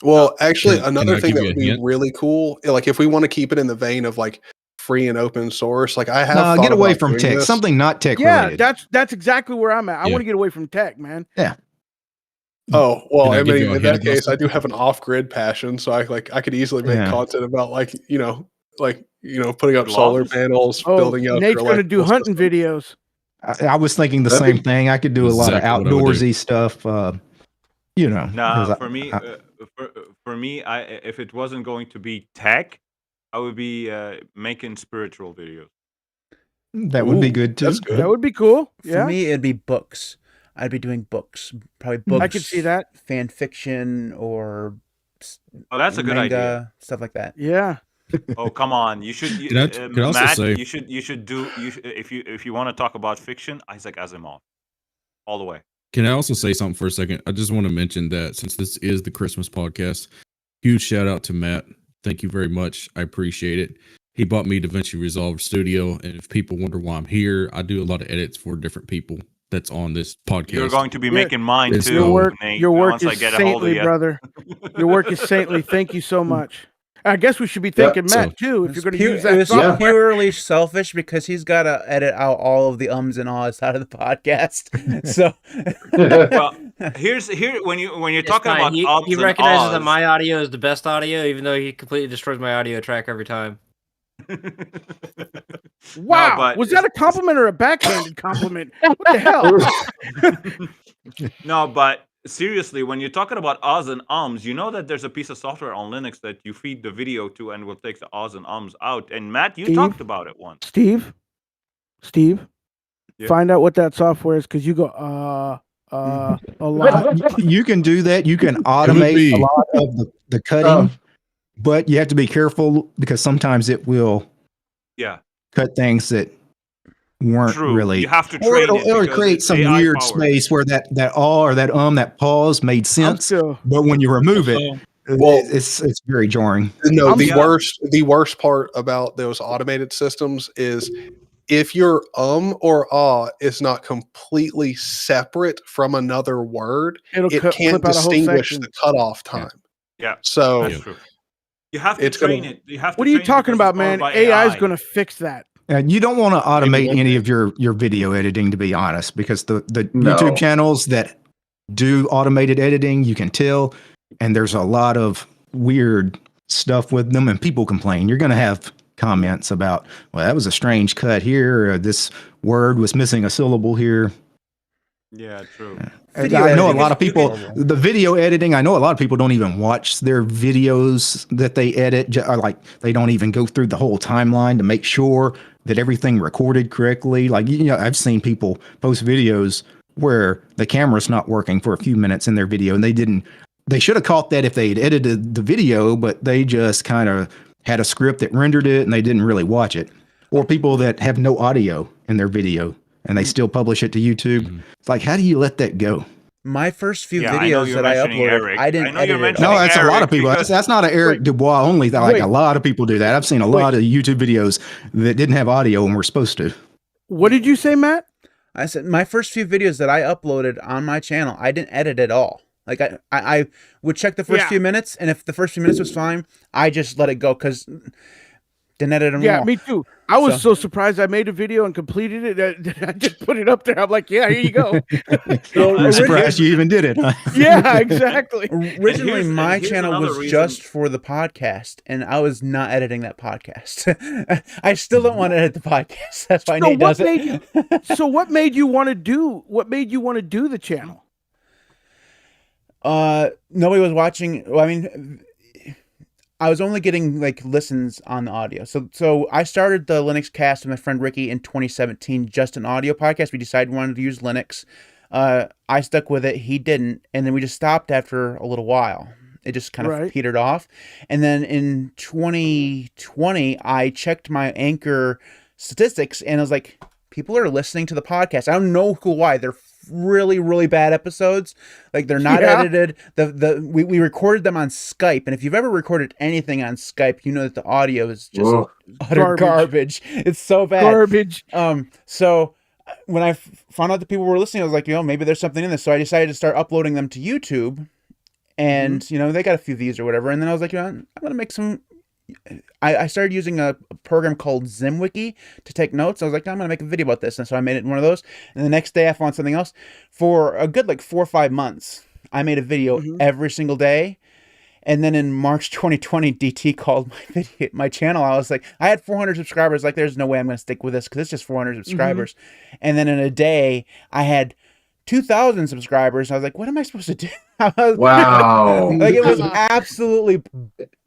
Well, actually, Can I another thing give that you would a be hint? really cool, like if we want to keep it in the vein of like free and open source, like I have. No, thought get away about from doing tech. this. Something not tech Yeah, related. that's exactly where I'm at. I Yeah. want to get away from tech, man. Oh well, Can I I give you mean, a in that hint, case, I Dustin? do have an off-grid passion, so I could easily make Yeah. content about putting up Logs? solar panels, Oh, building up. Nate's your going to do electrical hunting system. videos. I was thinking the That'd same be- thing. I could do a lot of Exactly what I would do. outdoorsy stuff. You know, Nah, 'cause for me, I- for me, if it wasn't going to be tech, I would be making spiritual videos. that would be Ooh, good too. that's good. That would be cool. For Yeah, me, it'd be books. I'd be doing books, probably books. I could see that. Fan fiction or Oh, that's a good manga, idea. stuff like that. Yeah. Oh, come on! You should. Can I also Matt, say- you should do. If you want to talk about fiction, Isaac Asimov, all the way. Can I also say something for a second? I just want to mention that since this is the Christmas podcast, huge shout out to Matt. Thank you very much. I appreciate it. He bought me DaVinci Resolve Studio, and if people wonder why I'm here, I do a lot of edits for different people that's on this podcast. You're going to be Yeah. making mine It's too, your Nate. Your work once I is get a hold of saintly, you. brother. Your work is saintly. Thank you so much. I guess we should be thanking Matt too if you're going to use that It was software. purely selfish because he's got to edit out all of the ums and ahs out of the podcast. So Well, when you're It's talking fine. about he ums and recognizes that ahs, my audio is the best audio, even though he completely destroys my audio track every time. Wow, but was that a compliment or a backhanded compliment? What the hell? No, but seriously, when you're talking about ahs and ums, you know that there's a piece of software on Linux that you feed the video to and will take the ahs and ums out. And Matt, you Steve? talked about it once. Steve, Yeah. find out what that software is because you go a lot. You can do that. You can be- automate a lot of the cutting, but you have to be careful because sometimes it will Yeah, cut things that weren't true. really. You have to Or train it'll, it it'll because create it's some AI weird powered. space where that aw or that pause made I'm sense, still. but when you remove it, Well- it's very jarring. No, the Yeah. worst part about those automated systems is if your or ah is not completely separate from another word, It'll it can't clip out a whole distinguish section. the cutoff time. Yeah, So that's true. You have to It's gonna- train it. You have to What are you train it talking because it's about, man? powered by AI is AI. going to fix that. And you don't want to Maybe automate one any day. of your video editing, to be honest, because the No. YouTube channels that do automated editing, you can tell, and there's a lot of weird stuff with them, and people complain. You're going to have comments about, well, that was a strange cut here, or this word was missing a syllable here. Yeah, true. And Video I know a editing lot is of people, horrible. the video editing, I know a lot of people don't even watch their videos that they edit, or like they don't even go through the whole timeline to make sure that everything recorded correctly. Like, you know, I've seen people post videos where the camera's not working for a few minutes in their video, and they should have caught that if they had edited the video, but they just kind of had a script that rendered it and they didn't really watch it. Or people that have no audio in their video and they still publish it to YouTube. It's like, how do you let that go? My first few Yeah, I know videos you're that I mentioning uploaded, Eric. I didn't I know you're edit it mentioning No, all. that's a lot Eric, of people. because- That's not an Eric Dubois only. Like Wait. a lot of people do that. I've seen a lot of YouTube videos that didn't have audio and were supposed to. What did you say, Matt? I said my first few videos that I uploaded on my channel, I didn't edit at all. Like I would check the first Yeah. few minutes, and if the first few minutes was fine, I just let it go because didn't edit them Yeah, all. me too. I was So- so surprised I made a video and completed it. I just put it up there. I'm like, yeah, here you go. I'm surprised you even did it. Huh? Yeah, exactly. Originally, here's- my and here's channel another was reason- just for the podcast, and I was not editing that podcast. I still don't want to edit the podcast. That's why So Nate what does it. So what made you want to do? What made you want to do the channel? Nobody was watching. Well, I mean, I was only getting like listens on the audio. So I started the Linux cast with my friend Ricky in 2017, just an audio podcast. We decided we wanted to use Linux. I stuck with it. He didn't, and then we just stopped after a little while. It just kind of Right. petered off. And then in 2020, I checked my Anchor statistics, and I was like, people are listening to the podcast. I don't know why. They're really, really bad episodes. Like, they're not Yeah. edited. We recorded them on Skype, and if you've ever recorded anything on Skype, you know that the audio is just Whoa. utter garbage. It's so bad. Garbage. So when I found out that people were listening, I was like, maybe there's something in this. So I decided to start uploading them to YouTube, and they got a few views or whatever. And then I was like, I'm gonna make some. I started using a program called ZimWiki to take notes. I was like, I'm gonna make a video about this, and so I made it in one of those. And the next day, I found something else. For a good 4 or 5 months, I made a video every single day. And then in March 2020, DT called my channel. I was like, I had 400 subscribers. Like, there's no way I'm going to stick with this because it's just 400 subscribers. And then in a day, I had 2,000 subscribers. I was like, what am I supposed to do? Wow. Like, it was absolutely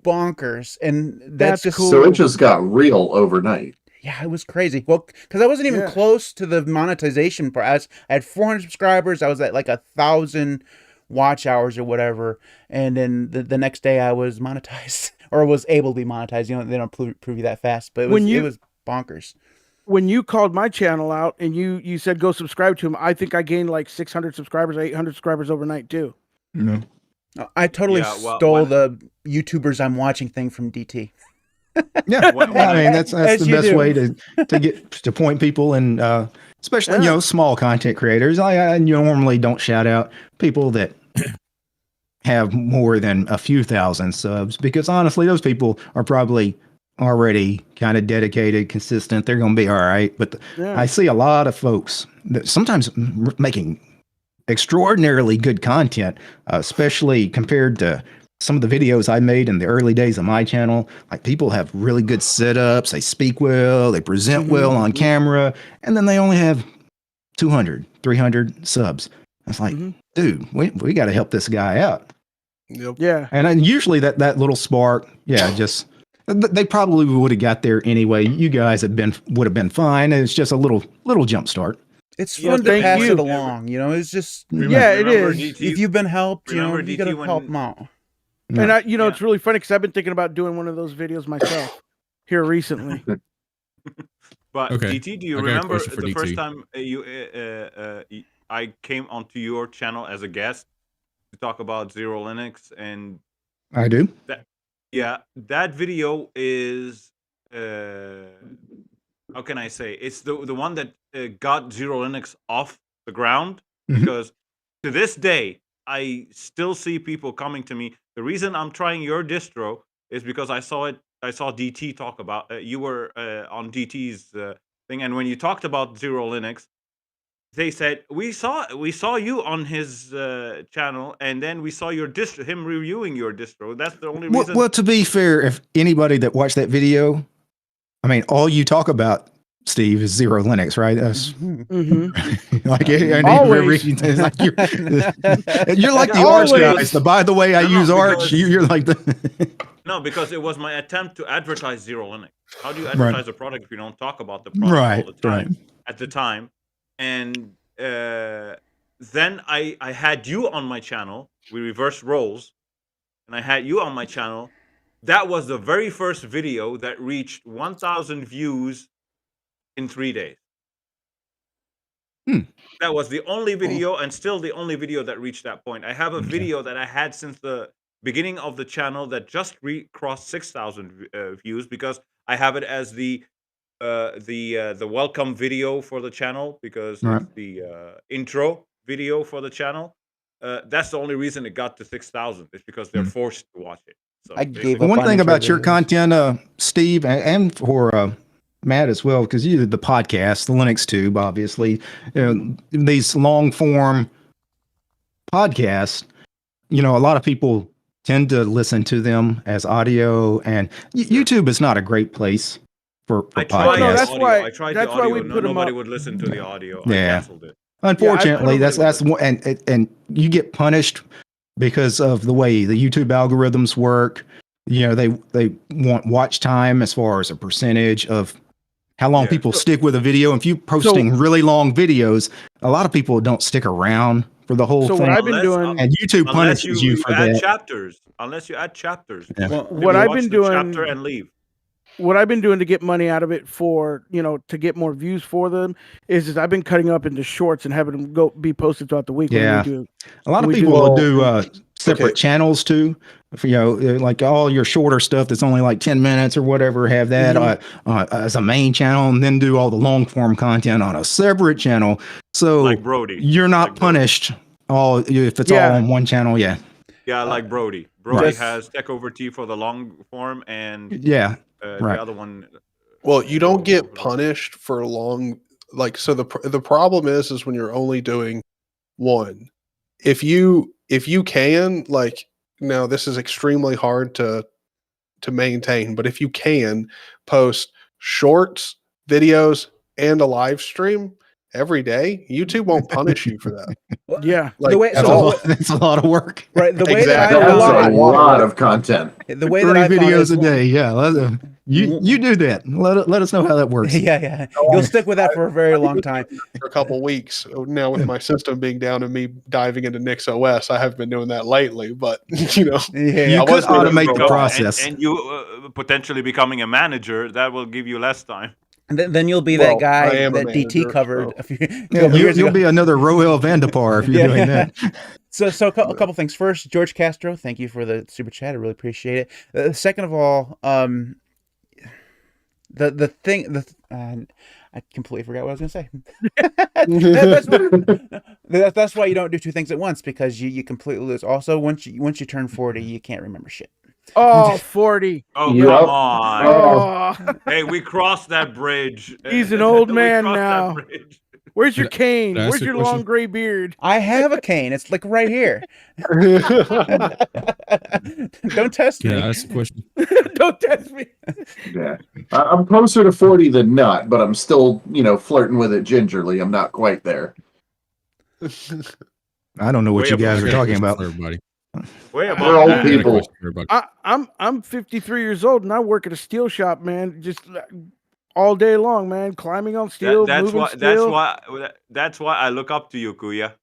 bonkers. And that's just cool. So it just got real overnight. yeah, it was crazy. Well, because I wasn't even Yeah. close to the monetization part. I had 400 subscribers. I was at 1,000 watch hours or whatever. And then the next day I was monetized or was able to be monetized. They don't prove you that fast, but it was bonkers. When you called my channel out and you said go subscribe to him, I think I gained 600 subscribers, 800 subscribers overnight too. No. I totally Yeah, well, stole when- the YouTubers I'm watching thing from DT. Yeah, When I mean that's As the you best do. way to get to point people, and especially small content creators. I normally don't shout out people that have more than a few thousand subs because honestly, those people are probably already kind of dedicated, consistent. They're going to be all right. But Yeah. I see a lot of folks that sometimes making extraordinarily good content, especially compared to some of the videos I made in the early days of my channel. Like, people have really good setups, they speak well, they present well on camera, and then they only have 200, 300 subs. It's like, dude, we got to help this guy out. Yep. Yeah. And then usually that little spark, just they probably would have got there anyway. You guys would have been fine. It's just a little jump start. It's Yeah, fun to thank pass you. it along. You know, it's just Yeah, it remember is. DT? if you've been helped, you Remember you gotta DT help when- them out. And Yeah. it's really funny because I've been thinking about doing one of those videos myself here recently. But Okay, DT, do you I got a remember question for the first DT. time I came onto your channel as a guest to talk about Zero Linux? And I do. that video is how can I say? It's the one that got Zero Linux off the ground, Mhm. because to this day I still see people coming to me. The reason I'm trying your distro is because I saw DT talk about you were on DT's thing, and when you talked about Zero Linux, they said we saw you on his channel, and then we saw your distro, him reviewing your distro. That's the only reason. Well, to be fair, if anybody that watched that video, I mean, all you talk about, Steve, is Zero Linux, right? That's Mm-hmm. like Always. it's like you're like the Always. Arch guys. By the way, I No, use Arch. because- You're like the No, because it was my attempt to advertise Zero Linux. How do you advertise a product if you don't talk about the product Right, all the time right. at the time? And then I had you on my channel. We reversed roles, and I had you on my channel. That was the very first video that reached 1,000 views in 3 days. That was the only video, and still the only video that reached that point. I have a video that I had since the beginning of the channel that just crossed 6,000 views, because I have it as the welcome video for the channel, because Right. it's the intro video for the channel. That's the only reason it got to 6,000. It's because they're forced to watch it. So I gave basically- up one on thing intro about your videos. content, Steve, and for Matt as well, because you did the podcast, the Linux Tube, obviously, these long form podcasts, a lot of people tend to listen to them as audio, and YouTube is not a great place for I podcasts. tried no, the that's audio. why- I tried that's the why audio. we No, put 'em nobody up. would listen to the audio. Yeah. I canceled it. Unfortunately, Yeah, I that's one, and you get punished because of the way the YouTube algorithms work. They want watch time as far as a percentage of how long Yeah. people stick with a video. And if you're posting really long videos, a lot of people don't stick around for the whole So thing. what I've been Unless- doing, And YouTube Unless punishes you for add that. chapters. Unless you add chapters. Yeah. Well, People what I've watch been the doing, chapter and leave. what I've been doing to get money out of it for, to get more views for them is I've been cutting up into shorts and having them be posted throughout the week. when Yeah. we do. A lot of we do people will all- do separate okay. channels too. Like all your shorter stuff that's only like 10 minutes or whatever, have that as a main channel, and then do all the long form content on a separate channel. So Like Brody. you're not Like Brody. punished if it's Yeah. all on one channel. Yeah. Yeah, like Brody. Brody Just- has Tech Over Tea for the long form, and Yeah. Right. the other one. Well, you don't get punished for long. So the problem is when you're only doing one. If you can, now this is extremely hard to maintain, but if you can post shorts, videos, and a live stream every day, YouTube won't punish you for that. Yeah. the way That's, so, that's a lot of work. right the way Exactly. that That's I a lot of content. the way 3 that I found videos is a day. Yeah. You do that. Let us know how that works. yeah, you'll stick with that for a very long time. For a couple weeks now, with my system being down and me diving into Nixos, I have been doing that lately. But You I could was doing it automate for a the while. process. And you potentially becoming a manager, that will give you less time. And then you'll be Well, that guy I am a that DT manager, covered so. a few Yeah, years you'll ago. be another Roel Vandepar if you're Yeah. doing that. So a couple things. First, George Castro, thank you for the super chat. I really appreciate it. Second of all, I completely forgot what I was going to say. That's why you don't do two things at once, because you completely lose. Also, once you turn 40, you can't remember shit. Oh, 40. Oh, Yep. come on. Oh, Hey, we crossed that bridge. He's an old We man crossed now. that bridge. where's your cane? Can I ask Where's a your question? long gray beard? I have a cane. It's like right here. Don't test Can me. I ask a question? Don't test me. Yeah. I'm closer to 40 than not, but I'm still, flirting with it gingerly. I'm not quite there. I don't know what Way you above guys I are got a talking question about. for everybody. Way We're above old that. I got a people. question for everybody. I'm 53 years old and I work at a steel shop, man. Just all day long, man. Climbing on steel, moving steel. That's why I look up to you, Kuya.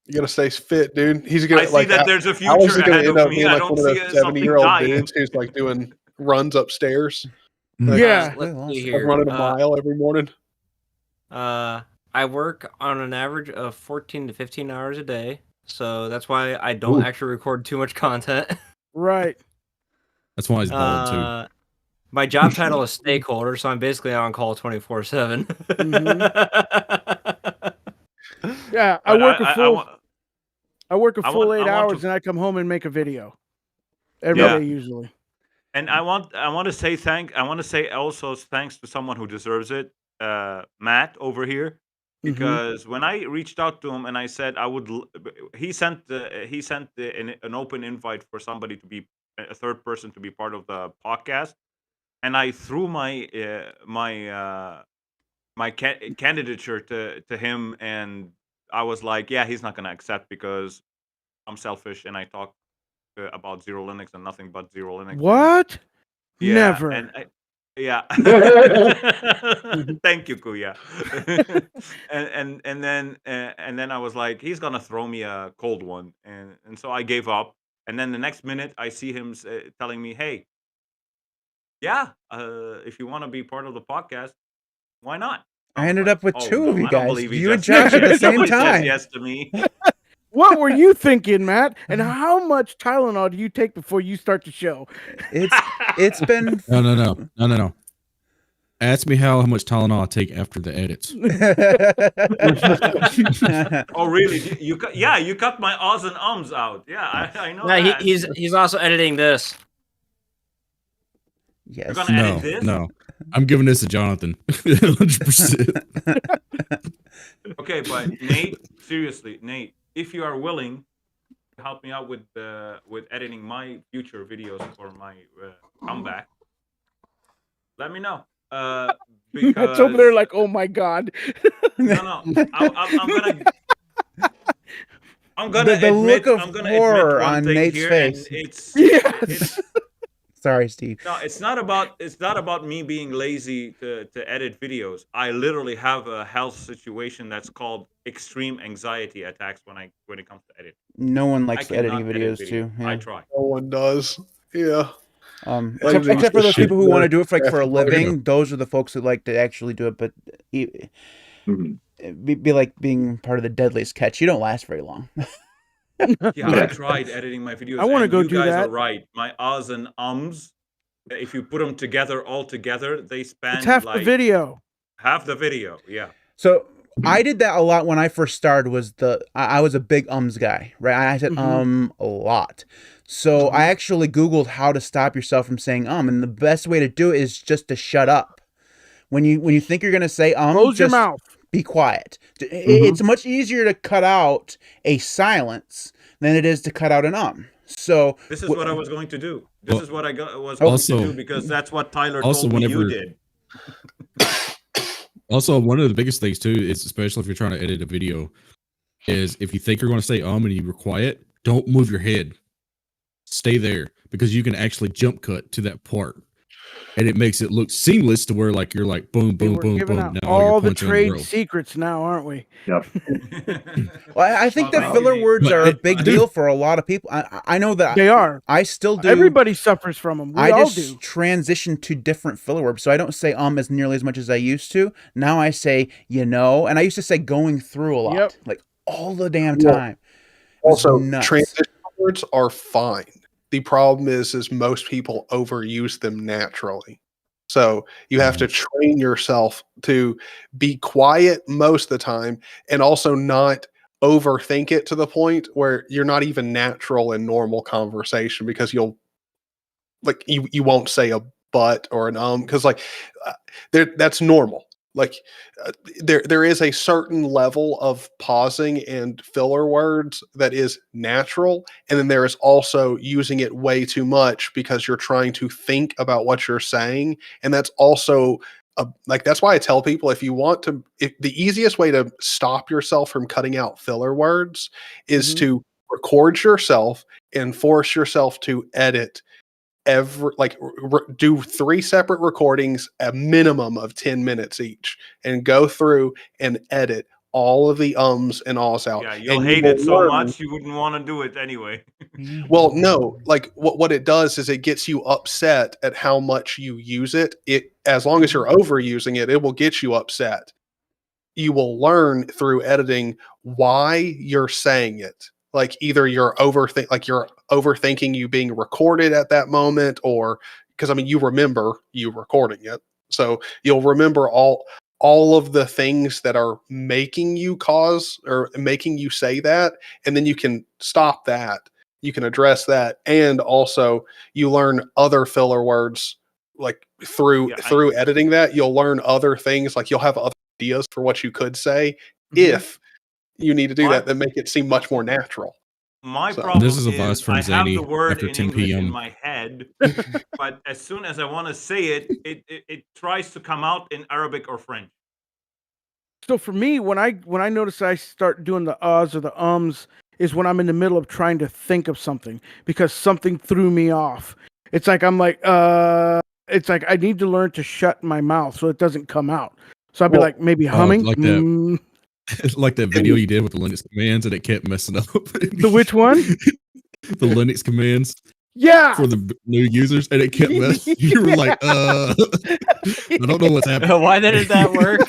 You gotta stay fit, dude. He's I gonna see like. that there's a How is future he gonna ahead end of up me. being I like don't one of see those something 70-year-old dying. dudes who's like doing runs upstairs, Yeah. Let's see like here. running a mile every morning? I work on an average of 14 to 15 hours a day, so that's why I don't actually record too much content. Right. That's why he's bald too. My job title is stakeholder, so I'm basically on call 24/7. Yeah, I work a full 8 hours, and I come home and make a video every day usually. And I want to say also thanks to someone who deserves it, Matt over here, because when I reached out to him and I said I would, he sent an open invite for somebody to be a third person to be part of the podcast, and I threw my candidature to him, and I was like, yeah, he's not going to accept because I'm selfish and I talk about Zero Linux and nothing but Zero Linux. What? Yeah, Never. and yeah. Thank you, Kuya. and then I was like, he's gonna throw me a cold one, and so I gave up. And then the next minute, I see him telling me, "Hey, yeah, if you want to be part of the podcast, why not?" I ended up with two of you I don't guys. believe he You and just Josh at the same nobody says time. yes to me. What were you thinking, Matt? And how much Tylenol do you take before you start the show? It's been No. Ask me how much Tylenol I take after the edits. Oh, really? You cut my ahs and ums out. Yeah, I know. Yeah, that. he's also editing this. Yes. You're gonna edit this? No. I'm giving this to Jonathan. 100%. Okay, but Nate, seriously, Nate, if you are willing to help me out with editing my future videos for my comeback, let me know. Because Matt's over there like, oh my god. no, I'm gonna the admit, look of I'm gonna horror admit one on thing Nate's here, face. and it's Yes. Sorry, Steve. no, it's not about me being lazy to edit videos. I literally have a health situation that's called extreme anxiety attacks when it comes to editing. No one I likes cannot editing edit videos too. I Yeah. try. No one does. Yeah. Except for those people who want to do it for a living. Yeah. Those are the folks that like to actually do it. But be like being part of the deadliest catch. You don't last very long. Yeah, I tried editing my videos. I wanna go you do guys that. are right. My ahs and ums, if you put them together all together, they span It's half like the video. half the video. Yeah. So I did that a lot when I first started. I was a big ums guy, right? I said a lot. So I actually Googled how to stop yourself from saying and the best way to do it is just to shut up. When you think you're gonna say Close your just mouth. be quiet. It's much easier to cut out a silence than it is to cut out an So This is what I was going to do. This is what I was going to do because that's what Tyler also told me whenever- you did. Also, one of the biggest things too is, especially if you're trying to edit a video, is if you think you're going to say and you were quiet, don't move your head. Stay there, because you can actually jump cut to that part, and it makes it look seamless to where like you're like boom, boom, We're boom, giving boom. out Now all you're the punching on trade rope. secrets now, aren't we? Yep. Well, I think that Thank filler you, words Nate. are a But- big deal for a lot of people. I know that They are. I still do. Everybody suffers from them. We I all just do. transition to different filler words, so I don't say as nearly as much as I used to. Now I say and I used to say going through a lot, Yep. like all the damn Well, time. It was Also, nuts. transition words are fine. The problem is most people overuse them naturally. So you have to train yourself to be quiet most of the time and also not overthink it to the point where you're not even natural in normal conversation, because you won't say a but or an because that's normal. There is a certain level of pausing and filler words that is natural, and then there is also using it way too much because you're trying to think about what you're saying, and that's also that's why I tell people, if the easiest way to stop yourself from cutting out filler words is to record yourself and force yourself to edit do 3 separate recordings, a minimum of 10 minutes each, and go through and edit all of the ums and ahs out. Yeah, you'll and hate will it so learn- much you wouldn't want to do it anyway. Well, no, like what it does is it gets you upset at how much you use it. As long as you're overusing it, it will get you upset. You will learn through editing why you're saying it. Like either you're overthinking you being recorded at that moment, or because I mean you remember you recording it. So you'll remember all of the things that are making you cause or making you say that, and then you can stop that. You can address that, and also you learn other filler words like through editing that. You'll learn other things, like you'll have other ideas for what you could say if you need to do that make it seem much more natural. My problem This is advice from I have Zany the word after in 10 English in p.m. my head, but as soon as I want to say it tries to come out in Arabic or French. So for me, when I notice I start doing the uhs or the ums is when I'm in the middle of trying to think of something because something threw me off. It's like it's like I need to learn to shut my mouth so it doesn't come out. So I'd be like maybe humming. Like that. Like that video you did with the Linux commands and it kept messing up. The which one? The Linux commands. Yeah. For the new users, and it kept messing. You were like, I don't know what's happening. Why did that work?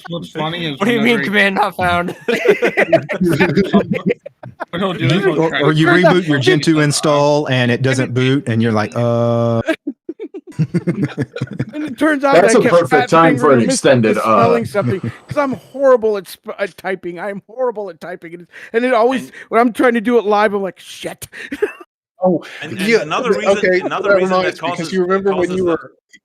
What's funny is What do you mean command not found? What he'll do is he'll try Or to- you reboot your Gentoo install and it doesn't boot, and you're like, And it turns out That's I a kept perfect fat time for an fingering, extended spelling something because I'm horrible at typing. I'm horrible at typing, and it always when I'm trying to do it live, I'm like shit. Oh, And yeah. another reason, Okay, another reason that reminds me, causes because you remember when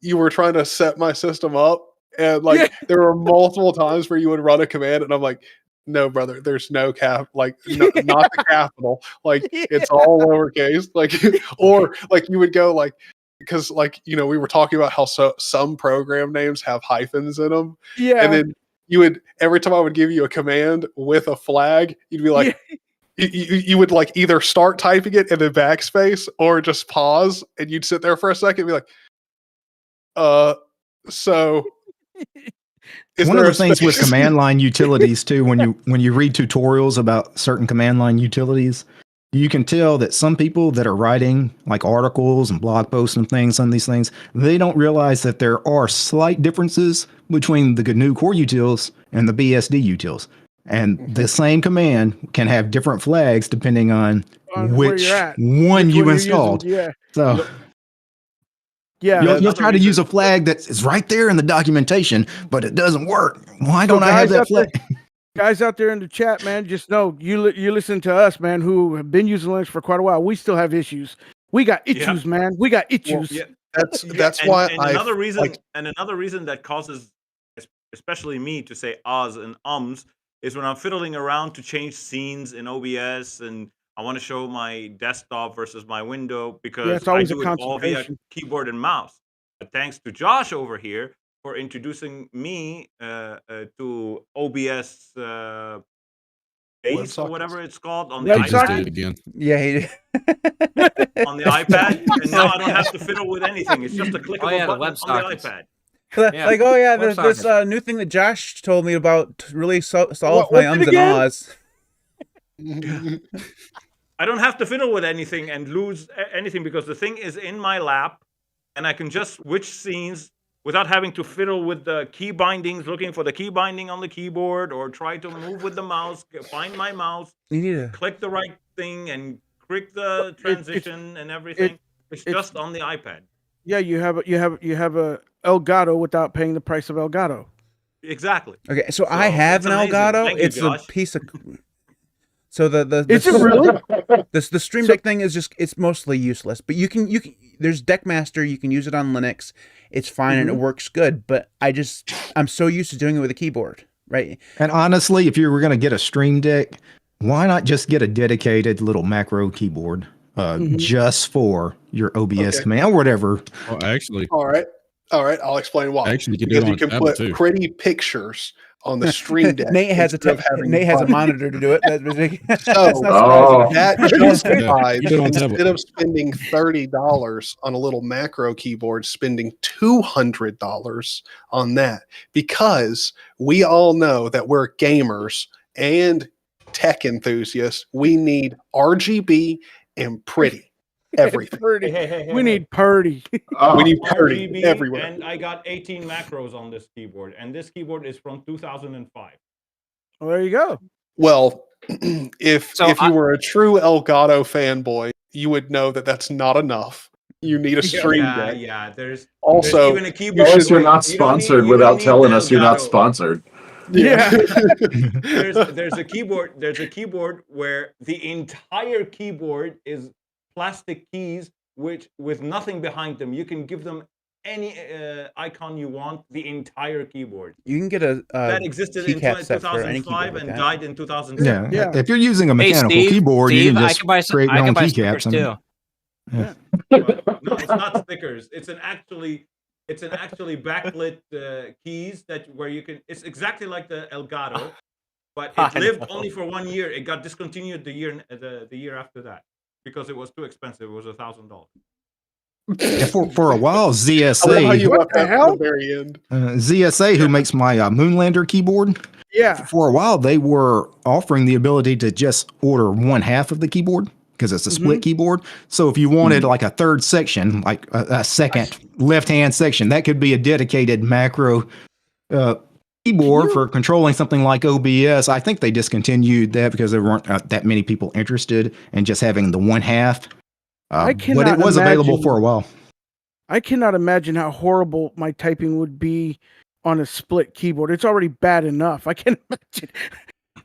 you were trying to set my system up, and like there were multiple times where you would run a command, and I'm like, no, brother, there's no cap, like not the capital, like it's all lowercase, like or like you would go like. Because, like, you know, we were talking about how some program names have hyphens in them. Yeah. And then you would, every time I would give you a command with a flag, you'd be like, you would, like, either start typing it and then backspace or just pause. And you'd sit there for a second and be like, so. one of the things with command line utilities, too, when you read tutorials about certain command line utilities, you can tell that some people that are writing like articles and blog posts and things on these things, they don't realize that there are slight differences between the GNU core utils and the BSD utils. And the same command can have different flags depending on which one you installed. So you'll try to use a flag that is right there in the documentation, but it doesn't work. Why don't I have that flag? Guys out there in the chat, man, just know you listen to us, man, who have been using Linux for quite a while. We still have issues. We got issues, man. We got issues. Well, that's why. And another reason that causes, especially me, to say ahs and ums is when I'm fiddling around to change scenes in OBS and I want to show my desktop versus my window because I do it all via keyboard and mouse. But thanks to Josh over here for introducing me to OBS base or whatever it's called on the iPad. Again. Yeah, he did. On the iPad, and now I don't have to fiddle with anything. It's just a click of a button on the iPad. Like, oh yeah, there's this new thing that Josh told me about to really solve my ums and ahs. I don't have to fiddle with anything and lose anything because the thing is in my lap, and I can just switch scenes without having to fiddle with the key bindings, looking for the key binding on the keyboard, or try to move with the mouse, find my mouse, click the right thing, and click the transition and everything. It's just on the iPad. Yeah, you have a Elgato without paying the price of Elgato. Exactly. Okay, so I have an Elgato. It's a piece of. So the Stream Deck thing is just it's mostly useless. But you can there's Deckmaster, you can use it on Linux. It's fine and it works good, but I'm so used to doing it with a keyboard, right? And honestly, if you were going to get a Stream Deck, why not just get a dedicated little macro keyboard just for your OBS command or whatever? Oh, actually. All right, I'll explain why. Actually, you can put pretty pictures on the Stream Deck. Nate has instead of having Nate has a buttons. monitor to do it. That's So, that's not surprising. that Yeah, justifies you don't have instead it. of spending $30 on a little macro keyboard, spending $200 on that, because we all know that we're gamers and tech enthusiasts. We need RGB and pretty everything. Purdy. Hey, We need Purdy. Oh, We need pretty RGB, everywhere. and I got 18 macros on this keyboard, and this keyboard is from 2005. Well, there you go. Well, if So you were a true Elgato fanboy, you would know that that's not enough. You need a Stream Deck. Yeah. There's Also, even a keyboard. Unless you're not you don't need- sponsored you without don't need telling the us you're not Elgato. sponsored. Yeah. There's a keyboard. There's a keyboard where the entire keyboard is plastic keys, which with nothing behind them. You can give them any icon you want. The entire keyboard You can get a that existed in keycap set for any 2005 keyboard and like that. died in 2007. Yeah. Yeah. If you're using a Hey, mechanical Steve, keyboard, you Steve, can I just can buy create your I own can buy keycaps. stickers too. No, it's not stickers. It's an actually backlit keys that where you can. It's exactly like the Elgato, but I it lived know. only for 1 year. It got discontinued the year after that because it was too expensive. It was $1,000. Yeah, for a while, I love how you ZSA, left the that hell? to the very end. ZSA, who makes my Moonlander keyboard, Yeah. for a while they were offering the ability to just order one half of the keyboard because it's a split keyboard. So if you wanted like a third section, like a second left-hand section, that could be a dedicated macro keyboard for controlling something like OBS. I think they discontinued that because there weren't that many people interested in just having the one half. I But cannot it was available imagine- for a while. I cannot imagine how horrible my typing would be on a split keyboard. It's already bad enough. I can't imagine.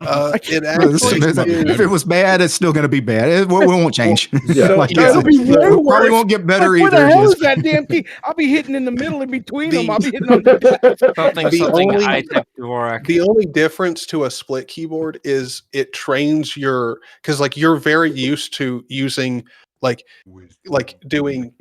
It If actually it was bad, it's still going to be bad. It won't change. Yeah. Like Yeah. It'll be way Probably worse. won't get better Like, where either. the hell Just- is that damn key? I'll be hitting in the middle in between them. The- I'll be hitting on the Something, The something only- high tech Dvorak. the only difference to a split keyboard is it trains because like you're very used to using like doing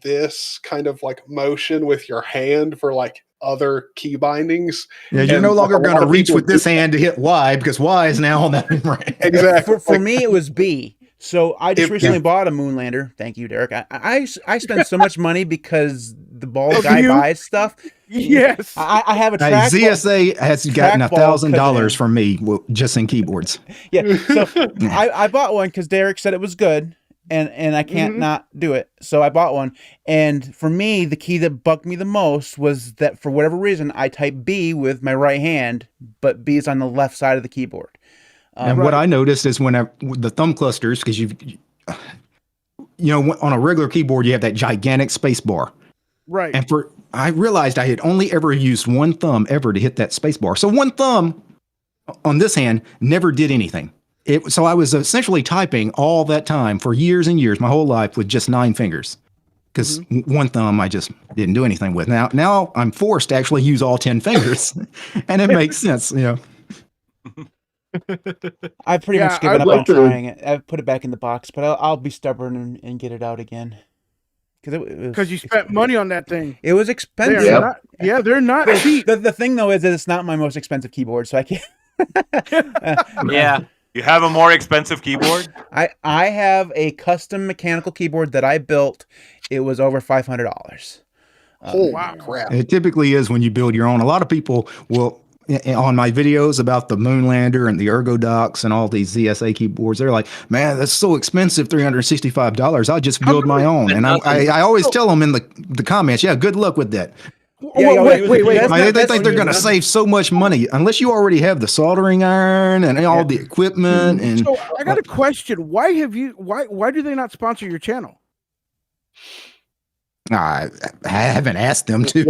this kind of like motion with your hand for like other key bindings. Yeah, you're And no a longer lot going to of reach people with this hand to hit Y because Y is now on that right. Exactly. For me, it was B. So I just If- recently bought a Moonlander. Thank you, Derek. I spent so much money because the bald Of guy you? buys stuff. Yes. I have a Hey, trackball. ZSA has gotten trackball $1,000 cousin. from me just in keyboards. Yeah. So I bought one because Derek said it was good, and I can't not do it. So I bought one. And for me, the key that bugged me the most was that for whatever reason, I type B with my right hand, but B is on the left side of the keyboard. And what I noticed is when the thumb clusters, because on a regular keyboard, you have that gigantic space bar. Right. And I realized I had only ever used one thumb ever to hit that space bar. So one thumb on this hand never did anything. So I was essentially typing all that time for years and years, my whole life, with just 9 fingers. Because one thumb I just didn't do anything with. Now I'm forced to actually use all 10 fingers. And it makes sense, I've pretty Yeah, much given I'd up like on to- trying it. I've put it back in the box, but I'll be stubborn and get it out again. Because you spent money on that thing. It was They're expensive. Yep. not, yeah, they're not cheap. The thing though is that it's not my most expensive keyboard, so I can't. Yeah. You have a more expensive keyboard? I have a custom mechanical keyboard that I built. It was over $500. Holy Wow. crap. It typically is when you build your own. A lot of people will, on my videos about the Moonlander and the Ergodox and all these ZSA keyboards, they're like, man, that's so expensive, $365. I'll just build my own. And I always tell them in the comments, yeah, good luck with that. Yeah, wait. that's They not- think that's- they're going to save so much money unless you already have the soldering iron and all the equipment. And So I got a question. Why do they not sponsor your channel? I haven't asked them to.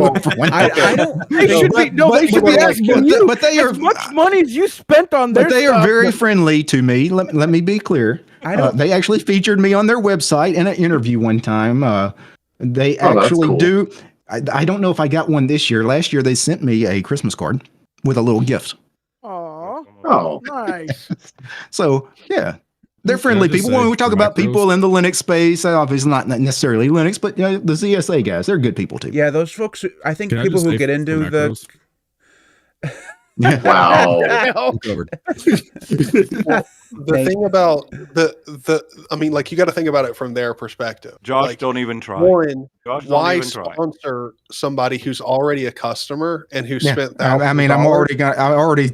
I don't. They should be they should be asking you. But they are as much money as you spent on their But they are stuff. very friendly to me. Let me be clear. I don't- They actually featured me on their website in an interview one time. They Oh, that's actually cool. do. I don't know if I got one this year. Last year they sent me a Christmas card with a little gift. Aw, Oh, nice. So yeah, they're friendly just people. say When we talk for about micros. people in the Linux space, obviously not necessarily Linux, but the ZSA guys, they're good people too. Yeah, those folks. I think Can I people just who say get for into the. macros? Wow. Covered. The thing about I mean, like, you got to think about it from their perspective. Josh, Like, don't even try. Warren, Josh, don't why even try. sponsor somebody who's already a customer and who Yeah. spent I thousands mean, of dollars? I already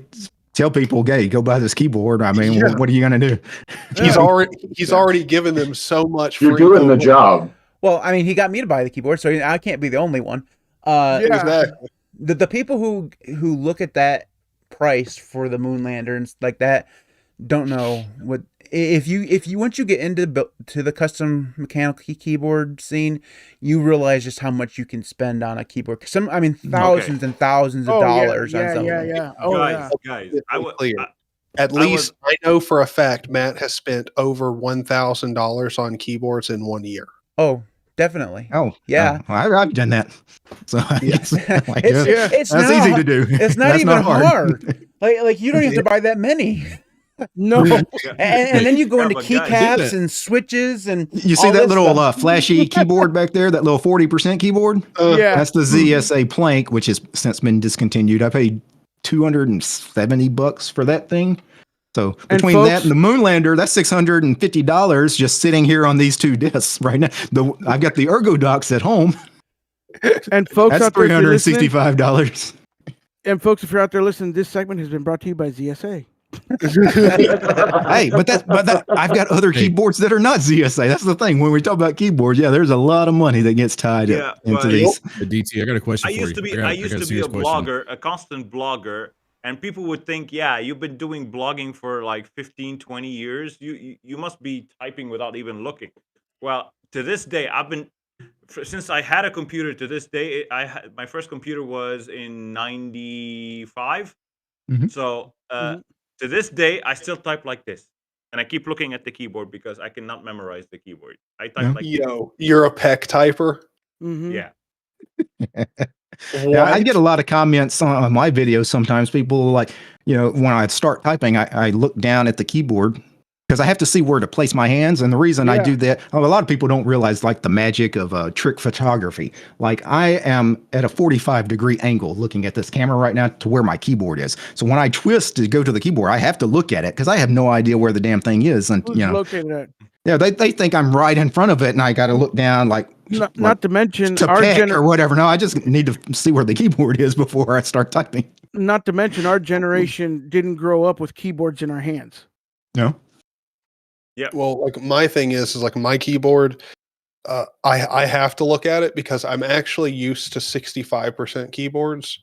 tell people, hey, go buy this keyboard. I mean, Yeah. what are you going to do? He's already given them so much. You're free doing the goodwill. job. Well, I mean, he got me to buy the keyboard, so I can't be the only one. Yeah. Exactly. The people who look at that price for the Moonlander and like that don't know what if you once you get into the custom mechanical keyboard scene, you realize just how much you can spend on a keyboard. Thousands and thousands of dollars on something. Yeah. Oh, guys, yeah. guys, Clear. At least I know for a fact Matt has spent over $1,000 on keyboards in 1 year. Oh, definitely. Oh, Yeah. I've done that. So It's that's not easy hard. to do. It's not That's even not hard. Like you don't have to buy that many. No. And then you go Yeah, into but guys, keycaps and switches and You see all that this little stuff. flashy keyboard back there, that little 40% keyboard? Yeah. That's the ZSA Plank, which has since been discontinued. I paid $270 for that thing. So And between folks- that and the Moonlander, that's $650 just sitting here on these two discs right now. I've got the Ergo Docs at home. And folks That's out there, if you're listening, $365. and folks, if you're out there listening, this segment has been brought to you by ZSA. Hey, but I've got other keyboards that are not ZSA. That's the thing. When we talk about keyboards, yeah, there's a lot of money that gets tied up into but- these. Hey, DT, I got a question I for used you. to be got I a used to be a serious question. blogger, a constant blogger, and people would think, yeah, you've been doing blogging for like 15, 20 years. You must be typing without even looking. Well, to this day, since I had a computer to this day, my first computer was in 95. Mhm. So to this day, I still type like this. And I keep looking at the keyboard because I cannot memorize the keyboard. I type like this. Yo, you're a PEC typer. Mm-hmm. Yeah. Yeah, I What? get a lot of comments on my videos sometimes. People like, when I start typing, I look down at the keyboard because I have to see where to place my hands. And the reason I Yeah. do that, a lot of people don't realize like the magic of trick photography. Like I am at a 45-degree angle looking at this camera right now to where my keyboard is. So when I twist to go to the keyboard, I have to look at it because I have no idea where the damn thing is. And Who's located at? yeah, they think I'm right in front of it, and I got to look down like Not to mention to our peck or whatever. No, I just need to see where the keyboard is before I start typing. not to mention our generation didn't grow up with keyboards in our hands. No. Well, like my thing is like my keyboard, I have to look at it because I'm actually used to 65% keyboards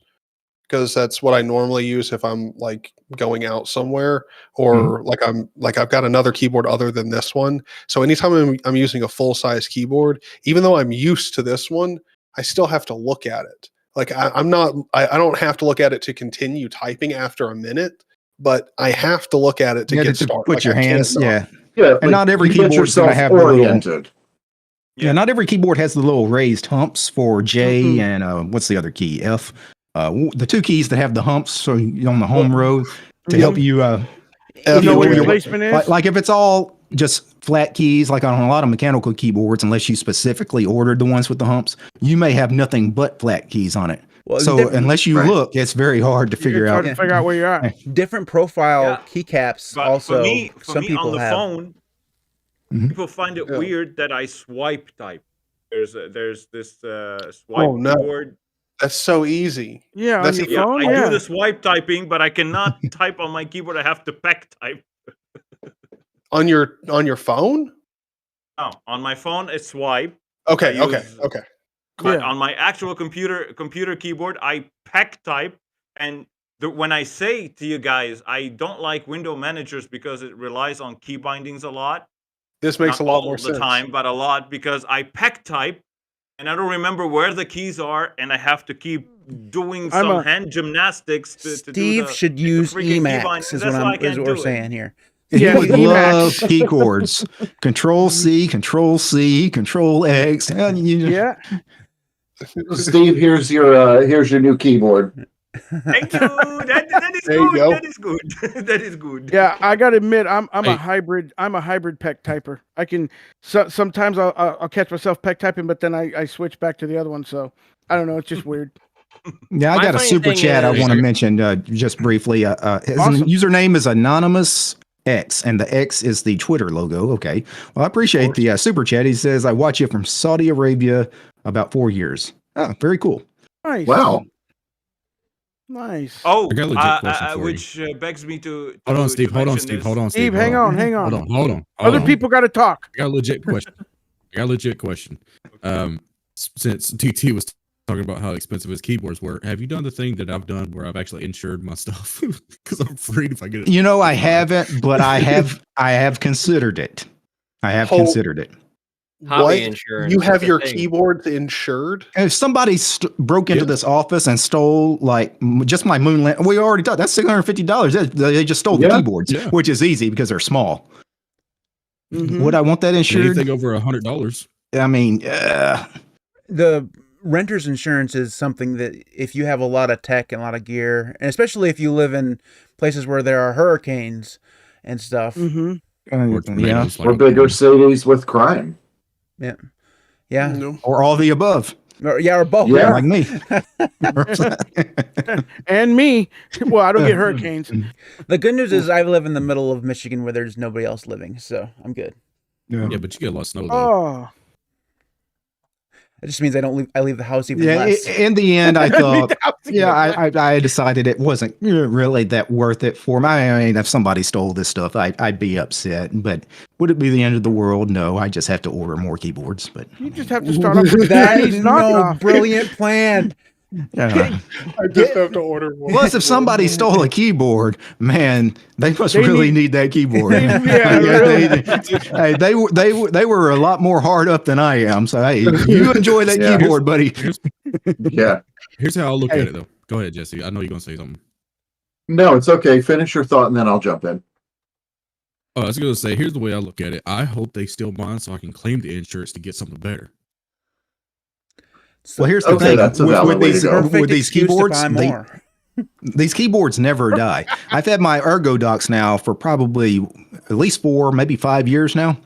because that's what I normally use if I'm like going out somewhere or I've got another keyboard other than this one. So anytime I'm using a full size keyboard, even though I'm used to this one, I still have to look at it. Like I don't have to look at it to continue typing after a minute, but I have to look at it to Yeah, get to started. put Like, your I can't hands. not. Yeah. Yeah, And not every you get keyboard's gonna yourself have the little- oriented. Yeah. Not every keyboard has the little raised humps for J Mhm. and what's the other key? F. The two keys that have the humps, so you're on the home row to help you. F You know and where J. your placement is? Like if it's all just flat keys, like on a lot of mechanical keyboards, unless you specifically ordered the ones with the humps, you may have nothing but flat keys on it. Well, So unless you right. look, it's very hard to figure It's hard out. to figure out where you're at. different profile Yeah. keycaps But also for me some people on the have. phone, Mhm. people find it Yeah. weird that I swipe type. There's this swipe Oh, no. keyboard. That's so easy. Yeah, on That's your it. Yeah, phone. I Yeah. do the swipe typing, but I cannot type on my keyboard. I have to peck type. On your phone? No, on my phone it's swipe, Okay, I okay, use- okay. but Yeah. on my actual computer keyboard I peck type. And when I say to you guys, I don't like window managers because it relies on key bindings a lot. This makes Not a lot all more the sense. time, but a lot because I peck type and I don't remember where the keys are, and I have to keep doing I'm some a- hand gymnastics to do Steve the should use freaking key Emacs binding. is That's what why I is can't what do we're it. saying here. Yeah, He would love Emacs. key chords. Control C, Control C, Control X. And Yeah. Steve, here's your new keyboard. Thank you. That is There you good. go. That is good. That is good. Yeah, I gotta admit, I'm Hey. a hybrid. I'm a hybrid peck typer. I can sometimes I'll catch myself peck typing, but then I switch back to the other one. So I don't know. It's just weird. Yeah, I My got a funny super thing chat I is- want to mention just briefly. His Awesome. username is Anonymous X, and the X is the Twitter logo. Okay. Well, I appreciate the super chat. He says, I watch you from Saudi Arabia about 4 years. Oh, very cool. Nice. Wow. Nice. Oh, I got a legit question for you. which begs me to Hold on, to Steve. Hold on, mention Steve. this. Hold on, Steve, Steve. hang hold on, hang on. Hold on. Other people got to talk. I got a legit question. Since TT was talking about how expensive his keyboards were, have you done the thing that I've done where I've actually insured my stuff? Because I'm afraid if I get it. You know, I haven't, but I have considered it. I have Hold- considered it. Hobby What? insurance. You that's have the your thing. keyboards insured? And if somebody broke into this office and stole like just my Moonland, we already talked. That's $650. They just stole the Yeah. keyboards, Yeah. which is easy because they're small. Mhm. Would I want that insured? Anything over $100? I mean, The renter's insurance is something that if you have a lot of tech and a lot of gear, and especially if you live in places where there are hurricanes and stuff. Mm-hmm. Or yeah, tornadoes, like Or bigger cities with crime. Yeah. No. or all the above, Or both. Yeah. like me. And me. Well, I don't get hurricanes. The good news is I live in the middle of Michigan where there's nobody else living, so I'm good. Yeah. Yeah, but you get a lot of snow though. Oh. It just means I leave the house even Yeah, less. in the end, I thought, Yeah, I decided it wasn't really that worth it for me. I mean, if somebody stole this stuff, I'd be upset. But would it be the end of the world? No, I just have to order more keyboards. But You just have to start off with That Chinese is no knockoff. brilliant plan. yeah. I just have to order more. Plus, if somebody stole a keyboard, man, they must really need that keyboard. Yeah, really. Hey, they were a lot more hard up than I am. So hey, you enjoy that Yeah. keyboard, buddy. Yeah. Here's how I'll look Hey. at it though. Go ahead, Jesse. I know you're gonna say something. No, it's okay. Finish your thought and then I'll jump in. Oh, I was gonna say, here's the way I look at it. I hope they steal mine so I can claim the insurance to get something better. Well, here's the Okay, thing that's a valid way to go. Perfect with these excuse to keyboards. buy more. These keyboards never die. I've had my Ergo Docs now for probably at least 4, maybe 5 years now.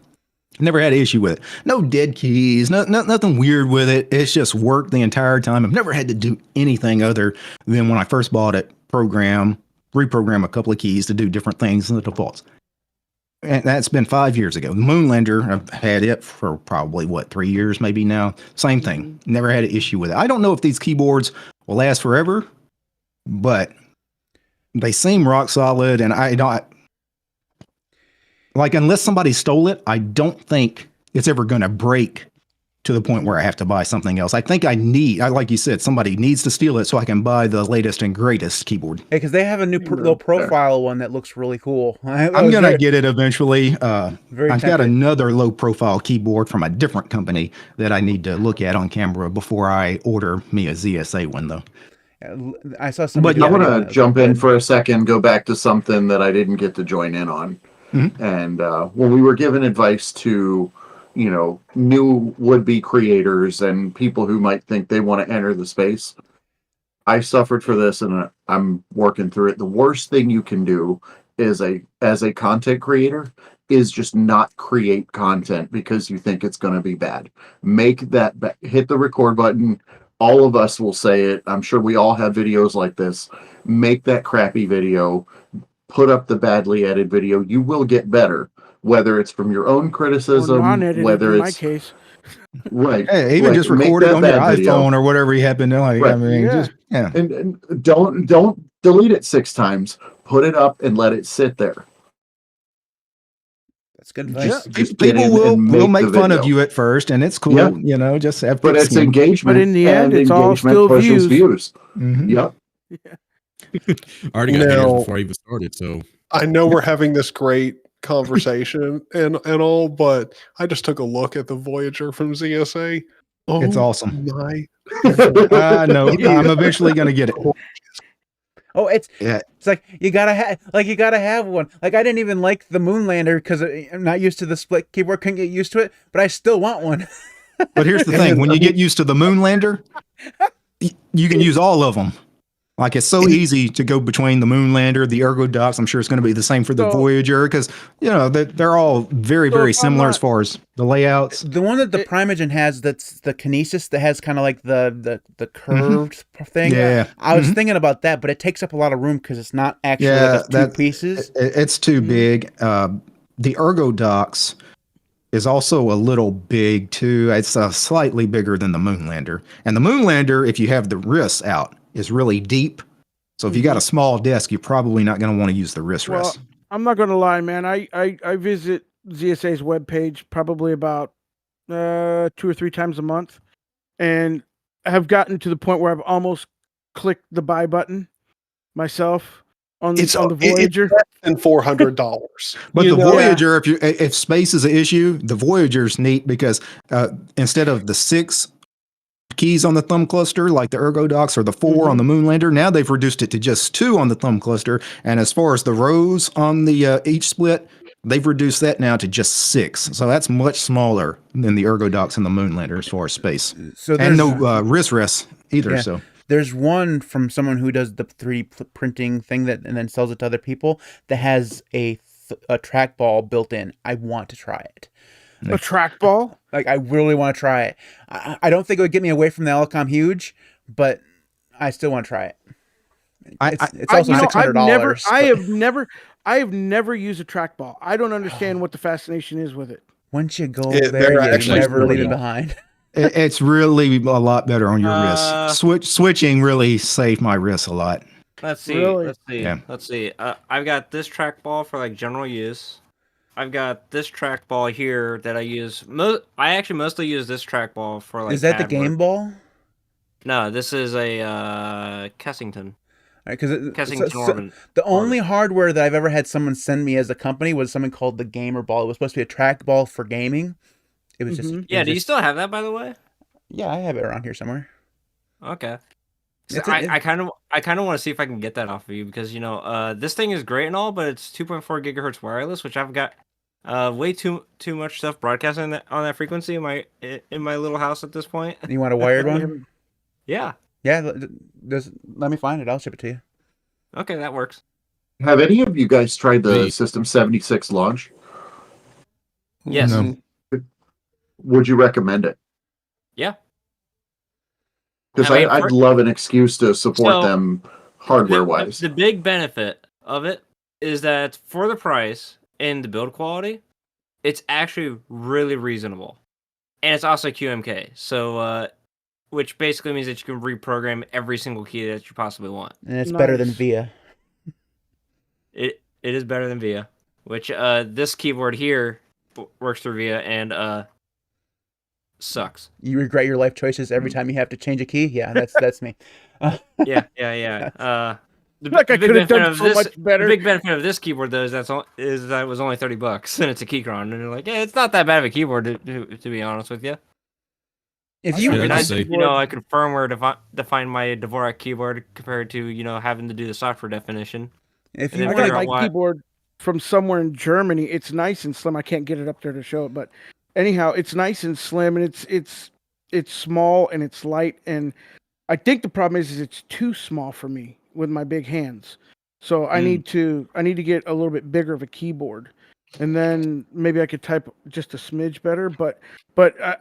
Never had an issue with it. No dead keys, nothing weird with it. It's just worked the entire time. I've never had to do anything other than when I first bought it, reprogram a couple of keys to do different things in the defaults. And that's been 5 years ago. Moonlander, I've had it for probably 3 years maybe now. Same thing. Never had an issue with it. I don't know if these keyboards will last forever, but they seem rock solid, and I don't like, unless somebody stole it, I don't think it's ever going to break to the point where I have to buy something else. I think like you said, somebody needs to steal it so I can buy the latest and greatest keyboard. Hey, because they have a new little profile one that looks really cool. I'm going to get it eventually. Very I've got tempted. another low profile keyboard from a different company that I need to look at on camera before I order me a ZSA one, though. I saw somebody. But I do want that. to jump in for a second, go back to something that I didn't get to join in on. Mhm. And when we were giving advice to, new would-be creators and people who might think they want to enter the space, I suffered for this and I'm working through it. The worst thing you can do is as a content creator is just not create content because you think it's going to be bad. Make that, hit the record button. All of us will say it. I'm sure we all have videos like this. Make that crappy video, put up the badly edited video. You will get better, whether it's from your own criticism, non-edited whether in my it's case. right. Hey, even like, just make record it that on your bad video. iPhone or whatever you happen to like. Right. I mean, Yeah. just yeah. And don't delete it 6 times. Put it up and let it sit there. That's good advice. Just get People in will and make the fun of video. you at first, and it's cool. Yeah. Just have But thick it's skin. engagement. But in the end, and it's all engagement still pushes views. Mhm. Yep. I already got Now- haters before I even started, so I know we're having this great conversation and all, but I just took a look at the Voyager from ZSA. Oh, It's awesome. my! I know. I'm eventually going to get it. Oh, it's Yeah. it's like you gotta have one. Like I didn't even like the Moonlander because I'm not used to the split keyboard. Couldn't get used to it, but I still want one. But here's the thing: when you get used to the Moonlander, you can use all of them. Like it's so easy to go between the Moonlander, the Ergodox. I'm sure it's going to be the same for the So- Voyager because they're all very, So very if I'm similar as not- far as the layouts. The one that the Primogen has, that's the Kinesis that has kind of like the curved thing. Yeah. I was thinking about that, but it takes up a lot of room because it's not actually Yeah, like two pieces. It's too big. The Ergodox is also a little big too. It's slightly bigger than the Moonlander. And the Moonlander, if you have the wrists out, is really deep. So if you got a small desk, you're probably not going to want to use the wrist Well, rest. I'm not going to lie, man. I visit ZSA's webpage probably about 2 or 3 times a month, and have gotten to the point where I've almost clicked the buy button myself on the Voyager. And $400. But You the know? Voyager, if space is an issue, the Voyager's neat because instead of the 6 keys on the thumb cluster like the Ergodox or the 4 on the Moonlander, now they've reduced it to just 2 on the thumb cluster. And as far as the rows on the each split, they've reduced that now to just 6. So that's much smaller than the Ergodox and the Moonlander as far as space. So And there's- no wrist rests either. Yeah. So There's one from someone who does the 3D printing thing and then sells it to other people that has a trackball built in. I want to try it. A trackball? Like, I really want to try it. I don't think it would get me away from the Elecom Huge, but I still want to try it. It's also $600. I have never used a trackball. I don't understand what the fascination is with it. Once you go They're there, you actually never leave really- it behind. it's really a lot better on your wrist. Switching really saved my wrist a lot. Let's see. Really? Let's see. Yeah. Let's see. I've got this trackball for like general use. I've got this trackball here that I use. I actually mostly use this trackball for like. Is that the pad game work. ball? No, this is a Kessington. Because Kessington Orban. the only hardware that I've ever had someone send me as a company was something called the Gamer Ball. It was supposed to be a trackball for gaming. It was just Yeah. Do you still have that, by the way? Yeah, I have it around here somewhere. Okay. So It's I kind of want to see if I can get that off of you because this thing is great and all, but it's 2.4 gigahertz wireless, which I've got way too much stuff broadcasting on that frequency in my little house at this point. You want a wired one? Yeah. Yeah, let me find it. I'll ship it to you. Okay, that works. Have any of you guys tried the Me. System 76 launch? Yes. No. Would you recommend it? Yeah. Because I mean, I'd love an excuse to support So, them hardware-wise. The big benefit of it is that for the price and the build quality, it's actually really reasonable, and it's also QMK. So, which basically means that you can reprogram every single key that you possibly want. And it's better than Nice. VIA. It is better than VIA, which this keyboard here works through VIA and sucks. You regret your life choices every time you have to change a key? Yeah, that's me. Yeah. The Like I big could have benefit done of so this- much better. The big benefit of this keyboard though is that it was only $30 and it's a Keychron, and you're like, yeah, it's not that bad of a keyboard to be honest with you. If you Yeah, And that's I, safe. I can firmware define my Dvorak keyboard compared to having to do the software definition. if And you then I want got figure to out my why- keyboard from somewhere in Germany. It's nice and slim. I can't get it up there to show it, but anyhow, it's nice and slim, and it's small and it's light. And I think the problem is it's too small for me with my big hands. So I need to get a little bit bigger of a keyboard, and then maybe I could type just a smidge better. But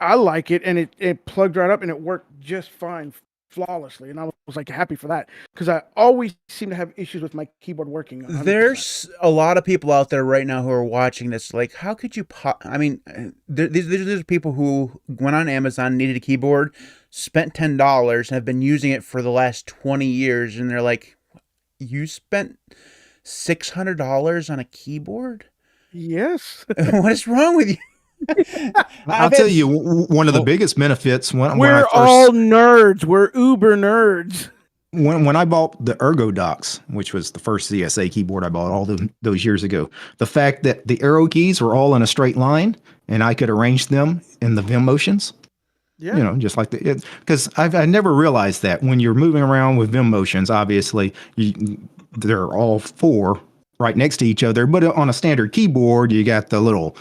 I like it, and it plugged right up, and it worked just fine, flawlessly. And I was like happy for that because I always seem to have issues with my keyboard working. 100%. There's a lot of people out there right now who are watching this. Like, how could you? I mean, these are people who went on Amazon, needed a keyboard, spent $10, and have been using it for the last 20 years, and they're like, "You spent $600 on a keyboard? Yes. What is wrong with you?" I'll tell you, one of the biggest benefits when I We're all nerds. We're uber nerds. when I bought the Ergodox, which was the first CSA keyboard I bought all those years ago, the fact that the arrow keys were all in a straight line and I could arrange them in the Vim motions, Yeah. just like because I never realized that when you're moving around with Vim motions, obviously they're all 4 right next to each other, but on a standard keyboard, you got the little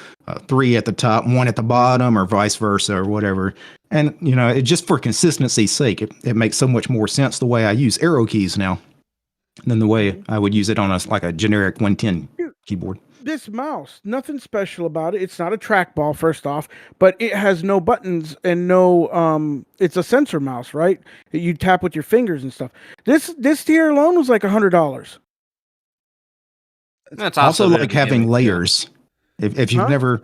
3 at the top, 1 at the bottom, or vice versa, or whatever. And, it just for consistency's sake, it makes so much more sense the way I use arrow keys now than the way I would use it on a generic 110 keyboard. This mouse, nothing special about it. It's not a trackball, first off, but it has no buttons and no it's a sensor mouse, right? That you tap with your fingers and stuff. This tier alone was like $100. That's Also also like having layers. If you've never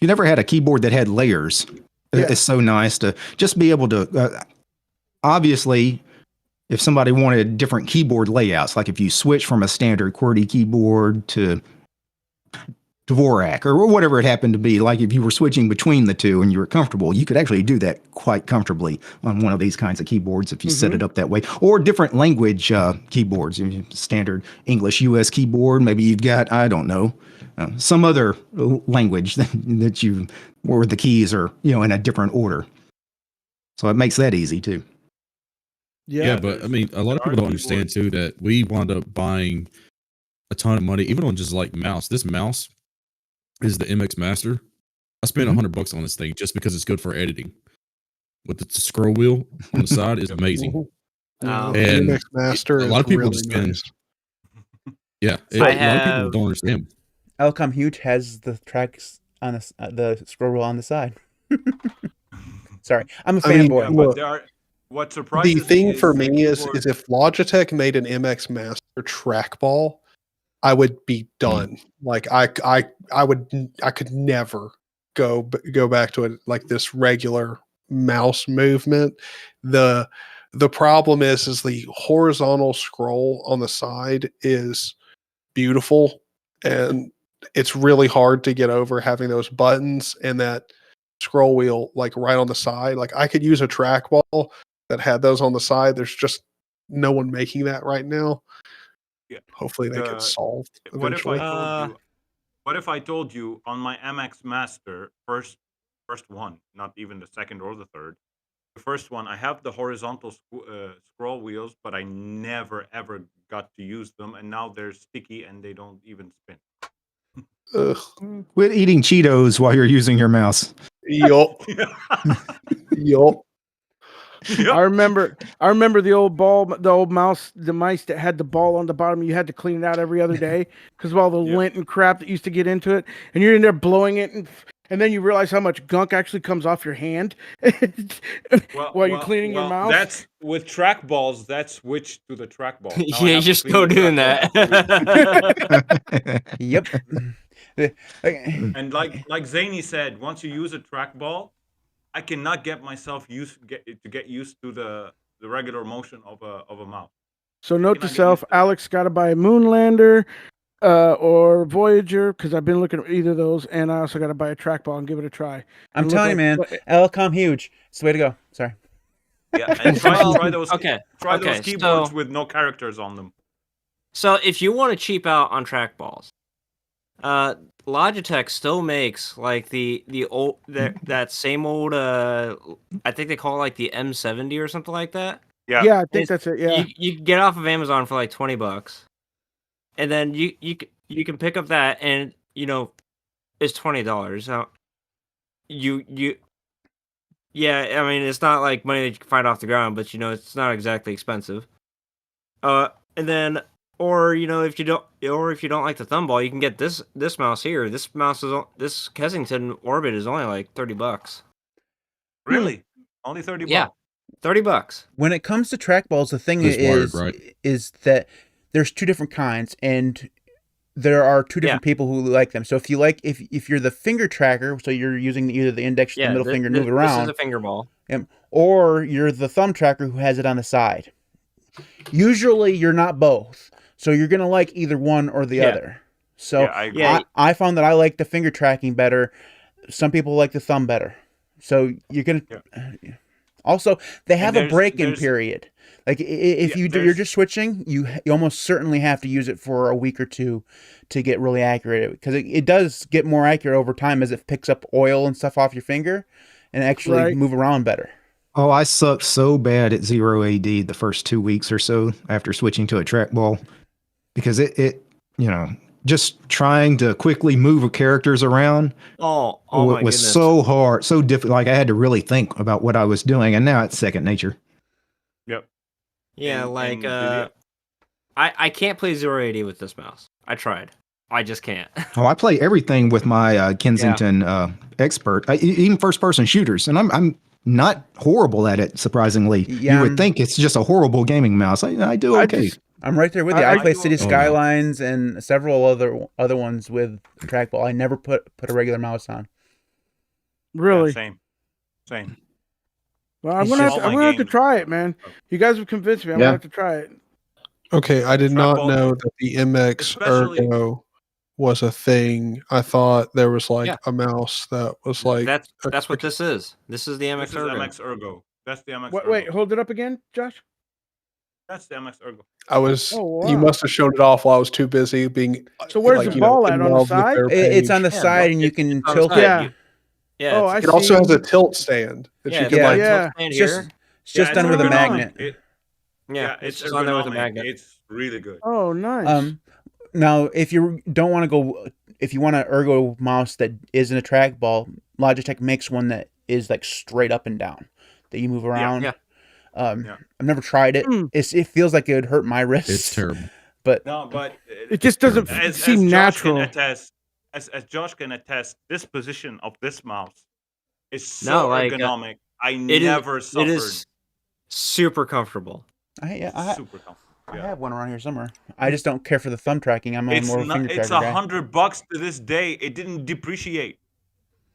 had a keyboard that had layers, it's so nice to just be able to obviously, if somebody wanted different keyboard layouts, like if you switch from a standard QWERTY keyboard to Dvorak or whatever it happened to be, like if you were switching between the two and you were comfortable, you could actually do that quite comfortably on one of these kinds of keyboards if you set it up that way. Or different language keyboards, standard English US keyboard. Maybe you've got, I don't know, some other language that you, where the keys are, in a different order. So it makes that easy too. Yeah, but I mean, a lot of people don't understand too that we wound up buying a ton of money, even on just like mouse. This mouse is the MX Master. I spent $100 on this thing just because it's good for editing. With the scroll wheel on the side is amazing. And MX Master a lot of people really just spend. nice. Yeah, a lot of people don't understand. Elcom Huge has the tracks on the scroll wheel on the side. Sorry, I'm a fanboy. What surprises the thing for me the is keyboard- if Logitech made an MX Master trackball, I would be done. Like I could never go back to it like this regular mouse movement. The problem is the horizontal scroll on the side is beautiful, and it's really hard to get over having those buttons and that scroll wheel like right on the side. Like I could use a trackball that had those on the side. There's just no one making that right now. Yeah. Hopefully they get solved What if eventually. I told you on my MX Master first one, not even the second or the third, the first one, I have the horizontal scroll wheels, but I never ever got to use them, and now they're sticky and they don't even spin. Ugh. Quit eating Cheetos while you're using your mouse. Yup. Yup. I remember the old mouse, the mice that had the ball on the bottom. You had to clean it out every other day because of all the lint and crap that used to get into it. And you're in there blowing it, and then you realize how much gunk actually comes off your hand while you're cleaning your mouse. That's with trackballs. That switched to the trackball. Yeah, just go doing that. Yep. And like Zany said, once you use a trackball, I cannot get myself get used to the regular motion of a mouse. So note to self, Alex got to buy a Moonlander or Voyager because I've been looking at either of those, and I also got to buy a trackball and give it a try. I'm telling you, man, Elcom Huge. It's the way to go. Sorry. Yeah, and try those. Okay. Try Okay, those keyboards so- with no characters on them. So if you want to cheap out on trackballs, Logitech still makes like the old that same old I think they call it like the M70 or something like that. Yeah, I think that's it. Yeah. You can get off of Amazon for like $20, and then you can pick up that, and it's $20. So yeah, I mean it's not like money that you can find off the ground, but it's not exactly expensive. And then or if you don't like the thumb ball, you can get this mouse here. This Kensington Orbit is only like $30. Really? Only 30 Yeah. bucks. $30. When it comes to trackballs, the thing It's wired, is right? is that there's two different kinds, and there are two different people who like them. So if you're the finger tracker, so you're using either the index or the middle finger to move it around. This is a finger ball. Or you're the thumb tracker who has it on the side. Usually you're not both. So you're going to like either one or the other. So I found that I like the finger tracking better. Some people like the thumb better. So you're going to... Also, they have a break-in period. Like if you're just switching, you almost certainly have to use it for a week or two to get really accurate. Because it does get more accurate over time as it picks up oil and stuff off your finger and actually move around better. Oh, I sucked so bad at 0 AD the first 2 weeks or so after switching to a trackball because it just trying to quickly move characters around Oh my was goodness. so hard, so difficult. Like I had to really think about what I was doing, and now it's second nature. Yep. Yeah, And- like and I can't play 080 with this mouse. I tried. I just can't. Oh, I play everything with my Kensington expert, even first-person shooters, and I'm not horrible at it. Surprisingly, Yeah, you would think it's just a horrible gaming mouse. I do okay. I'm right there with you. I play do City okay. Skylines and several other ones with trackball. I never put a regular mouse on. Really? Same. Well, I'm It's gonna just- have to try it, man. You guys have convinced me. I'm Yeah. gonna have to try it. Okay, I did not Trackball- know that the MX Especially- Ergo was a thing. I thought there was like Yeah. a mouse that was like That's what this is. This is the This MX is Ergo. MX Ergo. That's the MX Wait, Ergo. wait, hold it up again, Josh. That's the MX Ergo. I was. Oh, You wow. must have shown it off while I was too busy being. So where's like, the you know, ball at, on the involved with side? their It's on the page. side, and you It's can on the tilt side. it. Yeah. Yeah. Oh, it's- I It also see. has a tilt stand that yeah, you it's can got like. a tilt Yeah. stand It's just here. it's just done with a ergonomic. magnet. Yeah, It's just on there with a ergonomic. magnet. It's really good. Oh, nice. Now, if you don't want to go, if you want an ergo mouse that isn't a trackball, Logitech makes one that is like straight up and down that you move around. yeah. Yeah. I've never tried it. Mm. It feels like it would hurt my wrists. It's terrible. But No, but It just doesn't as seem Josh natural. Can attest, as Josh can attest, this position of this mouse is so No, like, ergonomic. I It never is. suffered. It is super comfortable. I super comfortable. I Yeah. have one around here somewhere. I just don't care for the thumb tracking. I'm It's more of a not. finger It's tracker guy. $100 to this day. It didn't depreciate.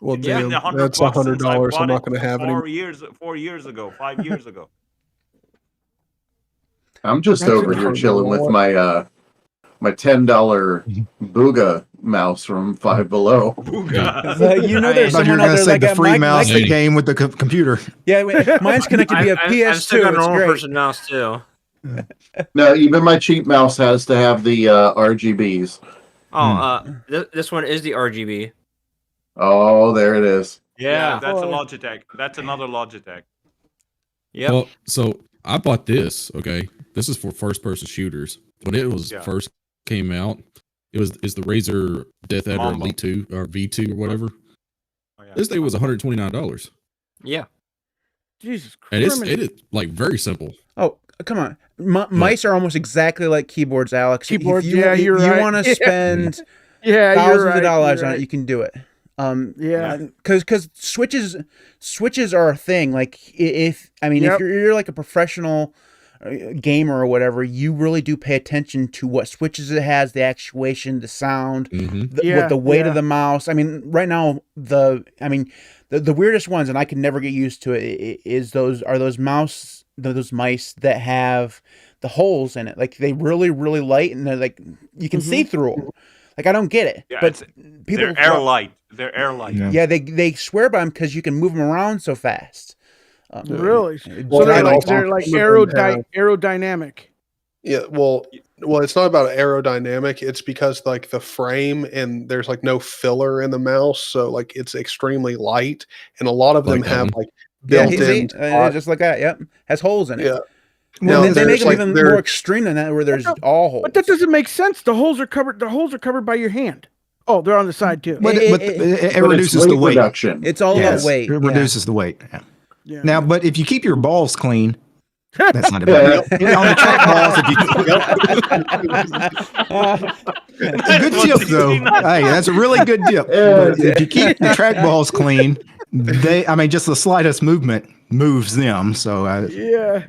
Well, It's damn, been $100 that's since I $100. bought I'm not it going to have any. 4 years ago, 5 years ago. I'm just That's over here incredible. chilling with my my $10 Booga mouse from Five Below. Booga. You know, I there's thought you someone were out going to there say like the free mouse Mike- that came with the computer. Yeah, wait, mine's connected via I've still PS2. got a It's normal great. person mouse too. No, even my cheap mouse has to have the RGBs. Oh, this one is the RGB. Oh, there it is. Yeah, that's a Oh. Logitech. That's another Logitech. Yep. Well, so I bought this. Okay, this is for first-person shooters. When it was Yeah. first came out, it's the Razer Death Adder Mambo. Elite 2 or V2 or whatever. Oh, yeah. This thing was $129, Yeah. Jesus and Christ. it is like very simple. Oh, come on. Mice are almost exactly like keyboards, Alex. Keyboards, if you, yeah, you're if you right. want to spend Yeah, thousands you're right. of dollars you're on right. it, you can do it. Yeah. Because switches are a thing. Like if Yep. you're like a professional gamer or whatever, you really do pay attention to what switches it has, the actuation, the sound, hmm Yeah, what the weight yeah. of the mouse. I mean, right now the weirdest ones, and I can never get used to it, is those mice that have the holes in it. Like they really light, and they're like you can see through them. Like I don't get it, Yeah, but people They're airlight. They're airlight. Yeah. yeah, they swear by them because you can move them around so fast. Really? Well, So they're and like also they're like some of them have- aerodynamic. Yeah, well, it's not about aerodynamic. It's because like the frame and there's like no filler in the mouse, so like it's extremely light, and a lot of them Like that have one. like Yeah, built-in. just like that. Yep, has holes in it. Yeah. Well, Now, they make there's, them like, even there- more extreme than that, where there's all holes. But that doesn't make sense. The holes are covered. The holes are covered by your hand. Oh, they're on the side too. But It- it But reduces it's the weight. reduction. It's all Yes, about weight. It yeah. reduces the weight. Yeah. Yeah. Now, but if you keep your balls clean, that's not a bad deal. On the track balls, if you, good tip though. Hey, that's a really good tip. But if you keep the track balls clean, just the slightest movement moves them. So, Yeah.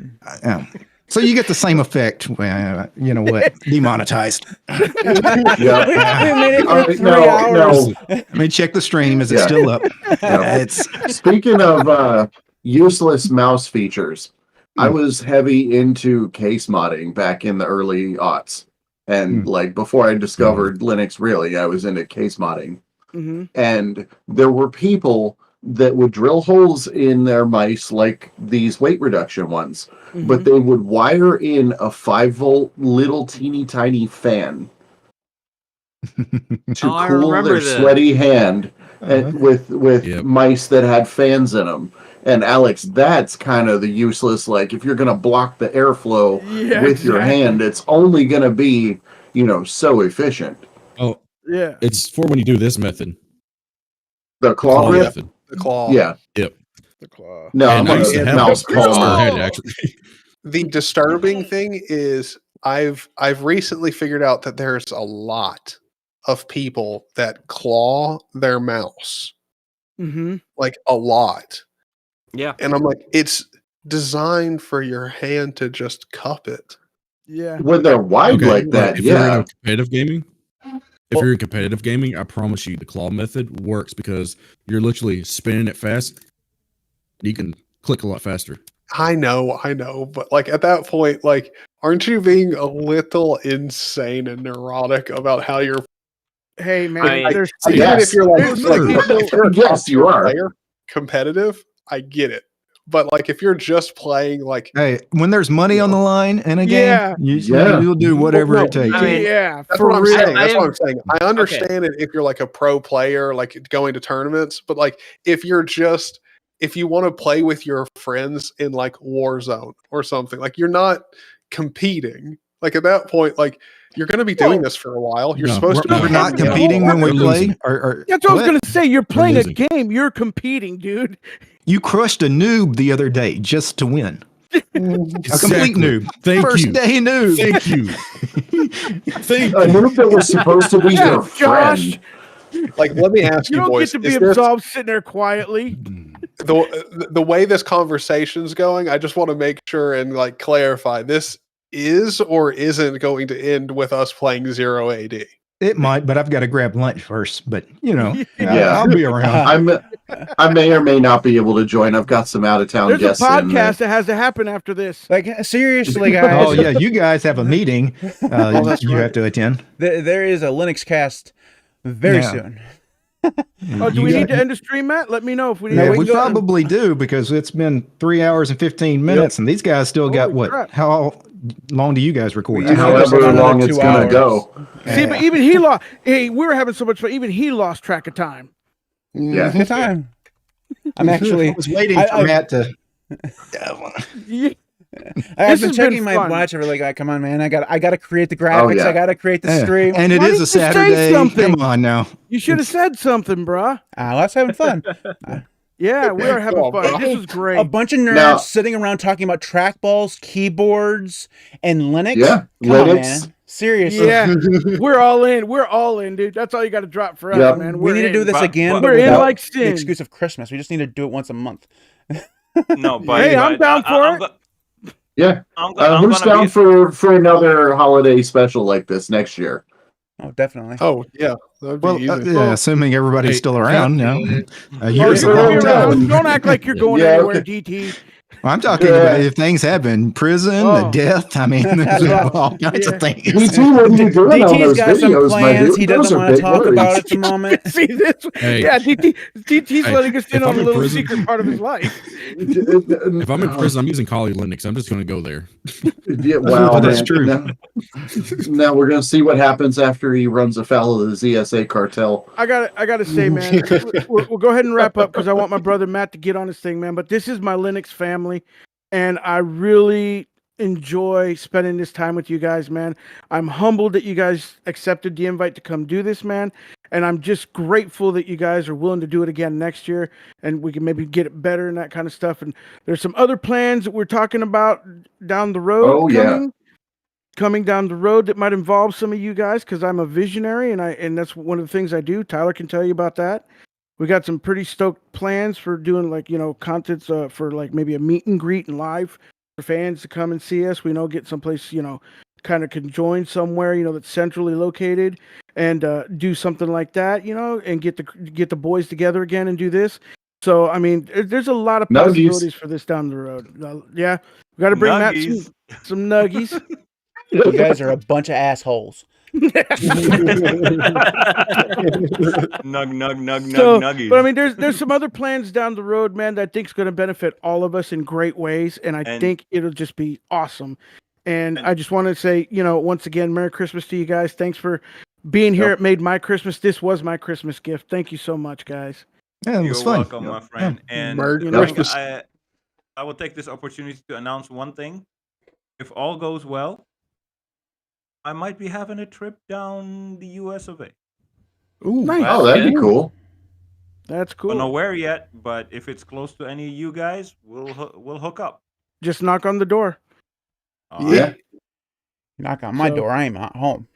so you get the same effect. You know what? Demonetized. Yeah. We made it All for right, 3 no, hours. no. I mean, check the stream. Is it Yeah. still up? Yeah. It's Speaking of useless mouse features, I was heavy into case modding back in the early aughts. And like before I discovered Linux, really, I was into case modding. Mm-hmm. And there were people that would drill holes in their mice like these weight reduction ones, but they would wire in a 5-volt little teeny tiny fan to Oh, I cool remember their that. sweaty hand and with Yep. mice that had fans in them. And Alex, that's kind of the useless, like if you're going to block the airflow Yeah, with your exactly. hand, it's only going to be, so efficient. Oh, Yeah. It's for when you do this method. The claw Claw grip. method. The claw. Yeah. Yep. The claw. No, And I'm I used to a have mouse that first palm. head, actually. The disturbing thing is I've recently figured out that there's a lot of people that claw their mouse. Mm-hmm. Like a lot. Yeah. And I'm like, it's designed for your hand to just cup it. Yeah. When they're wide Okay, like but that, if you're in yeah. a competitive gaming, Well- you're in competitive gaming, I promise you the claw method works because you're literally spinning it fast. You can click a lot faster. I know, but like at that point, like, aren't you being a little insane and neurotic about how you're Hey man, I mean, there's I even guess. if you're like, There's if you're a Yes, you top-tier are. player, competitive, I get it. But like if you're just playing like Hey, when there's money on the line in a game, Yeah. you'll do whatever no, it takes. I mean, yeah, that's for what I'm real. saying. That's I what am- I'm saying. I understand it if you're like a pro player, like going to tournaments, but like if you want to play with your friends in like Warzone or something, like you're not competing. Like at that point, like you're going to be doing Well, this for a while. You're no, supposed to we're We're be not hanging out. competing when we We're play. losing. Or That's what I was what? gonna say. You're playing a losing. game. You're competing, dude. You crushed a noob the other day just to win. A complete Exactly. noob. Thank First you. day noob. Thank you. Thank A you. noob that was supposed to be Yeah, your Josh. friend. Like, let me ask You you, don't boys, get to be is this absolved sitting there quietly. the way this conversation's going? I just want to make sure and like clarify. This is or isn't going to end with us playing 0 AD. It might, but I've got to grab lunch first. But Yeah. I'll be around. I may or may not be able to join. I've got some out of town There's a guests in. podcast that has to happen after this. Like seriously, guys. Oh yeah, you guys have a meeting. that's you right. have to attend. There is a Linux cast very Yeah. soon. Oh, do we need to end the stream, Matt? Let me know if we need No, Yeah, to. we can go- probably do because it's been 3 hours and 15 minutes, and these guys still got Holy what? crap. How long do you guys record? We 2 usually hours? go However about long another it's 2 gonna hours. go. See, but even he lost. Hey, we were having so much fun. Even he lost track of time. Yeah. Good time. I'm actually. I was waiting I- for I- Matt to. Yeah. I've This been has checking been my fun. watch every like, come on, man. I got to create the graphics. yeah. I got to create the Yeah. stream. And it Why is didn't a you say Saturday. something? Come on now. You should have said something, bruh. Let's having fun. Yeah, we are having Come on, fun. bro. This was A great. bunch of nerds Now- sitting around talking about trackballs, keyboards, and Linux. Yeah, Come on, Linux. man. Seriously. Yeah, we're all in. We're all in, dude. That's all you got to drop for us, Yeah. man. We We're need to do in. this But- again. but- but We're in without like the sin. excuse of Christmas. We just need to do it once a month. No, but Hey, I'm down for I'm it. go- Yeah. I'm go- I'm Who's gonna down be- for another holiday special like this next year? Oh, definitely. Oh yeah, that'd be Well, easy. yeah, assuming everybody's Hey, still around. Pat- A Oh, year's a you're gonna long be around. time. Don't act like you're going Yeah, anywhere, okay. DT. Well, I'm talking Yeah. about if things happen, prison, the Oh. death. I mean, there's all kinds Yeah. of things. DT, what are you doing on DT's those got some videos, my plans. dude? He Those doesn't are want to big talk words. about at the moment. See this? Hey. Yeah, DT's Hey, letting us in if on I'm a in little prison- secret part of his life. If I'm in prison, I'm using Kali Linux. I'm just going to go there. Yeah, wow, That's man. true. Now we're gonna see what happens after he runs afoul of the ZSA cartel. I gotta say, man, we'll go ahead and wrap up because I want my brother Matt to get on his thing, man. But this is my Linux family, and I really enjoy spending this time with you guys, man. I'm humbled that you guys accepted the invite to come do this, man. And I'm just grateful that you guys are willing to do it again next year, and we can maybe get it better and that kind of stuff. And there's some other plans that we're talking about down the road. Oh, yeah. Coming down the road that might involve some of you guys because I'm a visionary and that's one of the things I do. Tyler can tell you about that. We got some pretty stoked plans for doing contents for like maybe a meet and greet and live for fans to come and see us. We know get someplace kind of can join somewhere that's centrally located and do something like that and get the boys together again and do this. So I mean, there's a lot of Nuggies. possibilities for this down the road. Yeah, we got to bring Matt Nuggies. some nuggies. You guys are a bunch of assholes. Nuggies. But I mean, there's some other plans down the road, man, that I think is going to benefit all of us in great ways, and I think it'll just be awesome. And I just want to say, once again, Merry Christmas to you guys. Thanks for being here. Yep. It made my Christmas. This was my Christmas gift. Thank you so much, guys. Yeah, it You're was fun. welcome, my friend. And Merry Christmas. I will take this opportunity to announce one thing. If all goes well, I might be having a trip down the US of A. Ooh, nice. Oh, that'd be cool. That's Don't know cool. where yet, but if it's close to any of you guys, we'll hook up. Just knock on the door. All Yeah. right. Knock on my So- door. I ain't at home.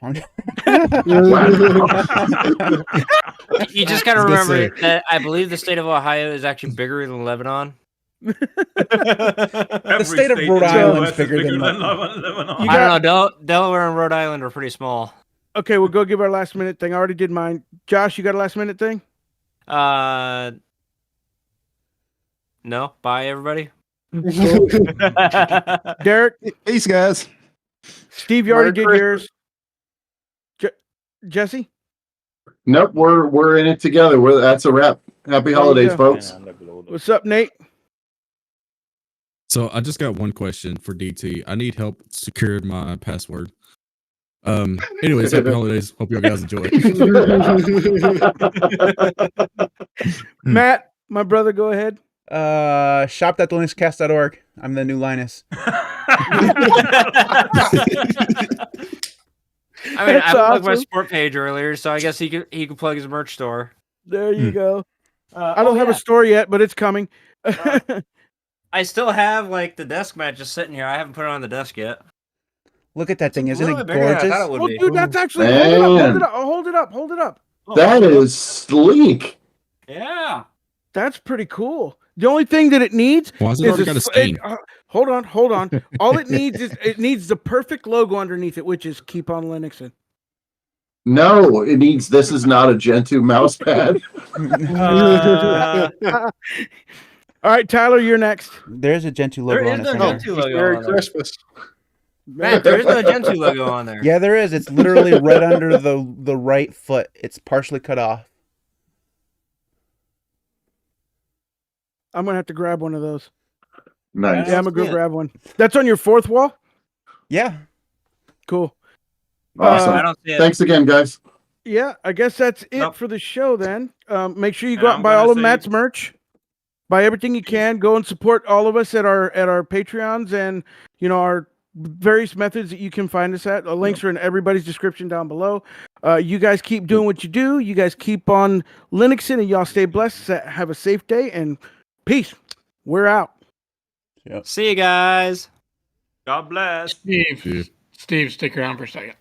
You just got to I was gonna remember say- that I believe the state of Ohio is actually bigger than Lebanon. Every state of in Rhode the Island's US is bigger than Lebanon. You I don't know. Delaware and Rhode Island are pretty small. Okay, we'll go give our last minute thing. I already did mine. Josh, you got a last minute thing? No. Bye, everybody. Derek, Peace, guys. Steve, you already Merry did yours. Jesse? Nope, we're in it together. That's a wrap. Happy you holidays, go. folks. What's up, Nate? So I just got one question for DT. I need help securing my password. Anyways, happy holidays. Hope you guys enjoy. Matt, my brother, go ahead. Shop.linuxcast.org. I'm the new Linus. I mean, That's I plugged my awesome. sport page earlier, so I guess he could plug his merch store. There you Hmm. go. I don't have a store yet, but it's coming. I still have like the desk mat just sitting here. I haven't put it on the desk yet. Look at that thing. A Isn't little it bit bigger than I gorgeous? thought it would Oh, be. dude, that's actually Man. hold it up. Hold it up. Hold it up. That is sleek. Yeah. That's pretty cool. The only thing that it needs Why has it is already got a stain? hold on. All it needs is the perfect logo underneath it, which is "Keep on Linuxing." No, it needs this is not a Gentoo mouse pad. All right, Tyler, you're next. There's a Gentoo logo There on is it no somewhere. Gentoo logo Merry on there. Christmas. Man, there is no Gentoo logo on there. Yeah, there is. It's literally right under the right foot. It's partially cut off. I'm gonna have to grab one of those. Nice. Yeah, I'm gonna go Yeah. grab one. That's on your fourth wall. Yeah. Cool. Awesome. I don't see it. Thanks again, guys. Yeah, I guess that's it Nope. for the show then. Make sure you And go out I'm and buy gonna all of say- Matt's merch. Buy everything you can. Go and support all of us at our Patreons and our various methods that you can find us at. The links are in everybody's description down below. You guys keep doing what you do. You guys keep on Linuxing, and y'all stay blessed. Have a safe day and peace. We're out. See you guys. God bless. Yeah. Steve, stick around for a second.